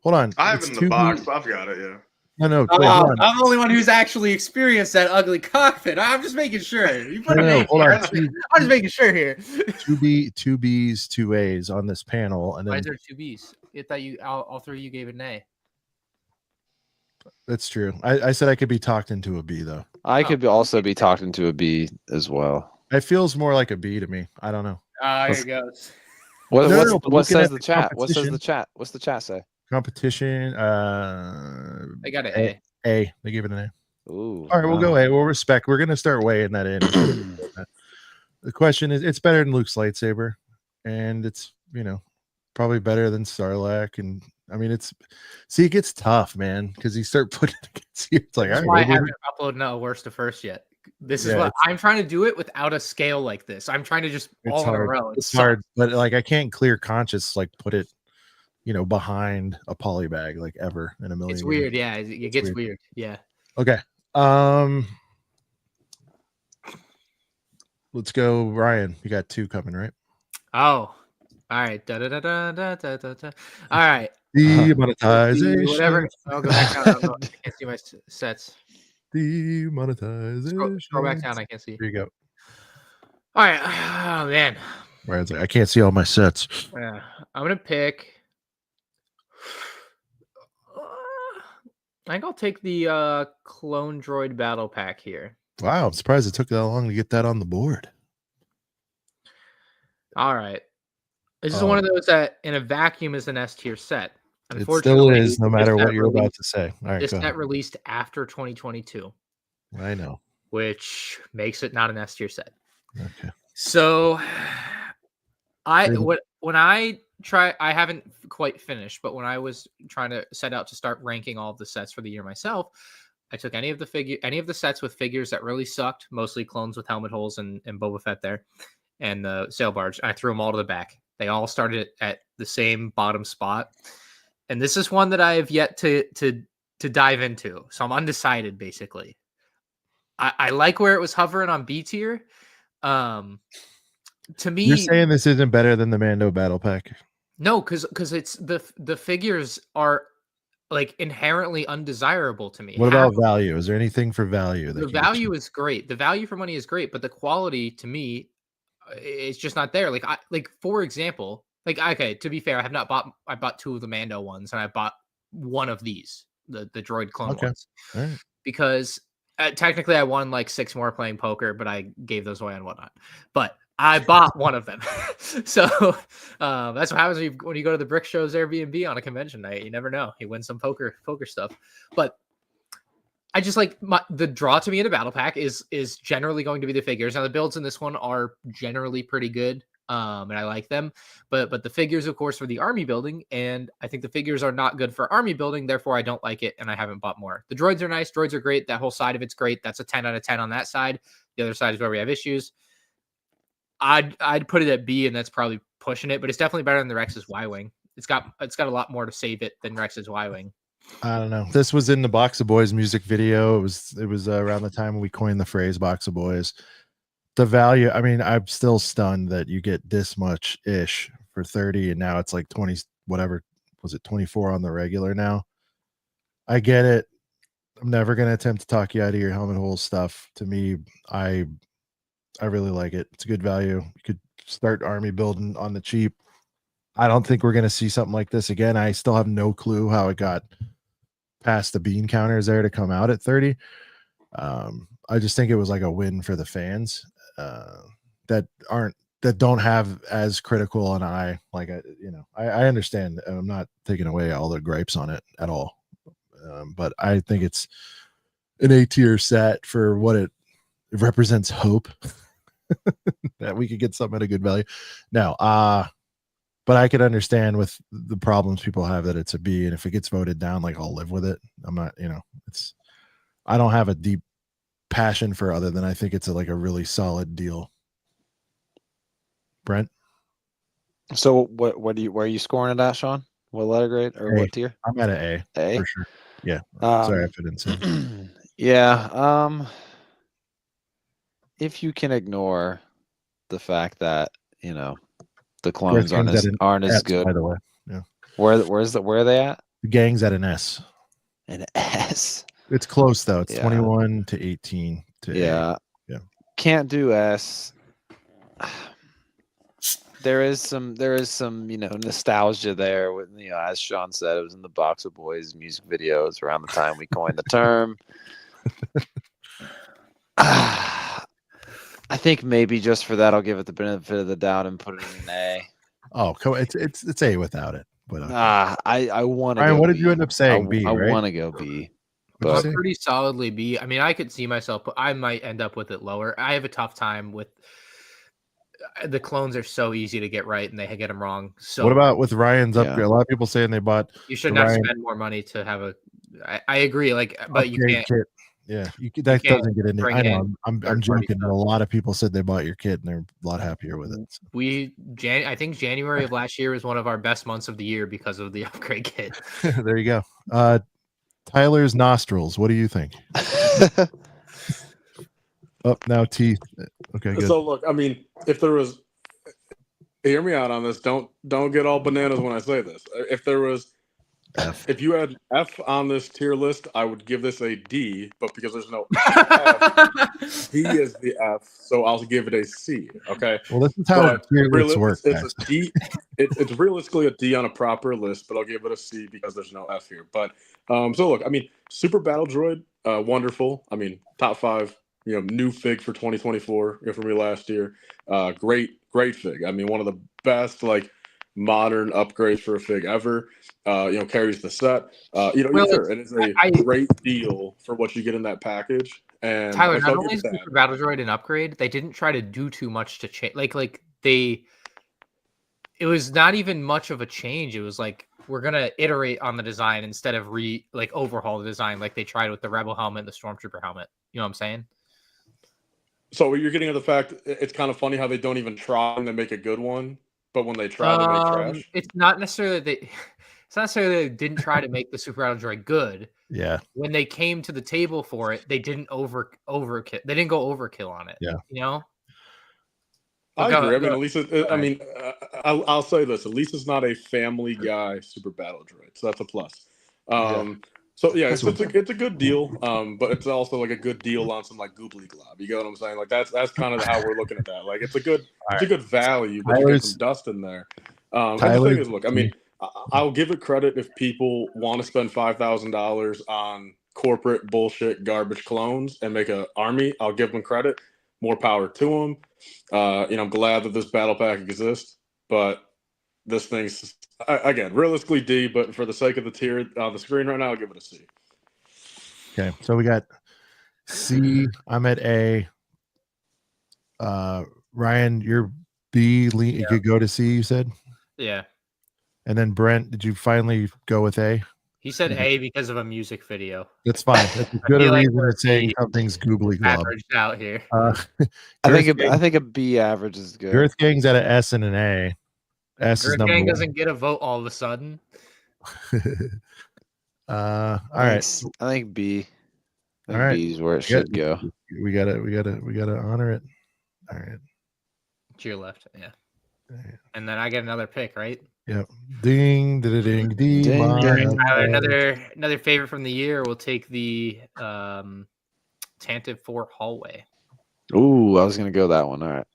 hold on. I have it in the box. But I've got it. Yeah. No. Wait, hold on. I'm the only one who's actually experienced that ugly cockpit. I'm just making sure. You put hold on. I'm just making sure here. 2 B's, 2 A's on this panel, and then why is there 2 B's? I thought all three of you gave it an A. That's true. I said I could be talked into a B though. I could also be talked into a B as well. It feels more like a B to me. I don't know. Here it goes. What says the chat? What says the chat? What's the chat say? Competition. They got an A. A. They gave it an A. Ooh. All right, we'll go A. We'll respect. We're gonna start weighing that in. The question is, it's better than Luke's lightsaber, and it's probably better than Sarlacc. And I mean, it gets tough, man, because you start putting it against you. It's like, that's why I haven't uploaded a worst to first yet. This is what I'm trying to do it without a scale like this. I'm trying to just all in a row. It's hard, but I can't clear conscious put it, behind a poly bag ever in a million. It's weird, yeah. It gets weird, yeah. Okay. Let's go, Ryan. You got 2 coming, right? Oh, all right. Da, da, da, da, da, da, da. All right. Demonetization. Whatever. I'll go back down. I can't see my sets. Demonetization. Scroll back down. I can't see. Here you go. All right. Oh, man. Ryan's like, I can't see all my sets. Yeah. I'm going to pick. I think I'll take the Clone Droid Battle Pack here. Wow. I'm surprised it took that long to get that on the board. All right. This is one of those that in a vacuum is an S tier set. It still is, no matter what you're about to say. All right, this set released after 2022. I know. Which makes it not an S tier set. Okay. So I haven't quite finished, but when I was trying to set out to start ranking all of the sets for the year myself, I took any of the sets with figures that really sucked, mostly clones with helmet holes and Boba Fett there, and the sail barge. I threw them all to the back. They all started at the same bottom spot. And this is one that I have yet to dive into. So I'm undecided, basically. I like where it was hovering on B tier. To me, you're saying this isn't better than the Mando Battle Pack? No, because it's the figures are inherently undesirable to me. What about value? Is there anything for value? The value is great. The value for money is great, but the quality to me is just not there. For example, okay, to be fair, I bought 2 of the Mando ones, and I bought one of these, the droid clone ones, right. Because technically I won 6 more playing poker, but I gave those away and whatnot. But I bought one of them. So that's what happens when you go to the Brick Show's Airbnb on a convention night. You never know. You win some poker stuff. But I just the draw to me in a battle pack is generally going to be the figures. Now the builds in this one are generally pretty good. and I like them. But the figures, of course, for the army building, and I think the figures are not good for army building. Therefore, I don't like it, and I haven't bought more. The droids are nice. Droids are great. That whole side of it's great. That's a 10 out of 10 on that side. The other side is where we have issues. I'd put it at B, and that's probably pushing it, but it's definitely better than the Rex's Y-wing. It's got a lot more to save it than Rex's Y-wing. I don't know. This was in the Box of Boys music video. It was around the time we coined the phrase Box of Boys. The value, I mean, I'm still stunned that you get this much ish for 30, and now it's like 20, whatever was it, 24 on the regular now. I get it. I'm never going to attempt to talk you out of your helmet hole stuff. To me, I really like it. It's a good value. You could start army building on the cheap. I don't think we're going to see something like this again. I still have no clue how it got past the bean counters there to come out at 30. I just think it was like a win for the fans that don't have as critical an eye. Like, I understand. I'm not taking away all the gripes on it at all. But I think it's an A tier set for what it represents, hope that we could get something at a good value. Now, but I could understand with the problems people have that it's a B, and if it gets voted down, like, I'll live with it. I'm not, I don't have a deep passion for other than I think it's a really solid deal. Brent? So where are you scoring it at, Sean? What letter grade or what tier? I'm at an A. A for sure. Yeah. Sorry if I didn't say. Yeah. If you can ignore the fact that the clones aren't as good. By the way, yeah. Where are they at? The gang's at an S. An S. It's close though. It's 21 to 18 to A. Yeah. Can't do S. There is some nostalgia there with as Sean said, it was in the Box of Boys music videos around the time we coined the term. I think maybe just for that I'll give it the benefit of the doubt and put it in an A. Oh, it's A without it. But I want to. Ryan, what did you end up saying? B. I right? want to go B. But I'm pretty solidly B. I mean, I could see myself, but I might end up with it lower. I have a tough time with the clones are so easy to get right, and they get them wrong. So what about with Ryan's upgrade? A lot of people saying they bought. You shouldn't have to spend more money to have a. I agree, but you can't. Kit. Yeah, that doesn't get into. I know. I'm joking, but a lot of people said they bought your kit and they're a lot happier with it. So. I think January of last year was one of our best months of the year because of the upgrade kit. There you go. Tyler's nostrils. What do you think? Now teeth. Okay, good. So look, I mean, if there was, hear me out on this. Don't get all bananas when I say this. If there was. F. If you had F on this tier list, I would give this a D, but because there's no F, D is the F, so I'll give it a C. Okay. Well, this is how tier lists work. It's a D. It's realistically a D on a proper list, but I'll give it a C because there's no F here. But so look, I mean, Super Battle Droid, wonderful. I mean, top 5, new fig for 2024 for me last year. Great fig. I mean, one of the best modern upgrades for a fig ever. Carries the set. Sure, it is a great deal for what you get in that package. And Tyler, not only is Super Battle Droid an upgrade, they didn't try to do too much to change. It was not even much of a change. It was like we're gonna iterate on the design instead of overhaul the design like they tried with the Rebel helmet and the Stormtrooper helmet. You know what I'm saying? So you're getting at the fact it's kind of funny how they don't even try and they make a good one. But when they try, they make trash. It's not necessarily they didn't try to make the Super Battle Droid good. Yeah. When they came to the table for it, they didn't overkill. They didn't go overkill on it. Yeah. I agree. I mean, at least I'll say this: at least it's not a Family Guy Super Battle Droid, so that's a plus. So yeah, it's a good deal, but it's also a good deal on some goobly glob. You get what I'm saying? That's kind of how we're looking at that. It's a good value, but you get some dust in there. And the thing is, look, I mean, I'll give it credit if people want to spend $5,000 on corporate bullshit garbage clones and make an army. I'll give them credit. More power to them. I'm glad that this battle pack exists, but this thing's. Again, realistically D, but for the sake of the tier on the screen right now, I'll give it a C. Okay, so we got C. I'm at A. Ryan, you're B, you could go to C, you said? Yeah. And then Brent, did you finally go with A? He said A because of a music video. That's fine. That's as good a reason as saying something's googly glob. Averaged out here. I think a B average is good. Girth Gang's at an S and an A. S is Girth number Gang one. doesn't get a vote all of a sudden. All right. I think B. All right. B is where it should go. We gotta honor it. All right. To your left, yeah. And then I get another pick, right? Yep. Ding, ding, ding, ding. Tyler, another favorite from the year. We'll take the Tantive 4 hallway. Ooh, I was gonna go that one. All right.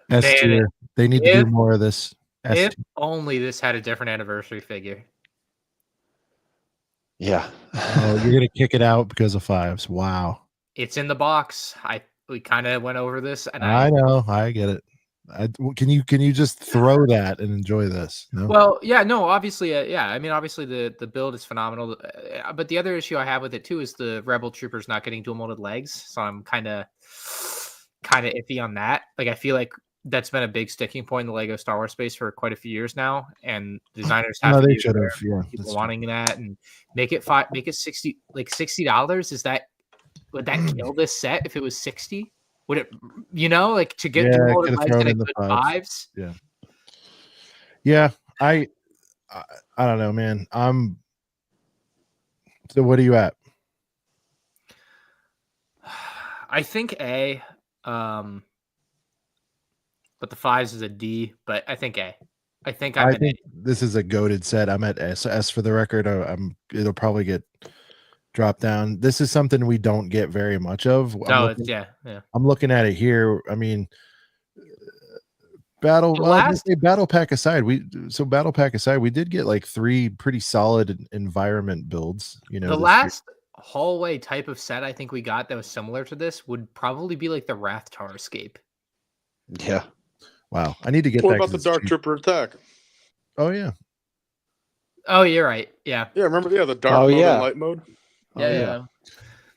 S tier. They need to do more of this. If only this had a different anniversary figure. Yeah. Oh, you're gonna kick it out because of 5s. Wow. It's in the box. We kind of went over this, and I know. I get it. Can you just throw that and enjoy this? No? Well, yeah, no, obviously, yeah. I mean, obviously the build is phenomenal, but the other issue I have with it too is the Rebel Troopers not getting dual molded legs. So I'm kind of iffy on that. Like, I feel like that's been a big sticking point in the Lego Star Wars space for quite a few years now, and designers have they should have. Yeah, people wanting that and make it $60. Would that kill this set if it was 60? Would it, to get dual molded legs and a good 5s? Yeah. Yeah. I don't know, man. So what are you at? I think A, but the 5s is a D, but I think A. I think this is a goated set. I'm at S. S for the record. It'll probably get drop down. This is something we don't get very much of. Yeah. I'm looking at it here. I mean, battle pack aside, we did get like 3 pretty solid environment builds. The last hallway type of set I think we got that was similar to this would probably be like the Rathtar Escape. Yeah. Wow. I need to get what that. What about the Dark Trooper attack? Oh yeah. Oh, you're right. Yeah. Yeah, remember the dark mode and light mode? Yeah.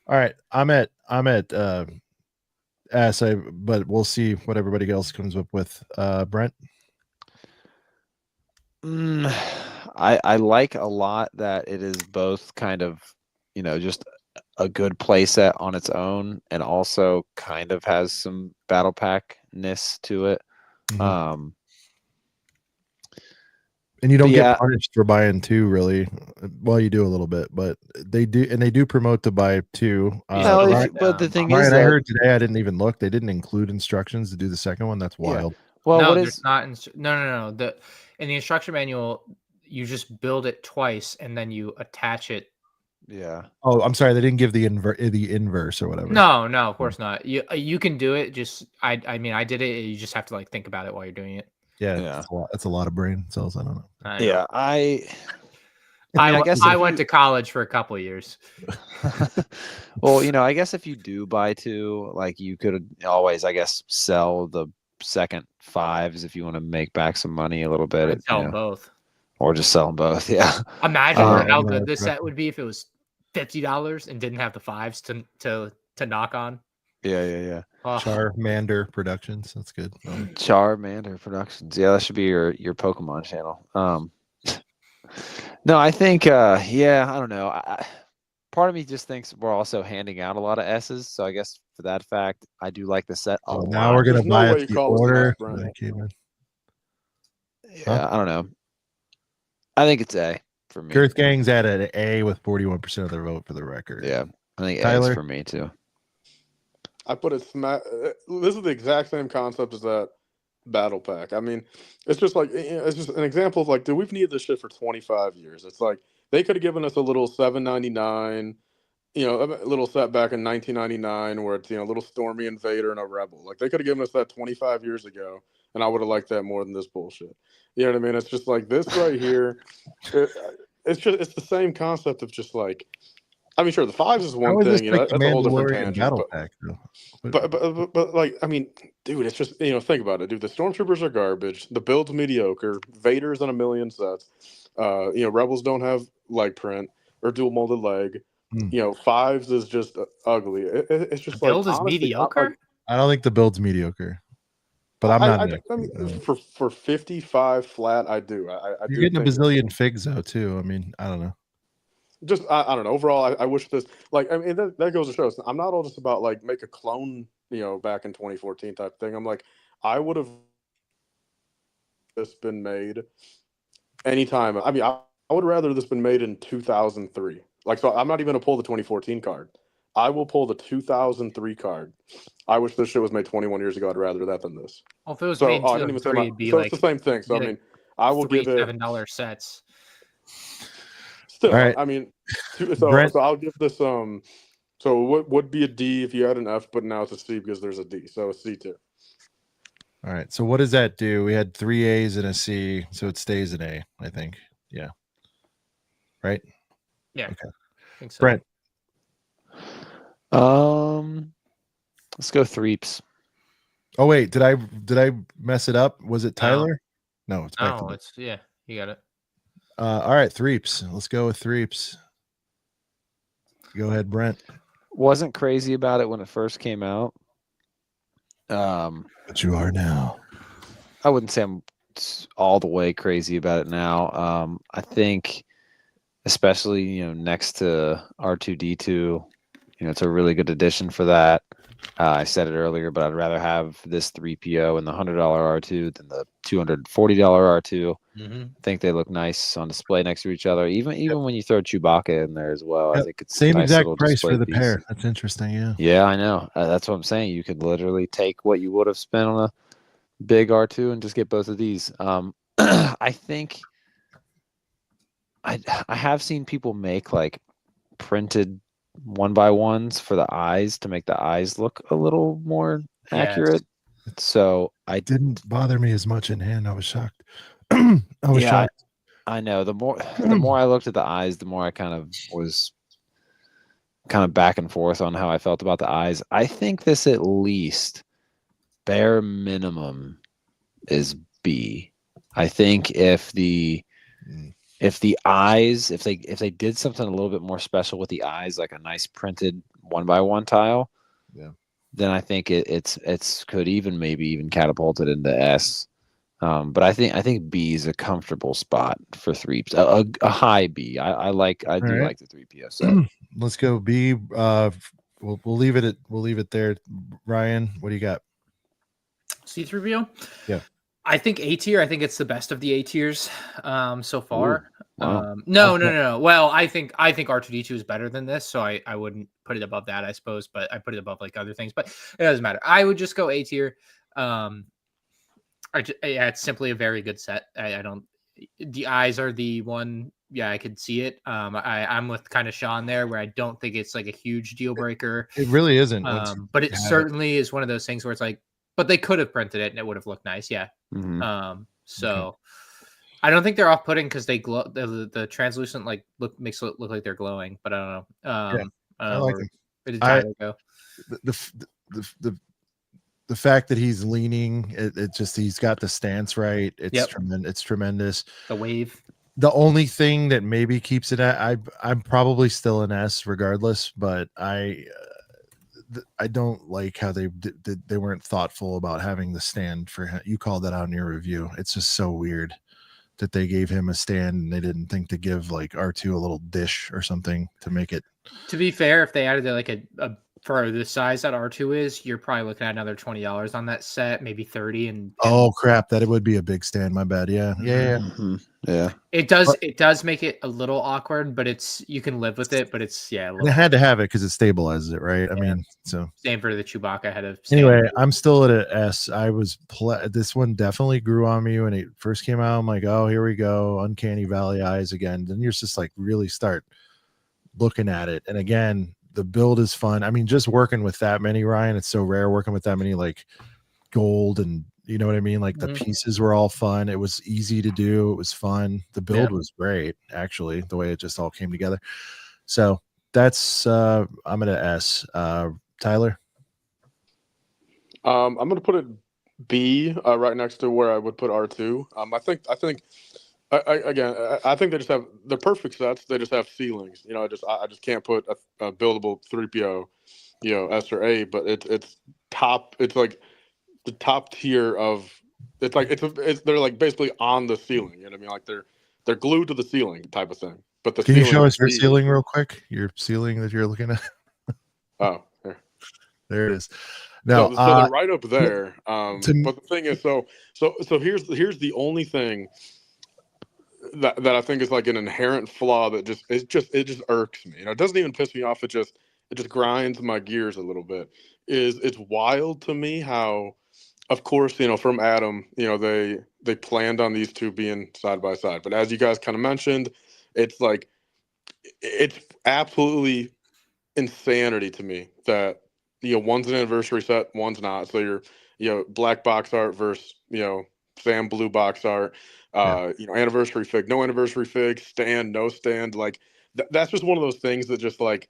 All right, I'm at S, but we'll see what everybody else comes up with. Brent, I like a lot that it is both kind of just a good play set on its own, and also kind of has some battle pack-ness to it. Mm-hmm. And you don't get punished for buying 2, really. Well, you do a little bit, but they do promote to buy 2. But the thing is, I heard today, I didn't even look. They didn't include instructions to do the second one. That's wild. Yeah. Well, no, there's not. No. In the instruction manual, you just build it twice and then you attach it. Yeah. Oh, I'm sorry. They didn't give the inverse or whatever. No, of course not. You can do it. Just I mean, I did it. You just have to like think about it while you're doing it. Yeah. That's a lot of brain cells. I don't know. Yeah, I guess I went to college for a couple of years. Well, I guess if you do buy 2, like, you could always, I guess, sell the second 5s if you want to make back some money a little bit. Sell them both, or just sell them both. Yeah. Imagine how good this set would be if it was $50 and didn't have the 5s to knock on. Yeah. Charmander Productions. That's good. Charmander Productions. Yeah, that should be your Pokemon channel. No, I think, I don't know. Part of me just thinks we're also handing out a lot of S's. So I guess for that fact, I do like the set a lot. Now we're going to buy it the order. Yeah, I don't know. I think it's A for me. Girth Gang's at an A with 41% of the vote for the record. Yeah, I think Tyler? A is for me too. I put it this is the exact same concept as that battle pack. I mean, it's just like, it's just an example of like, dude, we've needed this shit for 25 years. It's like they could have given us a little $7.99, a little set back in 1999 where it's a little Stormy Invader and a Rebel. Like, they could have given us that 25 years ago, and I would have liked that more than this bullshit. You know what I mean? It's just like this right here. It's the same concept of just like, I mean, sure, the 5s is one thing. That's a whole different tangent. But like, I mean, dude, it's just, think about it, dude. The Stormtroopers are garbage. The build's mediocre. Vader's in a million sets. Rebels don't have leg print or dual molded leg. 5s is just ugly. It's just the build is mediocre. I don't think the build's mediocre. but I'm not. I mean, for 55 flat, I do. You're getting a bazillion figs though too. I mean, I don't know. Just I don't know. Overall, I wish this I mean that goes to show. I'm not all just about like make a clone, back in 2014 type thing. I'm like, I would have this been made anytime. I mean, I would rather this been made in 2003. Like, so I'm not even gonna pull the 2014 card. I will pull the 2003 card. I wish this shit was made 21 years ago. I'd rather that than this. Well, if it was So made in I didn't even say 2003, it'd be so like it's the same thing. So I mean, I will give it $7 sets. Still, all right. I mean, so I'll give this so what would be a D if you had an F, but now it's a C because there's a D, so a C too. All right. So what does that do? We had 3 A's and a C, so it stays an A, I think. Yeah. Right? Yeah. Okay. I think so. Brent. Let's go Threeps. Oh wait, did I mess it up? Was it Tyler? No, it's back to me. Yeah, you got it. All right, Threeps. Let's go with Threeps. Go ahead, Brent. Wasn't crazy about it when it first came out. But you are now. I wouldn't say I'm all the way crazy about it now. I think, especially next to R2D2, it's a really good addition for that. I said it earlier, but I'd rather have this 3PO and the $100 R2 than the $240 R2. Mm-hmm. I think they look nice on display next to each other. Even when you throw Chewbacca in there as well, I think it's same nice exact price for the piece. pair. That's interesting. Yeah. Yeah, I know. That's what I'm saying. You could literally take what you would have spent on a big R2 and just get both of these. I think I have seen people make like printed 1x1s for the eyes to make the eyes look a little more accurate. So I didn't bother me as much in hand. I was shocked. I was shocked. I know. The more I looked at the eyes, the more I kind of was back and forth on how I felt about the eyes. I think this at least bare minimum is B. I think if the eyes, if they did something a little bit more special with the eyes, like a nice printed 1x1 tile, then I think it's could maybe even catapult it into S. But I think B is a comfortable spot for Threeps, a high B. I do like the 3PO set. Let's go B. We'll leave it there. Ryan, what do you got? C3PO? Yeah. I think A tier. I think it's the best of the A tiers so far. Ooh, wow. No. Well, I think R2D2 is better than this, so I wouldn't put it above that, I suppose, but I put it above like other things. But it doesn't matter. I would just go A tier. It's simply a very good set. The eyes are the one. Yeah, I could see it. I'm with kind of Sean there, where I don't think it's like a huge deal breaker. It really isn't. But it certainly is one of those things where it's like, but they could have printed it and it would have looked nice. Yeah. Mm-hmm. Okay. I don't think they're off-putting because they glow. The translucent makes it look like they're glowing, but I don't know. I like them. Where did Tyler go? The fact that he's leaning, it just he's got the stance right. It's tremendous. It's tremendous. The wave. The only thing that maybe keeps it at I'm probably still an S regardless, but I don't like how they weren't thoughtful about having the stand for him. You called that out in your review. It's just so weird that they gave him a stand and they didn't think to give like R2 a little dish or something to make it. To be fair, if they added like a for the size that R2 is, you're probably looking at another $20 on that set, maybe 30. And oh crap, that it would be a big stand. My bad. Yeah. Mm-hmm. Yeah. It does make it a little awkward, but you can live with it. But it's it had to have it because it stabilizes it, right? I mean, so same for the Chewbacca head of. Anyway, I'm still at an S. I was this one definitely grew on me when it first came out. I'm like, oh, here we go, uncanny valley eyes again. Then you're just like really start looking at it, and again, the build is fun. I mean, just working with that many, Ryan, it's so rare working with that many like gold and you know what I mean? Like the pieces were all fun. It was easy to do. It was fun. The build was great, actually, the way it just all came together. So that's I'm gonna S. Tyler? I'm gonna put it B right next to where I would put R2. I think they just have the perfect sets. They just have ceilings. I just can't put a buildable 3PO, S or A. But it's top. It's like the top tier of. It's like they're like basically on the ceiling. You know what I mean? Like they're glued to the ceiling type of thing. But the Can you show of us your these- ceiling real quick? Your ceiling that you're looking at. Oh, here. There it is. Now, so they're right up there. to- But the thing is, so here's the only thing that I think is like an inherent flaw that it just irks me. You know, it doesn't even piss me off. It just grinds my gears a little bit. It's wild to me how, of course, you know, from Adam, you know, they planned on these two being side by side. But as you guys kind of mentioned, it's like it's absolutely insanity to me that, you know, one's an anniversary set, one's not. So you're, you know, black box art versus, you know, Sam blue box art, you know, anniversary fig, no anniversary fig, stand, no stand. Like that's just one of those things that just like,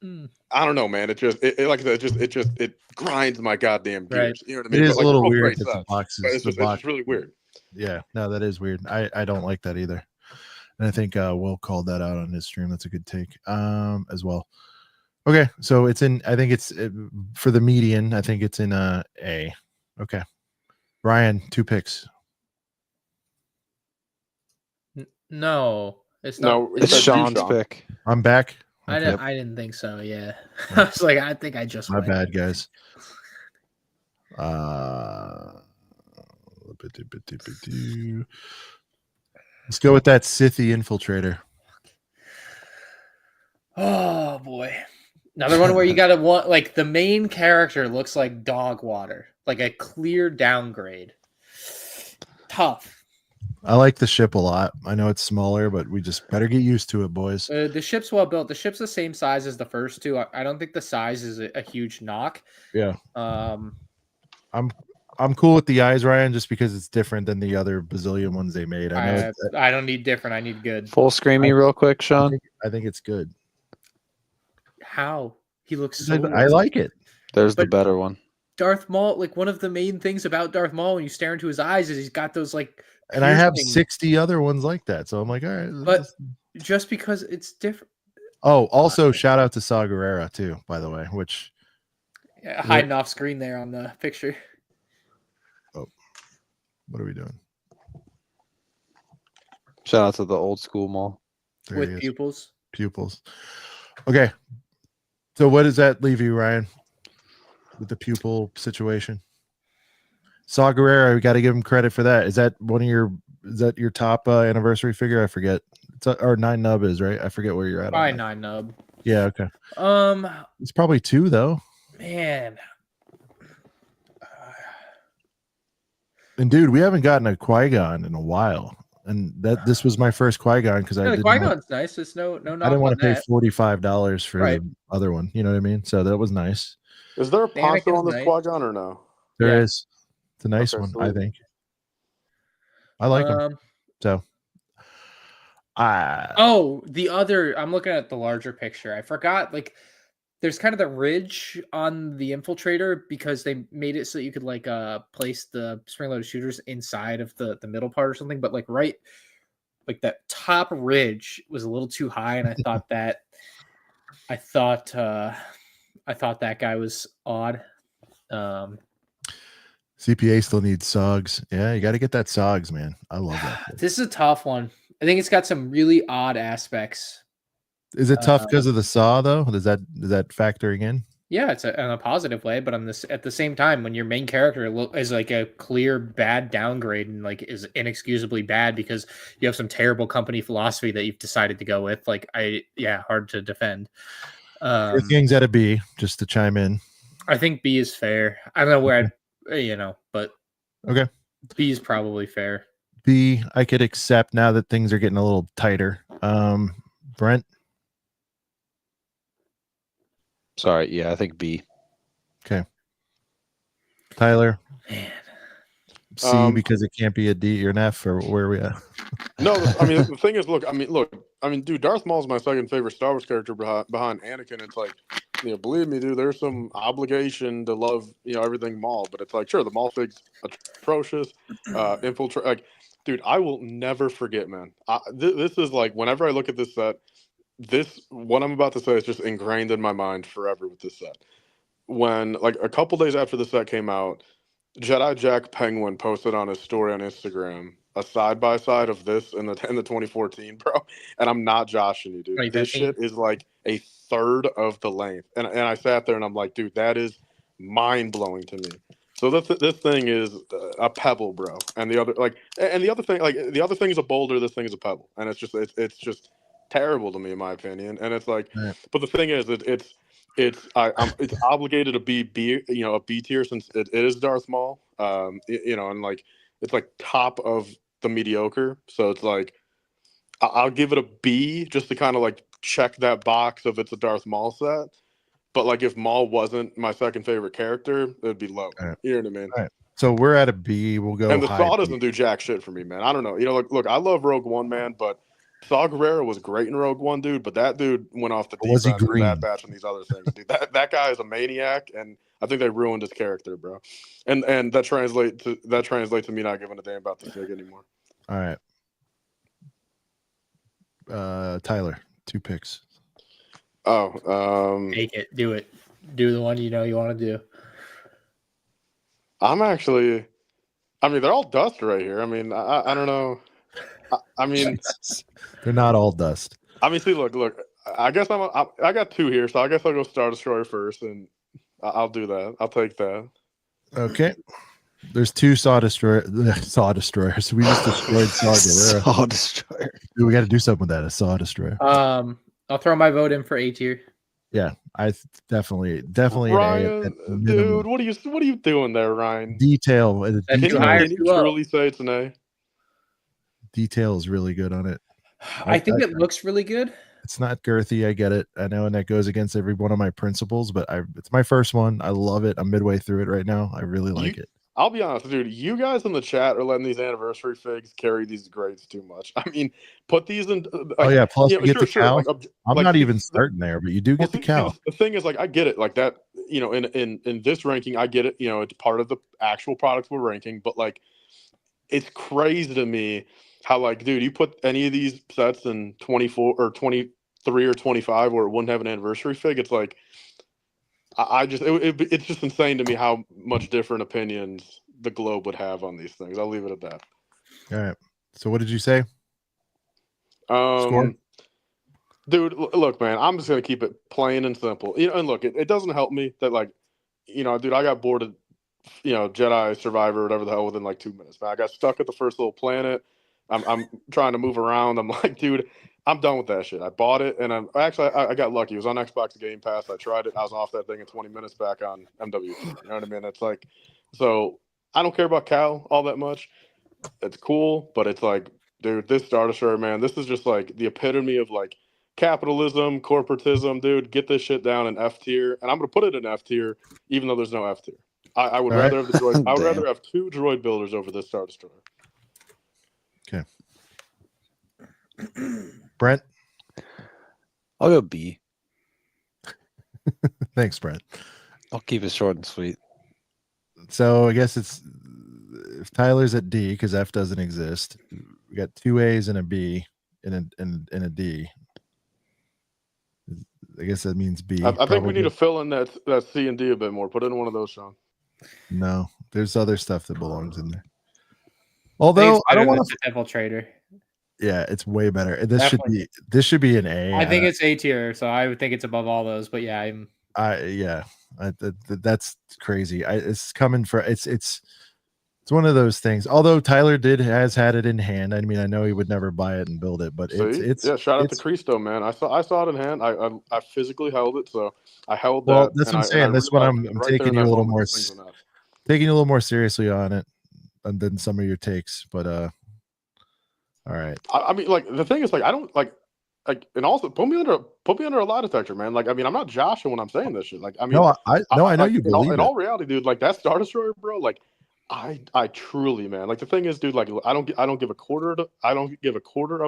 I don't know, man. It like I said, it grinds my goddamn gears. Right. You know what I mean? It is But, like, a little both weird great that the sets, boxes. but it's just really weird. Yeah, no, that is weird. I don't like that either. And I think Will called that out on his stream. That's a good take as well. Okay, so it's in, I think it's for the median, I think it's in A. Okay. Ryan, 2 picks. No, it's not. No, It's said Sean's Sean. pick. I'm back. I Okay. didn't. I didn't think so. Yeah, I was like, I think I just. My went. bad, guys. Let's go with that Sithy infiltrator. Oh boy, another one where you gotta want like the main character looks like dog water, like a clear downgrade. Tough. I like the ship a lot. I know it's smaller, but we just better get used to it, boys. The ship's well built. The ship's the same size as the first two. I don't think the size is a huge knock. Yeah. Um, I'm cool with the eyes, Ryan, just because it's different than the other bazillion ones they made. I know. I don't need different. I need good. Full screen me real quick, Sean. I think it's good. How he looks so. I like it. There's the But- better one. Darth Maul. Like one of the main things about Darth Maul when you stare into his eyes is he's got those like. And I have piercing- 60 other ones like that, so I'm like, all right. But just because it's different, Oh, also shout out to Saw Gerrera too, by the way, which hiding off screen there on the picture. what are we doing? Shout out to the old school mall. There he With is. pupils. Okay. So what does that leave you, Ryan? With the pupil situation? Saw Gerrera, we got to give him credit for that. Is that your top anniversary figure? I forget. Or 9 nub is, right? I forget where you're at. Probably 9 nub. Yeah, okay. Um, It's probably 2 though. man. And dude, we haven't gotten a Qui-Gon in a while. And this was my first Qui-Gon because Yeah, the Qui-Gon's nice. It's no I didn't want to pay $45 for Right. the other one. You know what I mean? So that was nice. Is there a poncho Anakin's on this nice. Qui-Gon or no? There Yeah. is. It's a nice Okay, one, I sweet. think. I like them. So Oh, the other. I'm looking at the larger picture. I forgot. Like, there's kind of the ridge on the infiltrator because they made it so you could like place the spring-loaded shooters inside of the middle part or something. But like like that top ridge was a little too high, and I thought that guy was odd. CPA still needs SOGs. Yeah, you got to get that SOGs, man. I love that. This is a tough one. I think it's got some really odd aspects. Is it tough because of the saw though? Is that factoring in? Yeah, it's in a positive way, but at the same time, when your main character is like a clear bad downgrade and like is inexcusably bad because you have some terrible company philosophy that you've decided to go with, like hard to defend. Everything's at a B, just to chime in. I think B is fair. I don't know where but Okay. B is probably fair. B, I could accept now that things are getting a little tighter. Brent. Sorry, yeah, I think B. Okay. Tyler. Man. C because it can't be a D or an F, or where are we at? No, I mean the thing is, look, dude, Darth Maul is my second favorite Star Wars character behind Anakin. It's like, believe me, dude, there's some obligation to love, everything Maul, but it's like, sure, the Maul fig's atrocious, infiltrate, like, dude, I will never forget, man. This is like, whenever I look at this set, what I'm about to say is just ingrained in my mind forever with this set. When, like, a couple days after the set came out, Jedi Jack Penguin posted on his story on Instagram a side by side of this in the 2014, bro. And I'm not joshing you, dude. This 2015. shit is like a third of the length. And I sat there and I'm like, dude, that is mind blowing to me. So this thing is a pebble, bro. And the other the other thing is a boulder. This thing is a pebble, and it's just terrible to me in my opinion. And it's like, Right. but the thing is, it's obligated to be a B tier since it is Darth Maul. And like it's like top of the mediocre. So it's like I'll give it a B just to kind of like check that box of it's a Darth Maul set. But like if Maul wasn't my second favorite character, it'd be low. Right. You know what I mean? Right. So we're at a B. We'll go. And the high Saw B. doesn't do jack shit for me, man. I don't know. Look, I love Rogue One, man, but Saw Gerrera was great in Rogue One, dude. But that dude went off the deep Was he end with green? Bad Batch and these other things, dude. That guy is a maniac, and I think they ruined his character, bro. And that translates to me not giving a damn about the Sig anymore. All right. Tyler, 2 picks. Take it. Do it. Do the one you know you want to do. I'm actually, they're all dust right here. I mean, I don't know. I mean, they're not all dust. See, look. I guess I got 2 here, so I guess I'll go Star Destroyer first, and I'll do that. I'll take that. Okay. There's 2 Saw Destroyers. So we just destroyed Saw Gerrera. Saw Destroyer. Dude, we got to do something with that. A Saw Destroyer. I'll throw my vote in for A tier. Yeah, I definitely Ryan, an A. Dude, what are you doing there, Ryan? Detail. Can you truly say it's an A? Detail is really good on it. I think it looks really good. It's not girthy. I get it. I know, and that goes against every one of my principles. But it's my first one. I love it. I'm midway through it right now. I really like it. I'll be honest, dude. You guys in the chat are letting these anniversary figs carry these grades too much. I mean, put these in. Plus you get the cow. I'm not even starting starting there, but you do get the cow. The thing is, like, I get it, like that. In this ranking, I get it. It's part of the actual products we're ranking, but like, it's crazy to me how, like, dude, you put any of these sets in 24 or 23 or 25 where it wouldn't have an anniversary fig. It's like, it's just insane to me how much different opinions the globe would have on these things. I'll leave it at that. All right. So what did you say? Score? Dude, look, man, I'm just gonna keep it plain and simple. And look, it doesn't help me that, like, dude, I got bored of, Jedi Survivor or whatever the hell within like 2 minutes. Man, I got stuck at the first little planet. I'm trying to move around. I'm like, dude, I'm done with that shit. I bought it, and I got lucky. It was on Xbox Game Pass. I tried it. I was off that thing in 20 minutes back on MW. You know what I mean? It's like, so I don't care about Cal all that much. It's cool, but it's like, dude, this Star Destroyer, man, this is just like the epitome of like capitalism, corporatism, dude. Get this shit down in F tier, and I'm gonna put it in F tier, even though there's no F tier. I would rather have the droid. I would rather have 2 droid builders over this Star Destroyer. Okay. Brent, I'll go B. Thanks, Brent. I'll keep it short and sweet. So I guess it's if Tyler's at D because F doesn't exist. We got 2 A's and a B and a D. I guess that means B. I think we need to fill in that C and D a bit more. Put in one of those, Sean. No, there's other stuff that belongs in there. Although I don't want to Devil Trader. Yeah, it's way better. This should be an A. I think it's A tier, so I would think it's above all those. But yeah, that's crazy. It's coming for it's one of those things. Although Tyler has had it in hand. I mean, I know he would never buy it and build it, but it's shout out to Cristo, man. I saw it in hand. I physically held it, so I held that. Well, that's what I'm saying. That's what I'm taking you a little more seriously on it than some of your takes, but all right. I mean, like, the thing is, like, I don't like, and also put me under a lie detector, man. Like, I mean, I'm not joshing when I'm saying this shit. Like, I mean, I know you believe it. In all reality, dude, like that Star Destroyer, bro. Like, I truly, man. Like, the thing is, dude, like, I don't give a quarter of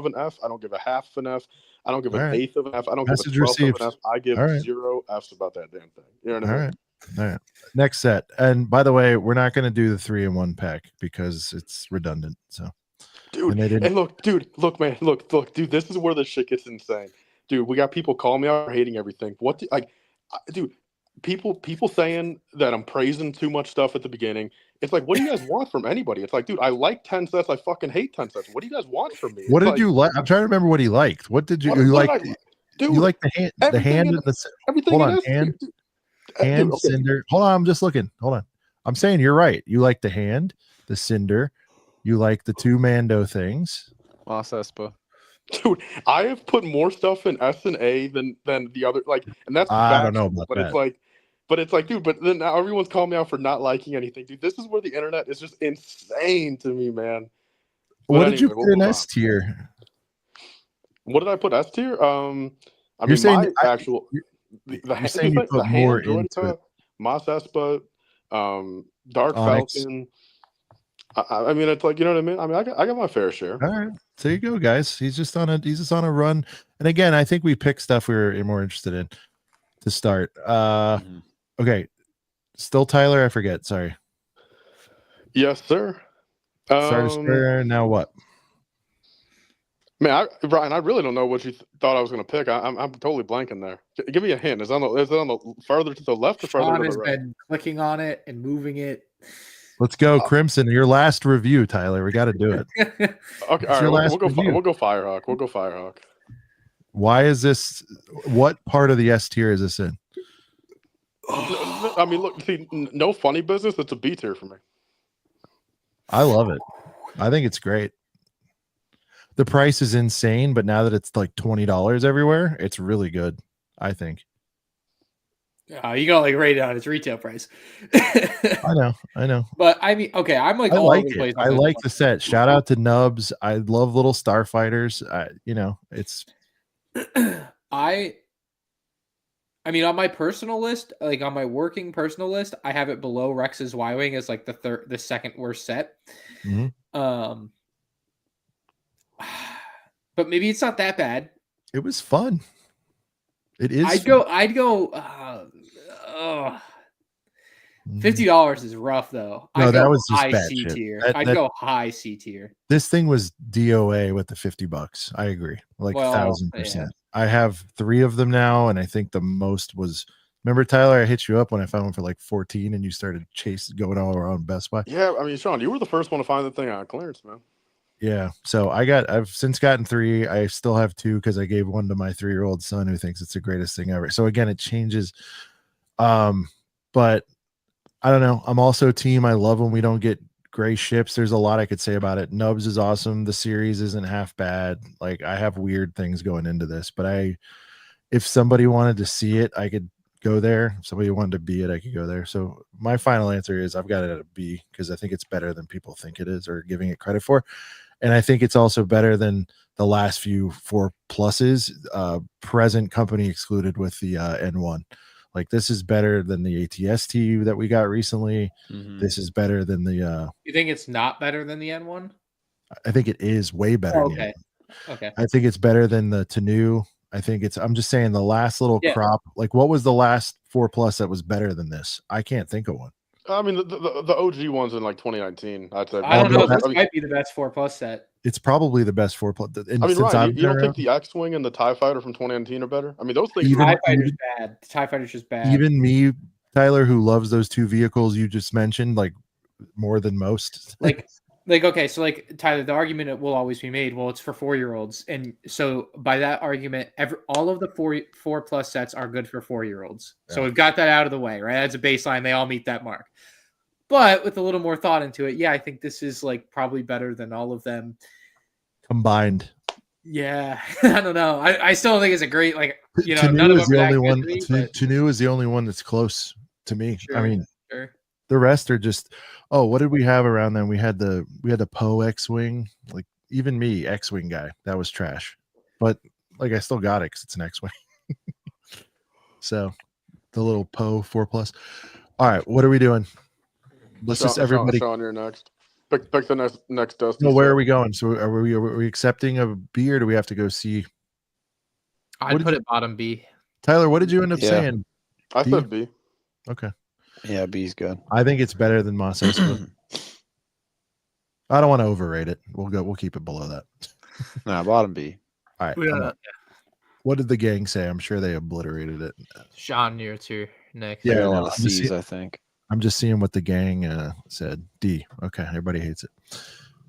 an F. I don't give a half an F. I don't give an eighth of an F. I don't give a 12th of an F. I give 0 Fs about that damn thing. You know what I mean? All right. Next set. And by the way, we're not going to do the 3-in-1 pack because it's redundant. So. Dude, and look, dude, dude, this is where the shit gets insane. Dude, we got people calling me out for hating everything. Dude, people saying that I'm praising too much stuff at the beginning, it's like, what do you guys want from anybody? It's like, dude, I like 10 sets. I fucking hate 10 sets. What do you guys want from me? What did you like? I'm trying to remember what he liked. What did you like? Dude, you like the hand, and the everything. Hold on, hand, okay. Cinder. Hold on, I'm just looking. Hold on. I'm saying you're right. You like the hand, the cinder. You like the 2 Mando things. Mos Espa. Dude, I have put more stuff in S and A than the other. Like, and that's I don't know about but that. It's like, dude. But then now everyone's calling me out for not liking anything, dude. This is where the internet is just insane to me, man. What did you put in S tier? What did I put S tier? You're saying you're saying you put more into it. Mos Espa, Dark Falcon. I mean, it's like, you know what I mean. I mean, I got my fair share. All right, there you go, guys. He's just on a run. And again, I think we picked stuff we were more interested in to start. Okay, still Tyler. I forget. Sorry. Yes, sir. Now what? Man, Brian, I really don't know what you thought I was going to pick. I'm totally blanking there. Give me a hint. Is it on the further to the left or further to the right? Been clicking on it and moving it. Let's go, Crimson. Your last review, Tyler. We got to do it. Okay, all right. We'll go Firehawk. We'll go Firehawk. Why is this? What part of the S tier is this in? I mean, look, see, no funny business. It's a B tier for me. I love it. I think it's great. The price is insane, but now that it's like $20 everywhere, it's really good. I think. You gotta like rate it on its retail price. I know. But I mean, okay, I'm like I all like over the place. I like the set. Shout out to Nubs. I love little starfighters. It's. I mean, on my personal list, like on my working personal list, I have it below Rex's Y-wing as like the second worst set. Mm-hmm. But maybe it's not that bad. It was fun. It is. I'd go. $50 is rough though. No, that was just high bad C shit. tier. I'd go high C tier. This thing was DOA with the $50. I agree, like 1,000%. Yeah. I have 3 of them now, and I think the most was. Remember, Tyler, I hit you up when I found one for like 14, and you started going all around Best Buy. Yeah, I mean, Sean, you were the first one to find the thing on clearance, man. Yeah, so I've since gotten 3. I still have 2 because I gave one to my 3-year-old son who thinks it's the greatest thing ever. So again, it changes. But I don't know. I'm also team. I love when we don't get gray ships. There's a lot I could say about it. Nubs is awesome. The series isn't half bad. Like, I have weird things going into this, but if somebody wanted to see it, I could go there. If somebody wanted to be it, I could go there. So my final answer is I've got it at a B because I think it's better than people think it is or giving it credit for. And I think it's also better than the last few 4+s, present company excluded with the N1. Like, this is better than the ATST that we got recently. Mm-hmm. This is better than the. You think it's not better than the N1? I think it is way better. Oh, okay. Okay. I think it's better than the Tanu. I'm just saying the last little crop. Like, what was the last 4+ that was better than this? I can't think of one. I mean, the OG ones in like 2019. I'd say. I don't know. This might be the best 4+ set. It's probably the best 4+. I mean, Ryan, you don't think the X-Wing and the TIE Fighter from 2019 are better? I mean, those things. TIE Fighter's bad. The TIE Fighter's just bad. Even me, Tyler, who loves those 2 vehicles you just mentioned, like, more than most. Okay, so like Tyler, the argument will always be made. Well, it's for 4-year-olds, and so by that argument, all of the 4+ sets are good for 4-year-olds. Yeah. So we've got that out of the way, right? As a baseline, they all meet that mark. But with a little more thought into it, I think this is like probably better than all of them combined. Yeah, I don't know. I still think it's a great none of them is the only one. Tanu is the only one that's close to me. Sure, I mean, sure. The rest are just. Oh, what did we have around then? We had the Poe X-Wing. Like, even me, X-Wing guy, that was trash. But like, I still got it because it's an X-Wing. So the little Poe 4+. All right, what are we doing? Let's everybody. Sean, you're next. Pick the next Dusty. No, where are we going? So are we accepting a B, or do we have to go C? I'd put it bottom B. Tyler, what did you end up saying? I said B. Okay. Yeah, B's good. I think it's better than Mos Espa. I don't want to overrate it. We'll keep it below that. Nah, bottom B. All right. What did the gang say? I'm sure they obliterated it. Sean, you're next. Yeah, a lot of C's, I think. I'm just seeing what the gang said. D. Okay, everybody hates it.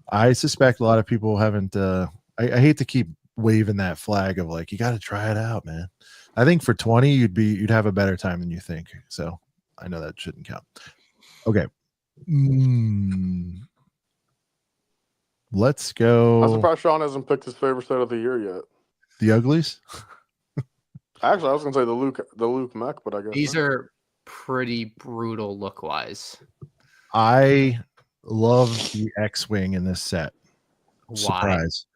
I suspect a lot of people haven't. I hate to keep waving that flag of like you got to try it out, man. I think for 20 you'd have a better time than you think. So I know that shouldn't count. Okay. Let's go. I'm surprised Sean hasn't picked his favorite set of the year yet. The Uglies. Actually, I was gonna say the Luke mech, but I guess these are pretty brutal look wise. I love the X-wing in this set. Why? Surprise.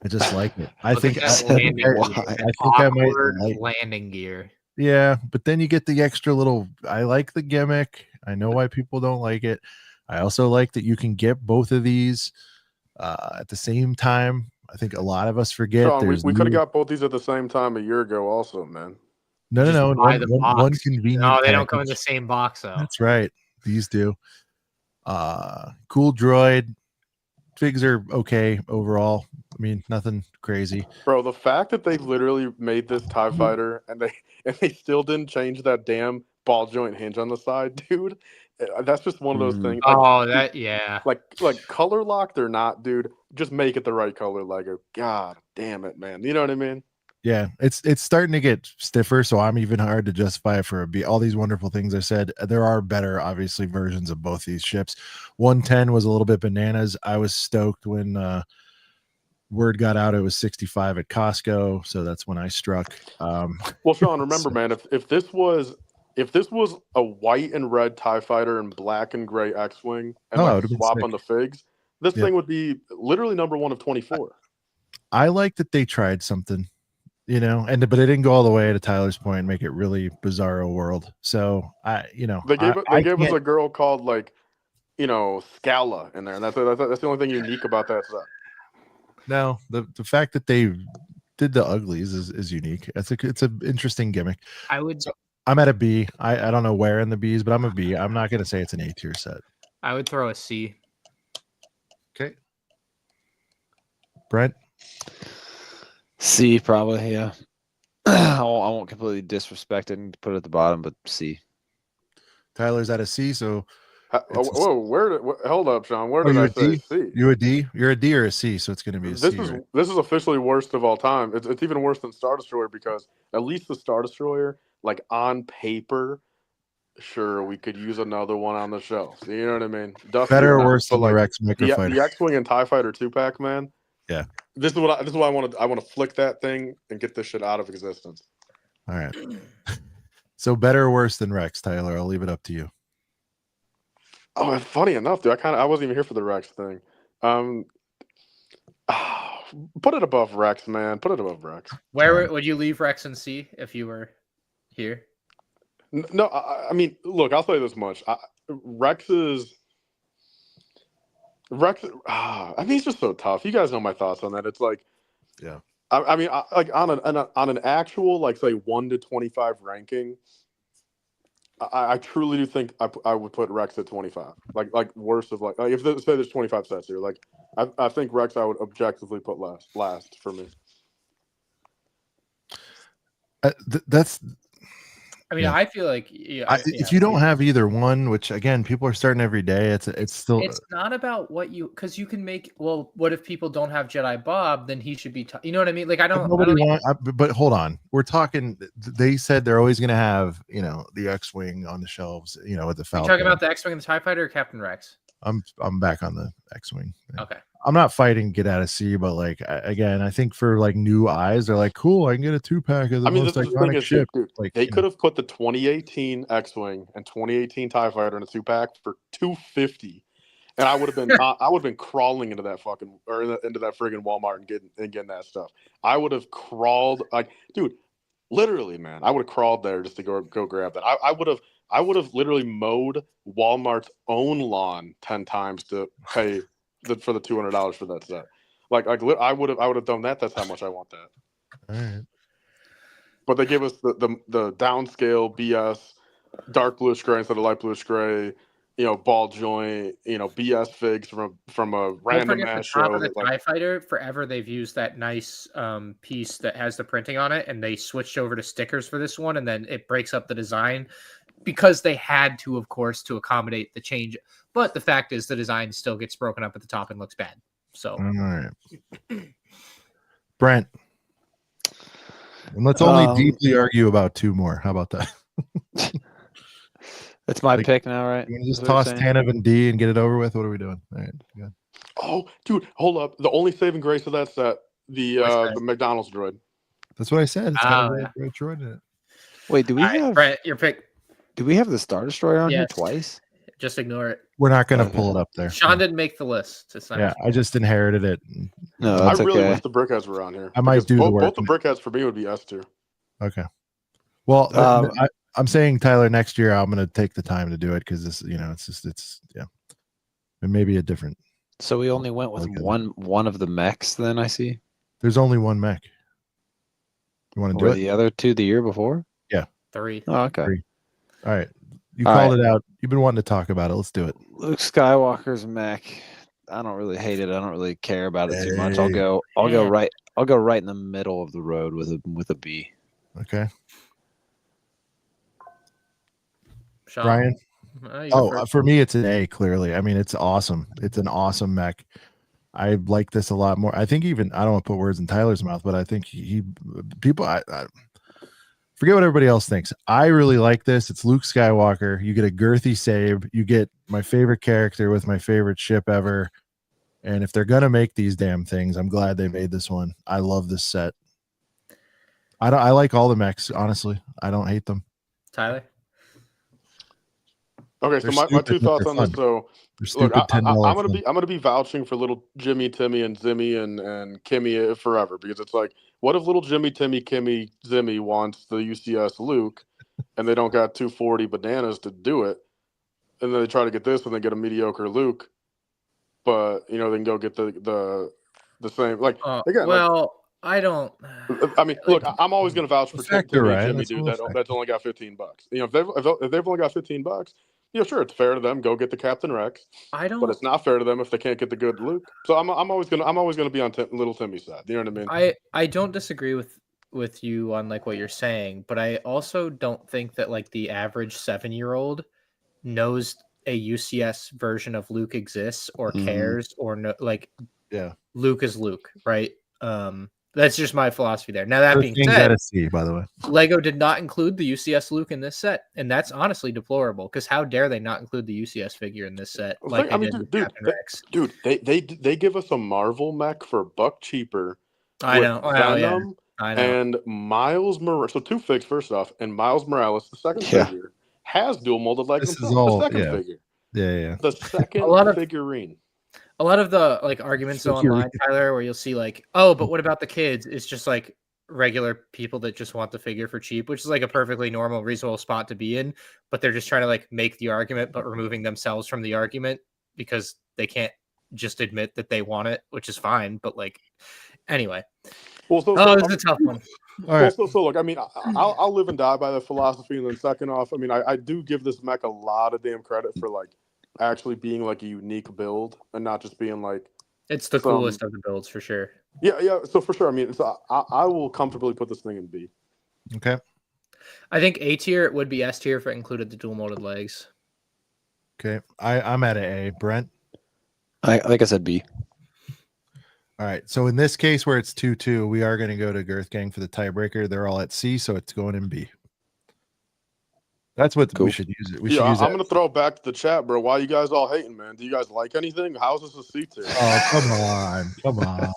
I just like it. I Look think at that I might like landing gear. Yeah, but then you get the extra little. I like the gimmick. I know why people don't like it. I also like that you can get both of these at the same time. I think a lot of us forget. Sean, we could have got both these at the same time a year ago, also, man. No. One convenient. No, they don't package. come in the same box though. That's right. These do. Cool droid. Figs are okay overall. I mean, nothing crazy. Bro, the fact that they literally made this TIE fighter and they still didn't change that damn ball joint hinge on the side, dude. That's just one of those things. Like, like color locked or not, dude. Just make it the right color Lego. God damn it, man. You know what I mean? Yeah, it's starting to get stiffer, so I'm even hard to justify it for a B. All these wonderful things I said, there are better, obviously, versions of both these ships. 110 was a little bit bananas. I was stoked when word got out it was 65 at Costco, so that's when I struck. Well, Sean, remember, man, if this was a white and red TIE fighter and black and gray X-wing and swap on the figs, this thing would be literally number 1 of 24. I like that they tried something. But it didn't go all the way to Tyler's point and make it really bizarro world. So they gave us a girl called Scala in there, and that's the only thing unique about that set. No, the fact that they did the Uglies is unique. It's an interesting gimmick. I'm at a B. I don't know where in the B's, but I'm a B. I'm not gonna say it's an A tier set. I would throw a C. Okay. Brent. C probably, yeah. I won't completely disrespect it and put it at the bottom, but C. Tyler's at a C, so whoa, hold up, Sean. Where did I say C? You a D? You're a D or a C, so it's going to be a C. This is officially worst of all time. It's even worse than Star Destroyer because at least the Star Destroyer, like on paper, sure we could use another one on the shelf. You know what I mean? Better or worse than the Rex microfighter? The X-wing and TIE Fighter 2-pack, man. Yeah. This is what I want to. I want to flick that thing and get this shit out of existence. All right. So better or worse than Rex, Tyler? I'll leave it up to you. Oh, funny enough, dude. I wasn't even here for the Rex thing. Put it above Rex, man. Put it above Rex. Where would you leave Rex and C if you were here? No, I mean, look. I'll say this much. Rex. I mean, it's just so tough. You guys know my thoughts on that. It's like, yeah. I mean, like on an actual, like, say 1 to 25 ranking, I truly do think I would put Rex at 25. Like worst of like if say there's 25 sets here, like I think Rex I would objectively put last for me. That's. I mean, I feel like if you don't have either one, which again, people are starting every day, it's still. It's not about because you can make. Well, what if people don't have Jedi Bob? Then he should be. You know what I mean? Like I don't. But hold on, we're talking. They said they're always going to have the X-wing on the shelves. With the Falcon. You talking about the X-wing and the TIE Fighter or Captain Rex? I'm back on the X-wing. Okay. I'm not fighting get out of C, but like again, I think for like new eyes, they're like, cool, I can get a 2-pack of the most iconic ship. Dude, like they could have put the 2018 X-wing and 2018 TIE Fighter in a 2-pack for $250, and I would have been crawling into that into that friggin' Walmart and getting that stuff. I would have crawled dude, literally, man. I would have crawled there just to go grab that. I would have literally mowed Walmart's own lawn 10 times to pay for the $200 for that set. Like I would have done that. That's how much I want that. All right. But they give us the downscale BS dark bluish gray instead of light bluish gray. Ball joint. BS figs from a random ass show. The TIE Fighter forever they've used that nice piece that has the printing on it, and they switched over to stickers for this one, and then it breaks up the design. because they had to, of course, to accommodate the change. But the fact is, the design still gets broken up at the top and looks bad. So, all right, Brent. And let's only deeply argue about 2 more. How about that? That's my pick now, right? You just toss Tanev and D and get it over with. What are we doing? All right, good. Oh, dude, hold up. The only saving grace of that set, the McDonald's droid. That's what I said. It's got a red droid in it. Wait, do we have Brett, your pick? Do we have the Star Destroyer on here twice? Just ignore it. We're not going to pull it up there. Sean didn't make the list. I just inherited it. No, I really wish the brickheads were on here. I might do the work. Both the brickheads for me would be S tier. Okay. Well, I'm saying, Tyler, next year I'm going to take the time to do it because this, it's it may be a different. So we only went with one of the mechs. Then I see. There's only one mech. You want to do it? The other 2 the year before? Yeah. 3. Oh, okay. 3. All right. You called it out. You've been wanting to talk about it. Let's do it. Luke Skywalker's mech. I don't really hate it. I don't really care about it too much. I'll go right in the middle of the road with a B. Okay. Sean, Brian? For me, it's an A, clearly. I mean, it's awesome. It's an awesome mech. I like this a lot more. I think I don't want to put words in Tyler's mouth, but I think I forget what everybody else thinks. I really like this. It's Luke Skywalker. You get a girthy save. You get my favorite character with my favorite ship ever. And if they're going to make these damn things, I'm glad they made this one. I love this set. I like all the mechs, honestly. I don't hate them. Tyler? Okay, so my 2 thoughts on this. So look, I'm gonna be vouching for little Jimmy, Timmy, and Zimmy and Kimmy forever, because it's like, what if little Jimmy, Timmy, Kimmy, Zimmy wants the UCS Luke, and they don't got 240 bananas to do it, and then they try to get this and they get a mediocre Luke, but they can go get the same again. Well, I don't. I mean, look, I'm always gonna vouch for Timmy and Jimmy, dude. That's only got $15. If they've only got $15. Yeah, sure, it's fair to them. Go get the Captain Rex. But it's not fair to them if they can't get the good Luke. So I'm always gonna be on little Timmy's side. You know what I mean? I don't disagree with you on like what you're saying, but I also don't think that like the average 7-year-old knows a UCS version of Luke exists or cares or no. Like, Luke is Luke, right? That's just my philosophy there. Now, that being said, by the way, Lego did not include the UCS Luke in this set, and that's honestly deplorable, because how dare they not include the UCS figure in this set? Dude, they give us a Marvel mech for $1 cheaper. I know. Venom and Miles Morales. So 2 figs, first off, and Miles Morales, the second figure, has dual molded legs. This is all the second figure. Yeah. The second figurine. A lot of the like arguments online, Tyler, where you'll see like, oh, but what about the kids? It's just like regular people that just want the figure for cheap, which is like a perfectly normal, reasonable spot to be in. But they're just trying to like make the argument, but removing themselves from the argument because they can't just admit that they want it, which is fine. But like, anyway. Well, it's a tough one. All right. So look, I mean, I'll live and die by the philosophy. And then second off, I mean, I do give this mech a lot of damn credit for like actually being like a unique build and not just being like it's the coolest of the builds for sure. Yeah. So for sure, I mean, so I will comfortably put this thing in B. Okay. I think A tier would be S tier if it included the dual molded legs. Okay, I'm at A. Brent, like I said, B. All right. So in this case where it's 2-2, we are going to go to Girth Gang for the tiebreaker. They're all at C, so it's going in B. That's what we should use it. I'm going to throw it back to the chat, bro. Why you guys all hating, man? Do you guys like anything? How's this a C tier? Oh, come on.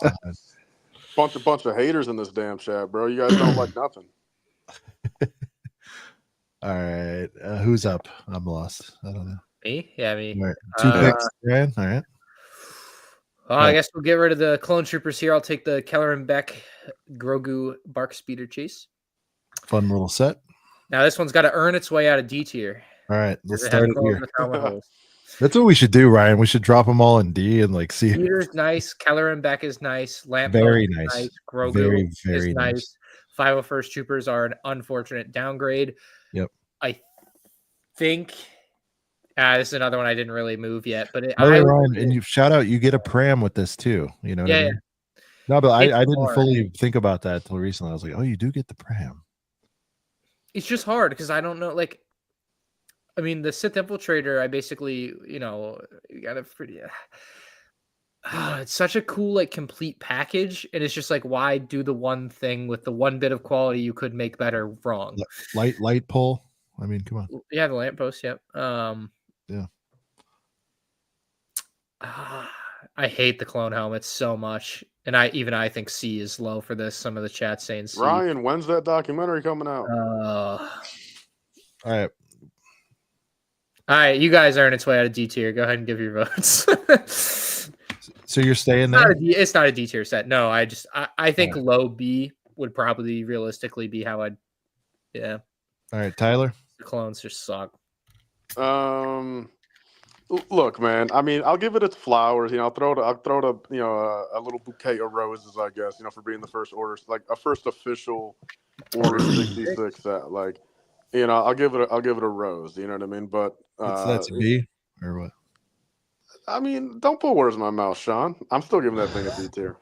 bunch of haters in this damn chat, bro. You guys don't like nothing. All right. Who's up? I'm lost. I don't know. Me? Yeah, me. All right. 2 picks, Ryan. All right. I guess we'll get rid of the clone troopers here. I'll take the Keller and Beck Grogu Bark Speeder Chase. Fun little set. Now this one's got to earn its way out of D tier. All right, let's start it here. That's what we should do, Ryan. We should drop them all in D and like see. Peter's nice. Keller and Beck is nice. Lamp very nice. Grogu is nice. 501st Troopers are an unfortunate downgrade. Yep. I think this is another one I didn't really move yet, but Ryan, and you shout out, you get a pram with this too. You know? What I mean? No, but I didn't fully think about that until recently. I was like, oh, you do get the pram. It's just hard because I don't know. Like, I mean, the Sith Infiltrator, I basically, got a pretty. It's such a cool, like, complete package, and it's just like, why do the one thing with the one bit of quality you could make better wrong? Light pole. I mean, come on. Yeah, the lamppost. Yep. Yeah. I hate the clone helmets so much, and I think C is low for this. Some of the chat saying C. Ryan, when's that documentary coming out? All right. All right, you guys are on its way out of D tier. Go ahead and give your votes. So you're staying there? It's not a D tier set. No, I think low B would probably realistically be how I'd. Yeah. All right, Tyler. The clones just suck. Look, man. I mean, I'll give it its flowers. I'll throw it a little bouquet of roses, I guess. For being the first order, like a first official Order 66 set. Like, I'll give it a rose. You know what I mean? But that's a B or what? I mean, don't put words in my mouth, Sean. I'm still giving that thing a D tier.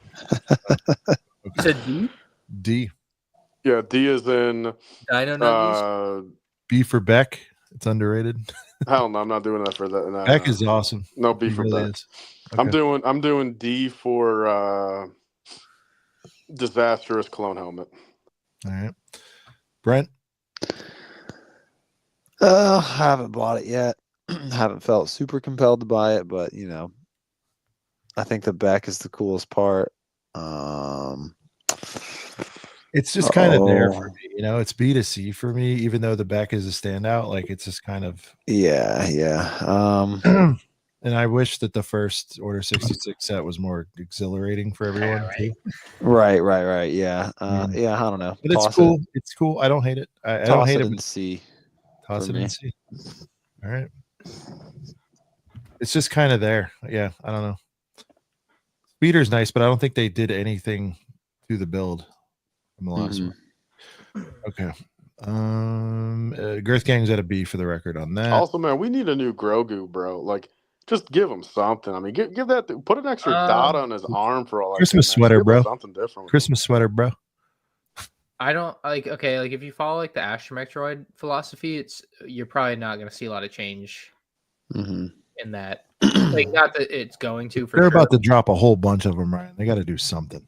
You said D? D. Yeah, D is in. Dino Nuggies? B for Beck. It's underrated. Hell no, I'm not doing that for that. No, Beck is awesome. No B for really Beck. Okay. I'm doing D for disastrous clone helmet. All right, Brent. I haven't bought it yet. Haven't felt super compelled to buy it, but I think the back is the coolest part. It's just kind of there for me, it's B to C for me, even though the back is a standout. Like, it's just kind of and I wish that the first Order 66 set was more exhilarating for everyone. Too. Right. Yeah. I don't know. But it's cool. It's cool. I don't hate it. I don't hate it. In C. Toss it in C. All right. It's just kind of there. Yeah, I don't know. Speeder's nice, but I don't think they did anything to the build from the last one. Okay. Girth Gang's at a B for the record on that. Also, man, we need a new Grogu, bro. Like, just give him something. I mean, give that. Put an extra dot on his arm for all. Christmas sweater, bro. Something different. Christmas sweater, bro. I don't like. Okay, like if you follow like the astromech droid philosophy, you're probably not going to see a lot of change in that. Like, not that it's going to. They're about to drop a whole bunch of them, Ryan. They got to do something.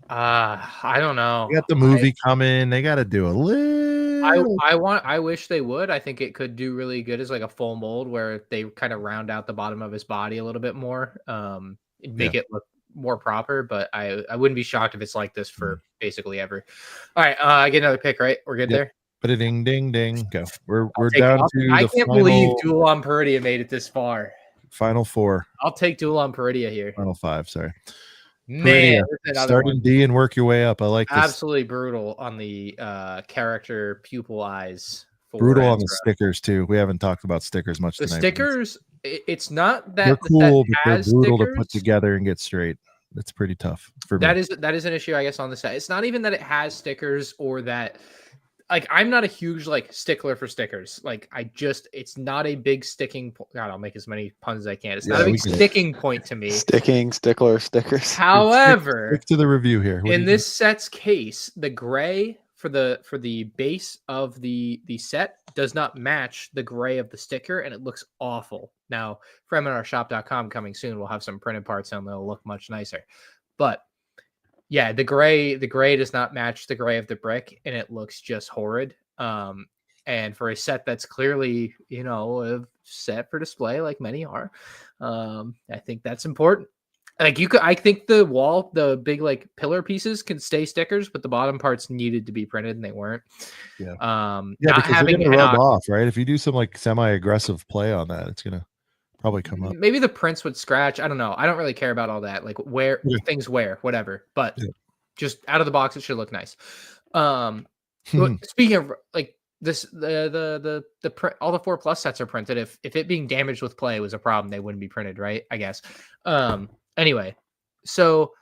I don't know. You got the movie coming. They got to do a little. I wish they would. I think it could do really good as like a full mold where they kind of round out the bottom of his body a little bit more. Make it look more proper, but I wouldn't be shocked if it's like this for basically ever. All right, I get another pick, right? We're good there. But a ding, ding, ding. Go. We're down to. I can't believe Duel on Peridia made it this far. Final four. I'll take Duel on Peridia here. Final five. Sorry. Man, start in D and work your way up. I like this. Absolutely brutal on the character pupil eyes. Brutal on the stickers too. We haven't talked about stickers much tonight. The stickers, it's not that they're cool, but they're brutal stickers. To put together and get straight. It's pretty tough for me. That is an issue, I guess, on the set. It's not even that it has stickers or that. Like, I'm not a huge stickler for stickers. Like, it's not a big sticking point. God, I'll make as many puns as I can. It's not a big sticking point to me. Stickler, stickers. However, stick to the review here. In this set's case, the gray for the base of the set does not match the gray of the sticker, and it looks awful. Now, FremInOurShop.com coming soon. We'll have some printed parts and they'll look much nicer. But yeah, the gray does not match the gray of the brick, and it looks just horrid. And for a set that's clearly, a set for display, like many are, I think that's important. Like I think the big pillar pieces can stay stickers, but the bottom parts needed to be printed, and they weren't. Yeah. Not because they're gonna rub off, right? If you do some semi-aggressive play on that, it's gonna probably come up. Maybe the prints would scratch. I don't know. I don't really care about all that. Like things wear, whatever. But just out of the box, it should look nice. Speaking of this, the all the 4+ sets are printed. If it being damaged with play was a problem, they wouldn't be printed, right? I guess. Anyway, so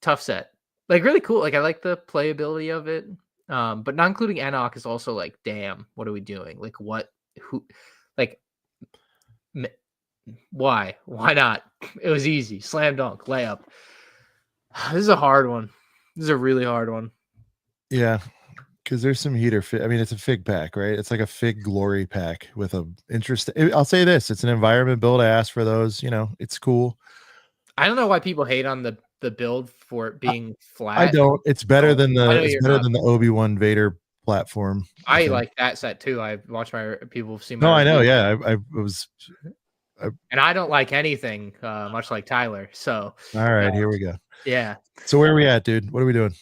tough set. Really cool. I like the playability of it. But not including Enoch is also damn, what are we doing? Why not? It was easy. Slam dunk, layup. This is a hard one. This is a really hard one. Yeah. Because there's some heater fit. I mean, it's a fig pack, right? It's like a fig glory pack with a interesting. I'll say this: it's an environment build. I asked for those. It's cool. I don't know why people hate on the build for it being flat. I don't. It's better than the Obi-Wan Vader platform. I like that set too. I watched my people see my. No, I know. Yeah, I was. And I don't like anything, much like Tyler. So. All right, here we go. Yeah. So where are we at, dude? What are we doing?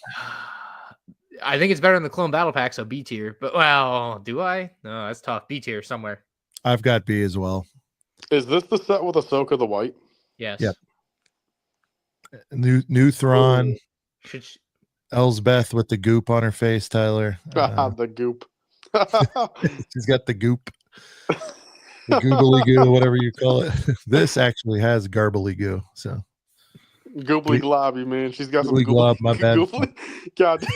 I think it's better than the Clone Battle Pack, so B tier. But well, do I? No, that's tough. B tier somewhere. I've got B as well. Is this the set with Ahsoka the White? Yes. Yep. New Thrawn. Elsbeth with the goop on her face, Tyler. The goop. She's got the goop. The goobly goo, whatever you call it. This actually has garbly goo. So goobly globby, man. She's got some glob. My bad. Goobly. God,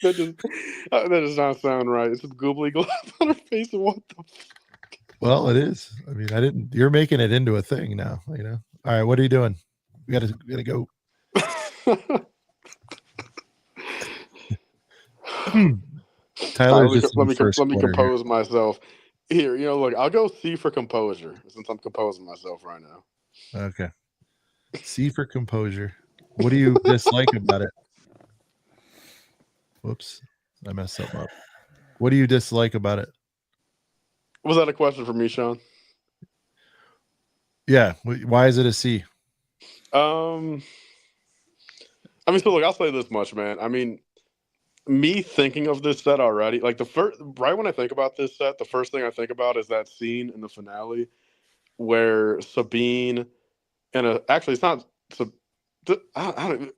that does not sound right. It's a goobly glob on her face. What the fuck? Well, it is. I mean, You're making it into a thing now. All right, what are you doing? We gotta go. Tyler, let me compose myself. Here, look, I'll go C for composure since I'm composing myself right now. Okay. C for composure. What do you dislike about it? Whoops. I messed something up. What do you dislike about it? Was that a question for me, Sean? Yeah. Why is it a C? So look, I'll say this much, man. I mean, me thinking of this set already, like right when I think about this set, the first thing I think about is that scene in the finale where Sabine actually it's not.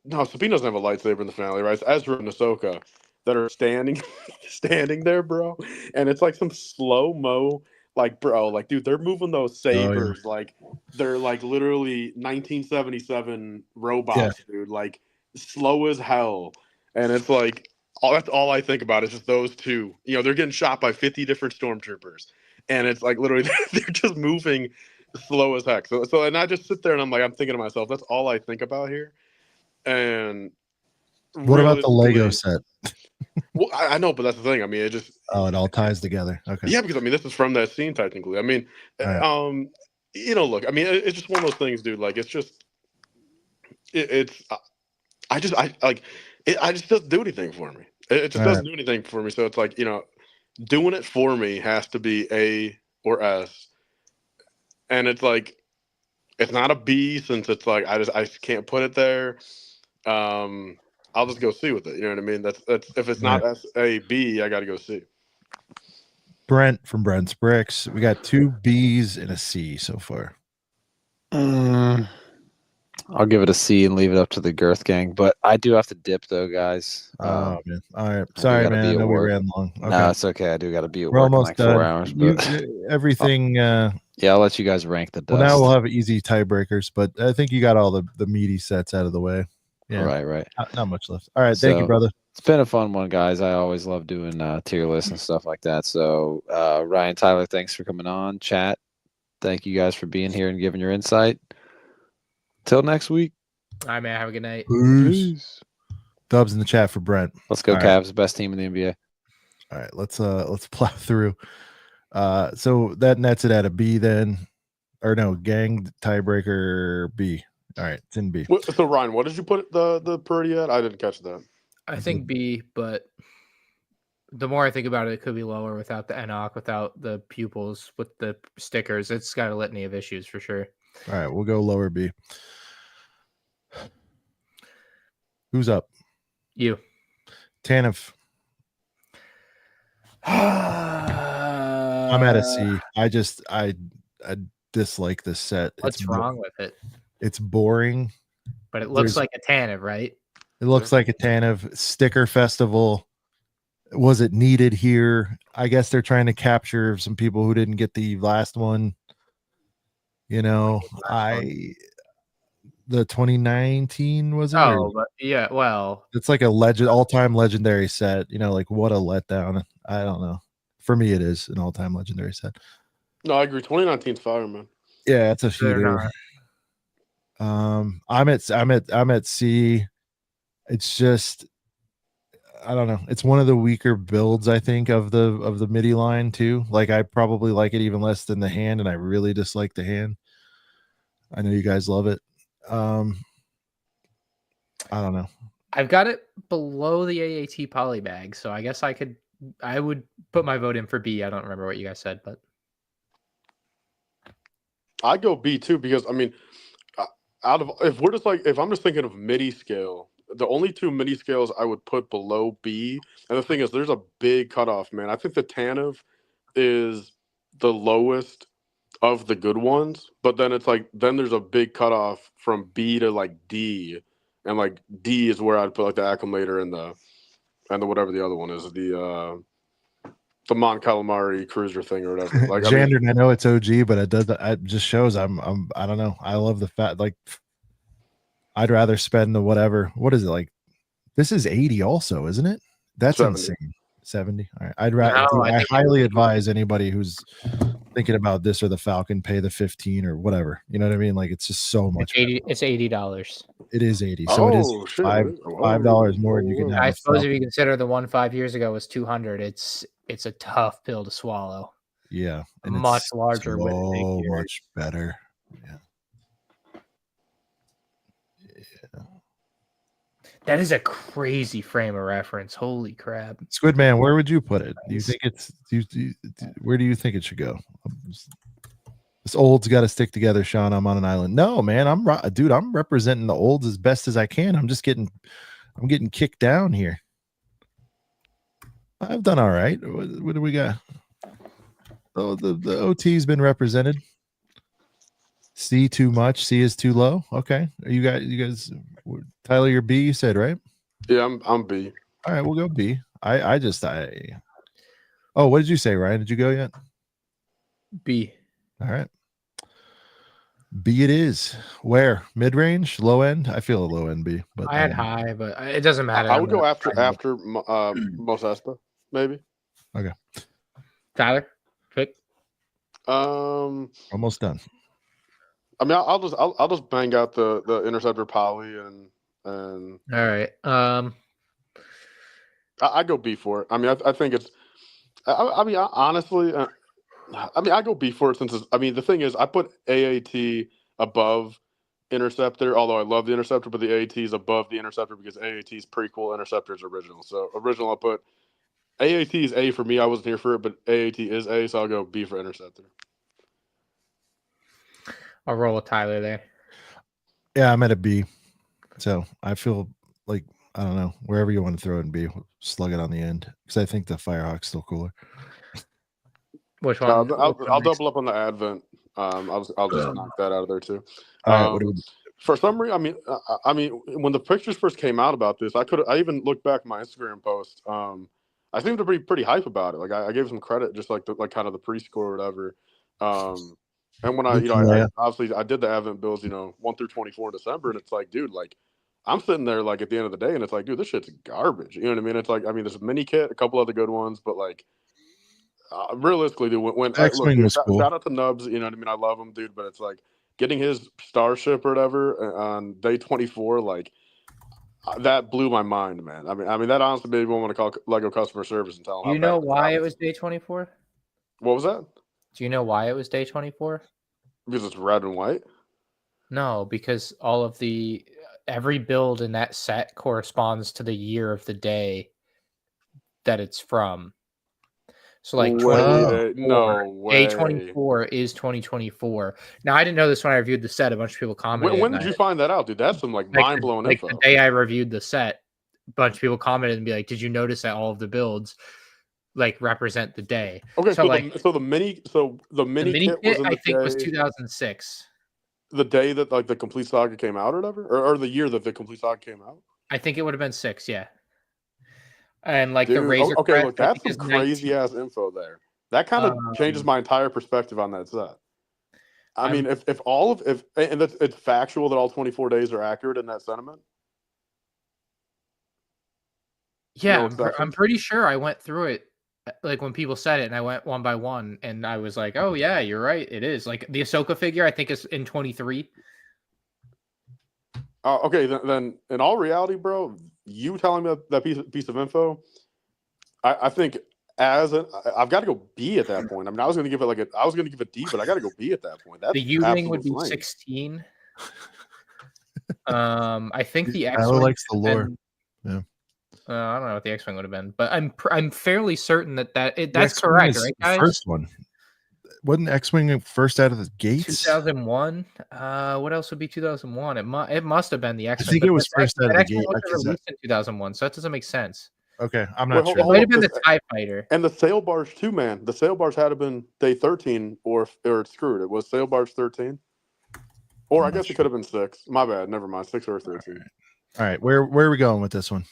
No, Sabine doesn't have a lightsaber in the finale, right? It's Ezra and Ahsoka that are standing there, bro, and it's like some slow mo. Like, bro, like, dude, they're moving those sabers like they're like literally 1977 robots, dude. Like, slow as hell, and it's like. That's all I think about is just those two. They're getting shot by 50 different stormtroopers, and it's like literally they're just moving slow as heck. So and I just sit there and I'm thinking to myself, that's all I think about here. And what about the Lego set? Well, I know, but that's the thing. I mean, it just it all ties together. Okay. Yeah, because this is from that scene technically. I mean, right. Look, I mean, it's just one of those things, dude. Like, it's just, it just doesn't do anything for me. It just doesn't do anything for me. So it's like, doing it for me has to be A or S. And it's like, it's not a B since it's like, I just can't put it there. I'll just go C with it. You know what I mean? That's if it's not S, A, B, I got to go C. Brent from Brent's Bricks. We got 2 B's and a C so far. I'll give it a C and leave it up to the Girth gang, but I do have to dip though, guys. Man. All right, sorry, man. I know we ran long. Okay. No, it's okay. I do got to be at We're work almost in like 4 done. hours. But Everything. Yeah, I'll let you guys rank the dust. Well, now we'll have easy tiebreakers, but I think you got all the meaty sets out of the way. Yeah, right. Not much left. All right, thank you, brother. It's been a fun one, guys. I always love doing tier lists and stuff like that. So, Ryan, Tyler, thanks for coming on. Chat, thank you guys for being here and giving your insight. Till next week. All right, man. Have a good night. Peace. Dubs in the chat for Brent. Let's go, all Cavs, right. Best team in the NBA. All right, let's plow through. So that nets it at a B then, or no, gang tiebreaker B. All right, it's in B. So Ryan, what did you put the Purdy at? I didn't catch that. I think B, but the more I think about it, it could be lower without the Enoch, without the pupils, with the stickers. It's got a litany of issues for sure. All right, we'll go lower B. Who's up? You. Tanif. I'm at a C. I dislike this set. What's wrong with it? It's boring. But it looks like a Tanif, right? It looks like a Tanif. Sticker festival. Was it needed here? I guess they're trying to capture some people who didn't get the last one. The 2019 was it? Oh, but yeah, well, it's like a all-time legendary set. Like what a letdown. I don't know. For me, it is an all-time legendary set. No, I agree. 2019's fire, man. Yeah, it's a shooter. I'm at C. It's just I don't know. It's one of the weaker builds, I think, of the MIDI line too. Like I probably like it even less than the hand, and I really dislike the hand. I know you guys love it. I don't know. I've got it below the AAT poly bag, so I guess I would put my vote in for B. I don't remember what you guys said, but I go B too because I mean, if I'm just thinking of MIDI scale, the only two MIDI scales I would put below B, and the thing is, there's a big cutoff, man. I think the Tanev is the lowest of the good ones, but then it's like there's a big cutoff from B to like D, and like D is where I'd put like the acclimator and the whatever the other one is, the Mon Calamari cruiser thing or whatever. Like Jandron, I know it's OG, but it just shows I don't know. I love the fact, like I'd rather spend the whatever. What is it like? This is 80 also, isn't it? That's 70. insane. 70. All right. I'd rather. No, I highly advise anybody who's thinking about this or the Falcon pay the 15 or whatever. You know what I mean? Like it's just so much. It's $80. It is 80. So it is $5 more than you can have. I suppose if you consider the one 5 years ago was 200, it's a tough pill to swallow. Yeah, and much larger, so much better. Yeah. That is a crazy frame of reference. Holy crap. Squidman, where would you put it? Do you think where do you think it should go? This old's got to stick together, Sean. I'm on an island. No, man, I'm representing the olds as best as I can. I'm getting kicked down here. I've done all right. What do we got? Oh, the OT's been represented. C too much. C is too low. Okay. You guys, Tyler, you're B. You said right? Yeah, I'm B. All right, we'll go B. Oh, what did you say, Ryan? Did you go yet? B. All right. B it is. Where? Mid range, low end? I feel a low end B, but I had high, but it doesn't matter. I would go after Mos Espa, maybe. Okay. Tyler, pick. Almost done. I mean, I'll just bang out the Interceptor poly and all right. I go B for it. I mean, I think it's. I mean, honestly, I go B for it since it's. I mean, the thing is, I put AAT above Interceptor, although I love the Interceptor, but the AAT is above the Interceptor because AAT is prequel, Interceptor is original. So original, I put AAT is A for me. I wasn't here for it, but AAT is A, so I'll go B for Interceptor. I'll roll with Tyler there. Yeah, I'm at a B. So I feel like, I don't know, wherever you want to throw it in B, slug it on the end. Because I think the Firehawk's still cooler. Which one? I'll double up on the Advent. I'll just knock that out of there too. All right, for some reason, I mean, when the pictures first came out about this, I even looked back at my Instagram post. I seemed to be pretty hype about it. Like I gave some credit, just like kind of the pre-score or whatever. And when I obviously I did the Advent builds, 1 through 24 in December, and it's like, dude, like I'm sitting there like at the end of the day, and it's like, dude, this shit's garbage. You know what I mean? It's like, I mean, there's a mini kit, a couple other good ones, but like realistically, dude, cool. Shout out to Nubs, you know what I mean? I love him, dude, but it's like getting his Starship or whatever on day 24, like that blew my mind, man. I mean that honestly made me want to call Lego customer service and tell them. You know why it was day 24? What was that? Do you know why it was day 24? Because it's red and white? No, because every build in that set corresponds to the year of the day that it's from. So like day 24 is 2024. Now I didn't know this when I reviewed the set. A bunch of people commented. When did you find that out, dude? That's some mind blowing info. The day I reviewed the set, a bunch of people commented and be like, "Did you notice that all of the builds represent the day?" Okay, so the mini kit I think was 2006. The day that the Complete Saga came out or whatever, or the year that the Complete Saga came out. I think it would have been 6, yeah. And dude, the Razor. Okay, look, that's some crazy ass info there. That kind of changes my entire perspective on that set. I mean, if it's factual that all 24 days are accurate in that sentiment. Yeah, I'm pretty sure I went through it. Like when people said it, and I went one by one, and I was like, "Oh yeah, you're right. It is." Like the Ahsoka figure, I think is in 23. Okay, then in all reality, bro, you telling me that piece of info, I think I've got to go B at that point. I mean, I was going to give it a D, but I got to go B at that point. That's the U-wing would be lame. 16. I think the X-wing Tyler likes the lore. Yeah. I don't know what the X-wing would have been, but I'm fairly certain that's correct, right, guys? First one. Wasn't X-wing first out of the gates? 2001. What else would be 2001? It must have been the X-wing. I think it was first out of the gate. It was released in 2001, so that doesn't make sense. Okay, I'm not sure. It might have been the TIE Fighter. And the sail barge too, man. The sail barge had to been day 13 or it's screwed. It was sail barge 13. Or I guess it could have been 6. My bad. Never mind. 6 or 13. All right. Where are we going with this one?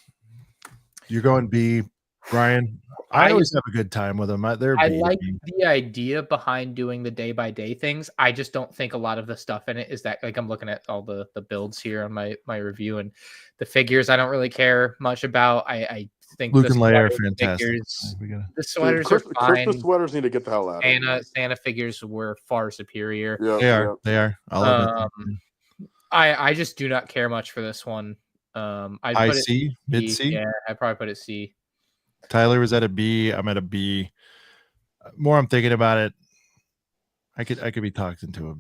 You're going B, Brian. I always have a good time with them. I like the idea behind doing the day-by-day things. I just don't think a lot of the stuff in it is that, like, I'm looking at all the builds here on my review, and the figures I don't really care much about. I think Luke and Leia are fantastic. The sweaters are fine. Christmas sweaters need to get the hell out. Santa figures were far superior. Yeah, they are. I just do not care much for this one. I C, mid C. Yeah, I'd probably put it C. Tyler was at a B. I'm at a B. More I'm thinking about it, I could be talked into a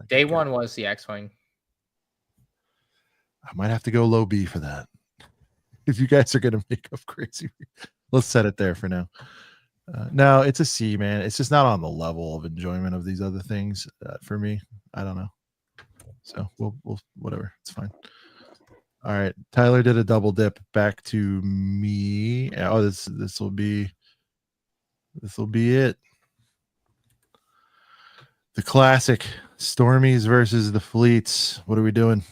Day one was the X-wing. I might have to go low B for that. If you guys are gonna make up crazy, let's set it there for now. No, it's a C, man. It's just not on the level of enjoyment of these other things for me. I don't know. So we'll whatever. It's fine. All right, Tyler did a double dip back to me. Oh, this will be it. The classic Stormies versus the Fleets. What are we doing?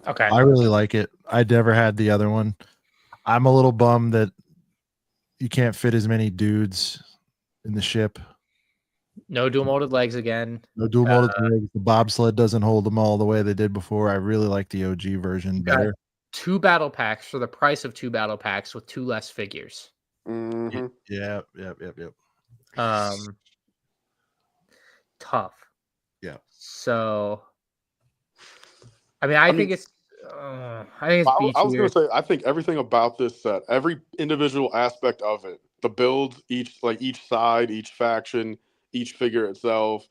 Okay. I really like it. I never had the other one. I'm a little bummed that you can't fit as many dudes in the ship. No dual molded legs again. No dual molded legs. The bobsled doesn't hold them all the way they did before. I really like the OG version better. 2 battle packs for the price of 2 battle packs with 2 less figures. Mm-hmm. Yep. Tough. Yeah. So, I think it's B tier. I was going to say, I think everything about this set, every individual aspect of it, the builds, each side, each faction, each figure itself,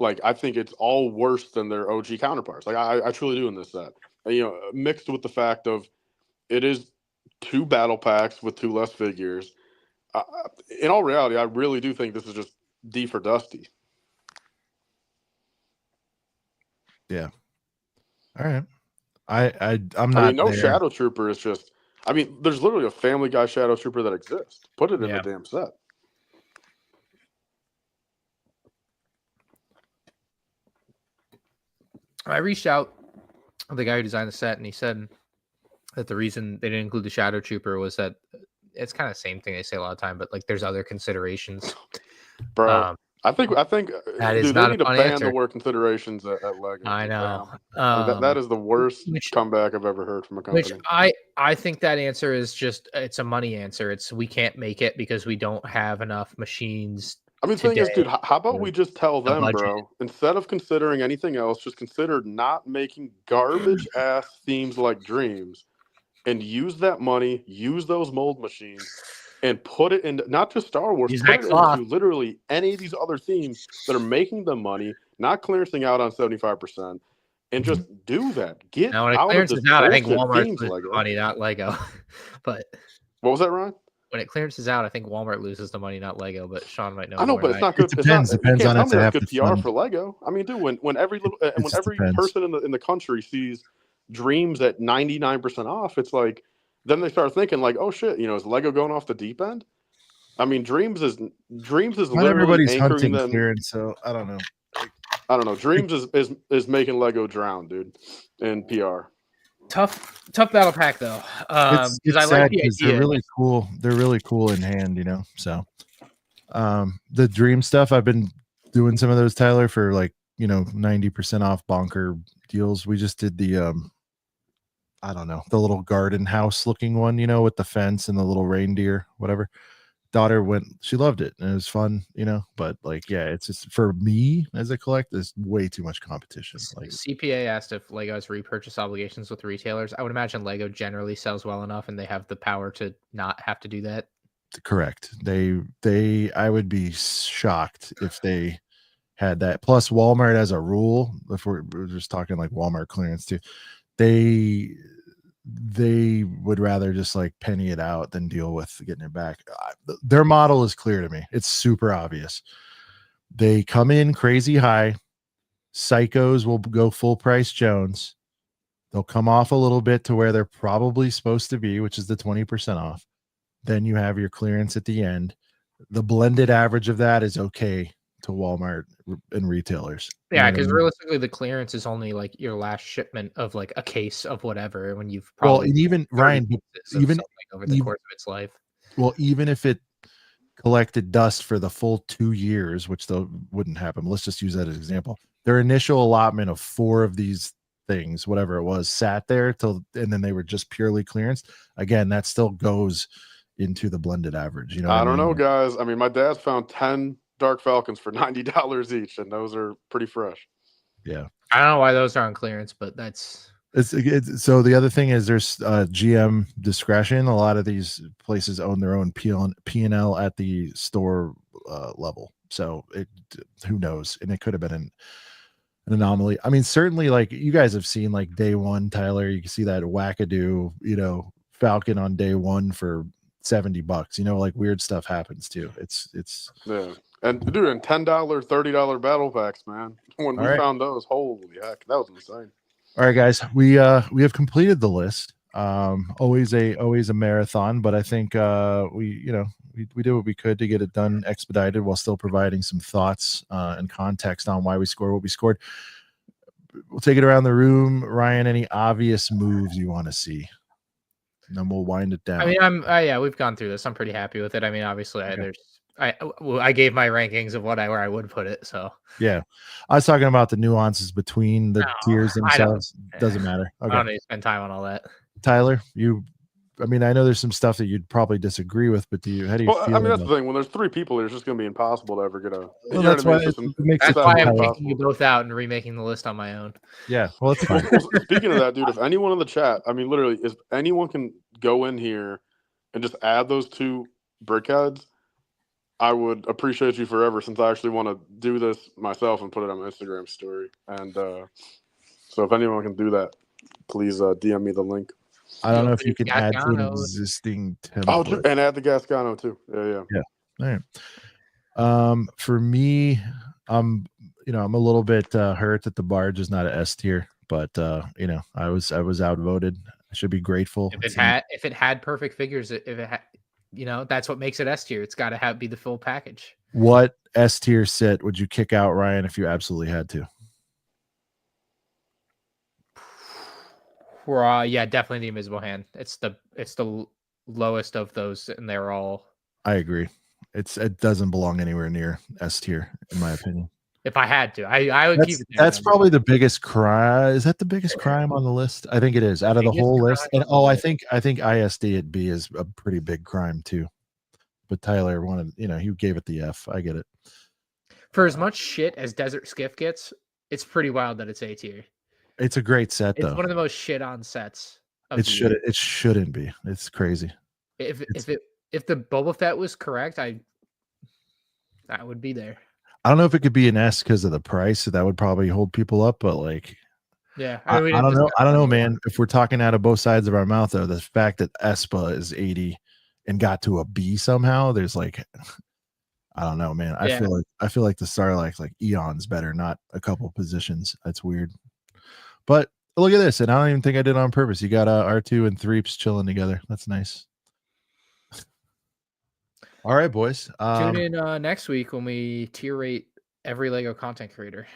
like, I think it's all worse than their OG counterparts. Like, I truly do in this set. Mixed with the fact of it is 2 battle packs with 2 less figures. In all reality, I really do think this is just D for Dusty. Yeah. All right. I'm not. I mean, no there. Shadow Trooper is just. I mean, there's literally a Family Guy Shadow Trooper that exists. Put it in the damn set. I reached out to the guy who designed the set, and he said that the reason they didn't include the Shadow Trooper was that it's kind of the same thing they say a lot of time, but like there's other considerations. Bro, I think that is they not need a to fun ban answer. the word considerations at Lego. I know. That is the worst comeback I've ever heard from a company. Which I think that answer is just it's a money answer. It's we can't make it because we don't have enough machines. I mean, the thing is, dude, how about we just tell them, bro, instead of considering anything else, just consider not making garbage-ass themes like Dreams and use that money, use those mold machines, and put it in, not just Star Wars, put it into literally any of these other themes that are making them money, not clearancing out on 75%, and just do that. Get now, when it out clearances of this out, I think Walmart themes, loses money, not Lego. But what was that, Ryan? When it clearances out, I think Walmart loses the money, not Lego. But Sean might know. I know, but it's not good. Depends on if they have good PR for Lego. I mean, dude, when every person in the country sees Dreams at 99% off, it's like then they start thinking like, oh shit, is Lego going off the deep end? I mean, Dreams is not literally everybody's anchoring hunting them. clearance, so I don't know. Dreams is making Lego drown, dude, in PR. Tough battle pack though. It's I like the idea. They're really cool. They're really cool in hand, So, the Dream stuff, I've been doing some of those, Tyler, for 90% off bonker deals. We just did the I don't know, the little garden house looking one, with the fence and the little reindeer, whatever. daughter she loved it and it was fun, but like, yeah, it's just for me as a collector, there's way too much competition. Like CPA asked if Lego has repurchase obligations with retailers. I would imagine Lego generally sells well enough and they have the power to not have to do that. Correct. I would be shocked if they had that. Plus Walmart as a rule, if we're just talking like Walmart clearance too, they would rather just like penny it out than deal with getting it back. Their model is clear to me. It's super obvious. They come in crazy high. Psychos will go full price Jones. They'll come off a little bit to where they're probably supposed to be, which is the 20% off. Then you have your clearance at the end. The blended average of that is okay to Walmart and retailers. Yeah, because realistically, the clearance is only like your last shipment of like a case of whatever when you've probably and even Ryan, even over the course of its life. Well, even if it collected dust for the full 2 years, which though wouldn't happen. Let's just use that as an example. Their initial allotment of 4 of these things, whatever it was, sat there and then they were just purely clearance. Again, that still goes into the blended average. I don't know, guys. I mean, my dad found 10 Dark Falcons for $90 each, and those are pretty fresh. Yeah, I don't know why those are on clearance, but that's it's so the other thing is there's GM discretion. A lot of these places own their own P&L at the store level, so who knows? And it could have been an anomaly. I mean, certainly, like you guys have seen, like day one, Tyler, you can see that wackadoo, Falcon on day one for $70. Like weird stuff happens too. It's yeah. And dude, and $10, $30 battle packs, man. When we found those, holy heck, that was insane. All right, guys, we have completed the list. Always a marathon, but I think we did what we could to get it done expedited while still providing some thoughts and context on why we scored what we scored. We'll take it around the room. Ryan, any obvious moves you want to see? And then we'll wind it down. I mean, yeah, we've gone through this. I'm pretty happy with it. I mean, obviously, Okay. I gave my rankings of where I would put it. So yeah, I was talking about the nuances between the tiers themselves. Doesn't matter. Okay. I don't need to spend time on all that. Tyler, I mean, I know there's some stuff that you'd probably disagree with, but how do you feel? I mean, that's the thing. When there's 3 people, it's just going to be impossible to ever get a. Well, that's why I'm taking you both out and remaking the list on my own. Yeah, well, that's fine. Speaking of that, dude, if anyone in the chat, I mean, literally, if anyone can go in here and just add those 2 brickheads, I would appreciate you forever, since I actually want to do this myself and put it on my Instagram story. And so if anyone can do that, please DM me the link. I don't know if you can add to an existing template. Oh, and add the Gascano too. Yeah. All right. For me, I'm a little bit hurt that the barge is not an S tier, but I was outvoted. I should be grateful. If it had perfect figures, if it had, that's what makes it S tier. It's got to be the full package. What S tier set would you kick out, Ryan, if you absolutely had to? Yeah, definitely the Invisible Hand. It's the lowest of those, and they're all. I agree. It doesn't belong anywhere near S tier, in my opinion. If I had to, I would keep it there. That's probably the biggest crime. Is that the biggest crime on the list? I think it is out of the whole list. And I think ISD at B is a pretty big crime too. But Tyler wanted, he gave it the F. I get it. For as much shit as Desert Skiff gets, it's pretty wild that it's A tier. It's a great set, though. It's one of the most shit on sets. It shouldn't be. It's crazy. If the Boba Fett was correct, I would be there. I don't know if it could be an S because of the price. So that would probably hold people up. But yeah, I don't know. I don't know, man. If we're talking out of both sides of our mouth, though, the fact that Espa is 80 and got to a B somehow, there's I don't know, man. I feel like the Sarlacc, like eons better, not a couple positions. That's weird. But look at this, and I don't even think I did it on purpose. You got R2 and Threeps chilling together. That's nice. All right, boys. Tune in next week when we tier rate every Lego content creator.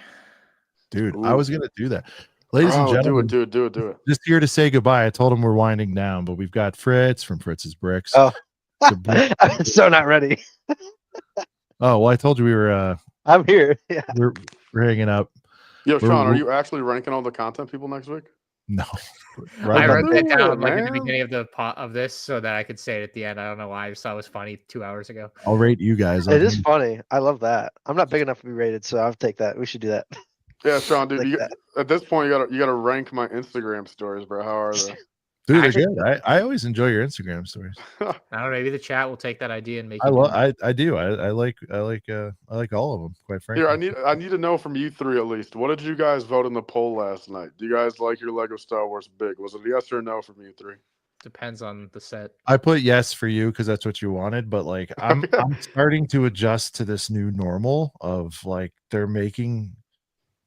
Dude, I was gonna do that. Ladies and gentlemen, do it. Just here to say goodbye. I told him we're winding down, but we've got Fritz from Fritz's Bricks. Oh, I'm so not ready. Oh, well, I told you we were. I'm here. Yeah, we're hanging up. Yo, Sean, are you actually ranking all the content people next week? No. I wrote that down man. at the beginning of this so that I could say it at the end. I don't know why. I just thought it was funny 2 hours ago. I'll rate you guys. It is funny. I love that. I'm not big enough to be rated, so I'll take that. We should do that. Yeah, Sean, dude. Like At this point, you gotta rank my Instagram stories, bro. How are they? Dude, they're good. I always enjoy your Instagram stories. I don't know. Maybe the chat will take that idea and make. I do. I like all of them. Quite frankly. Here, I need to know from you three at least. What did you guys vote in the poll last night? Do you guys like your Lego Star Wars big? Was it yes or no from you three? Depends on the set. I put yes for you because that's what you wanted, but like I'm starting to adjust to this new normal of like they're making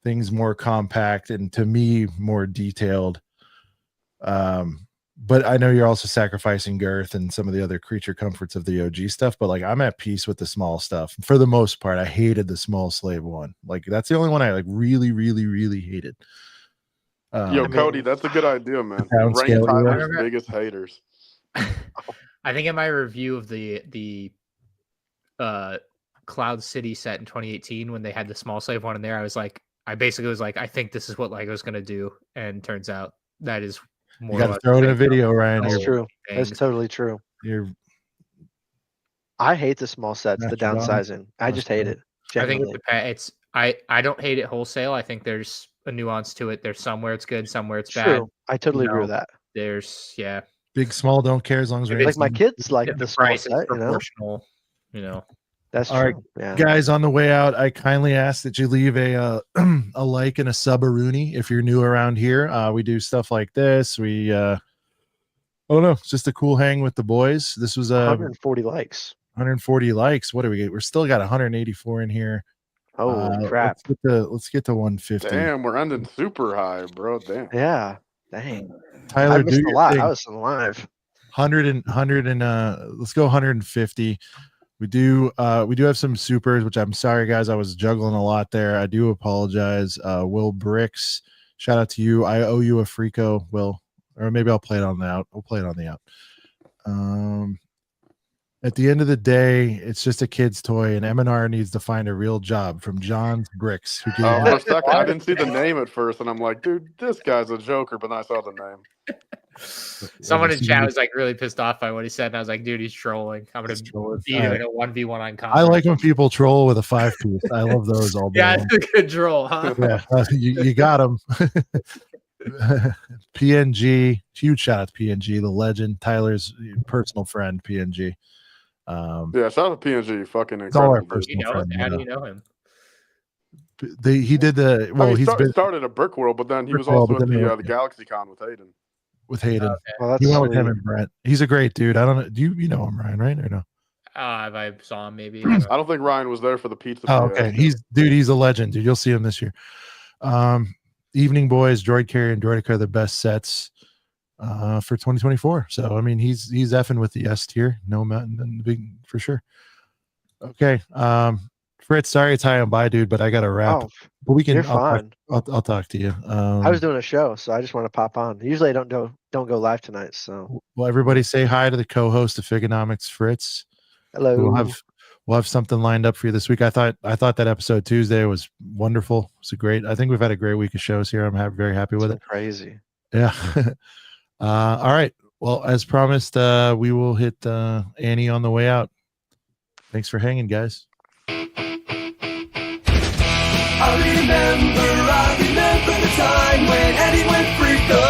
things more compact and to me more detailed. But I know you're also sacrificing Girth and some of the other creature comforts of the OG stuff, but like I'm at peace with the small stuff for the most part. I hated the small slave one. Like that's the only one I like really hated. Yo, Cody, that's a good idea, man. Rank Tyler's biggest haters. I think in my review of the Cloud City set in 2018, when they had the small slave one in there, I basically was like, I think this is what Lego's gonna do, and turns out that is more. You got to throw it in a video, Ryan. That's true. That's totally true. I hate the small sets, the downsizing. I just hate it. Genuinely. I think I don't hate it wholesale. I think there's a nuance to it. There's somewhere it's good, somewhere it's bad. I totally agree with that. There's big, small, don't care as long as like my kids like the small price set, is proportional. That's all true. right, yeah. Guys. On the way out, I kindly ask that you leave a like and a sub-a-rooney if you're new around here. We do stuff like this. We I don't know, it's just a cool hang with the boys. This was 140 likes. 140 likes. What do we get? We're still got 184 in here. Holy crap! Let's get to 150. Damn, we're ending super high, bro. Damn. Yeah. Dang. Tyler, I missed a lot. thing. I was live. 100 and let's go 150. We do have some supers, which I'm sorry guys, I was juggling a lot there. I do apologize. Will Bricks, shout out to you. I owe you a Freako, Will, or maybe I'll play it on the out. We'll play it on the out. At the end of the day, it's just a kid's toy, and M&R needs to find a real job. From John's Bricks. Who for a second, I didn't see the name at first, and I'm like, dude, this guy's a joker, but then I saw the name. Someone in chat was like really pissed off by what he said, and I was like, dude, he's trolling. I'm gonna beat him in a 1v1 on combat. I like when people troll with a 5-piece. I love those all day. Yeah, it's a good troll, huh? Yeah, you got him. PNG, huge shout out to PNG, the legend, Tyler's personal friend, PNG. Yeah, shout out to PNG, fucking incredible. How do you know him? He did the well. He started at Brick World, but then he was also at the Galaxy Con with Hayden. Okay. Well, he went with him and Brent. He's a great dude. I don't know. Do you know him, Ryan? Right or no? If I saw him, maybe. I don't think Ryan was there for the pizza. Oh, okay. He's a legend, dude. You'll see him this year. Evening Boys, Droid Carrier, and Droideka are the best sets for 2024. So I mean, he's effing with the S tier. No mountain, big for sure. Okay. Fritz, sorry it's high on bye, dude, but I got to wrap. But we can. You're fine. I'll talk to you. I was doing a show, so I just want to pop on. Usually I don't go live tonight. So well, everybody say hi to the co-host of Figonomics, Fritz. Hello. We'll have something lined up for you this week. I thought that episode Tuesday was wonderful. It's I think we've had a great week of shows here. I'm very happy with it. Crazy. Yeah. All right. Well, as promised, we will hit Annie on the way out. Thanks for hanging, guys. I remember the time when Eddie went freako.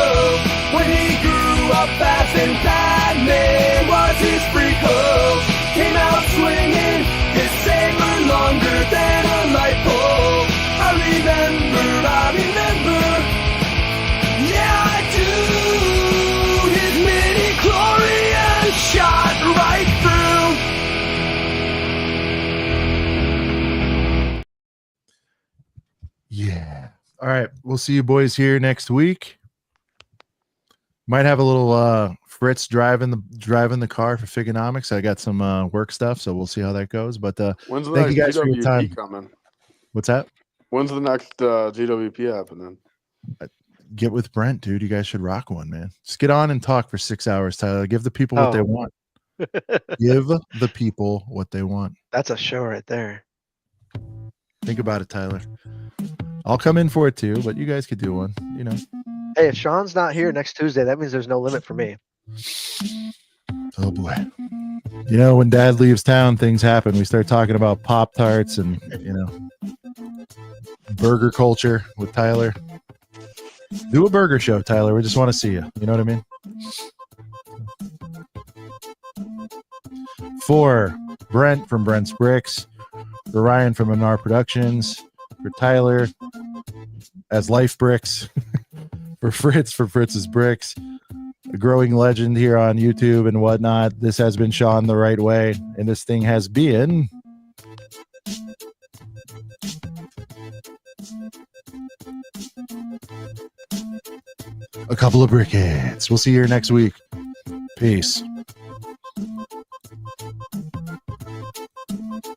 When he grew up fast and Padme was his freako. Came out swinging his saber longer than a light pole. I remember. Yeah, I do. His midi-chlorian shot right through. Yeah. All right. We'll see you boys here next week. Might have a little Fritz driving the car for Figonomics. I got some work stuff, so we'll see how that goes. But when's the thank next you guys for your time. coming? What's that? When's the next GWP happening? Get with Brent, dude. You guys should rock one, man. Just get on and talk for 6 hours, Tyler. Give the people what they want. Give the people what they want. That's a show right there. Think about it, Tyler. I'll come in for it too, but you guys could do one, Hey, if Sean's not here next Tuesday, that means there's no limit for me. Oh boy. You know, when Dad leaves town, things happen. We start talking about Pop-Tarts and, burger culture with Tyler. Do a burger show, Tyler. We just want to see you. You know what I mean? For Brent from Brent's Bricks, for Ryan from MR Productions, for Tyler as Life Bricks, for Fritz for Fritz's Bricks, a growing legend here on YouTube and whatnot. This has been Sean the Right Way, and this thing has been a couple of brickheads. We'll see you here next week. Peace.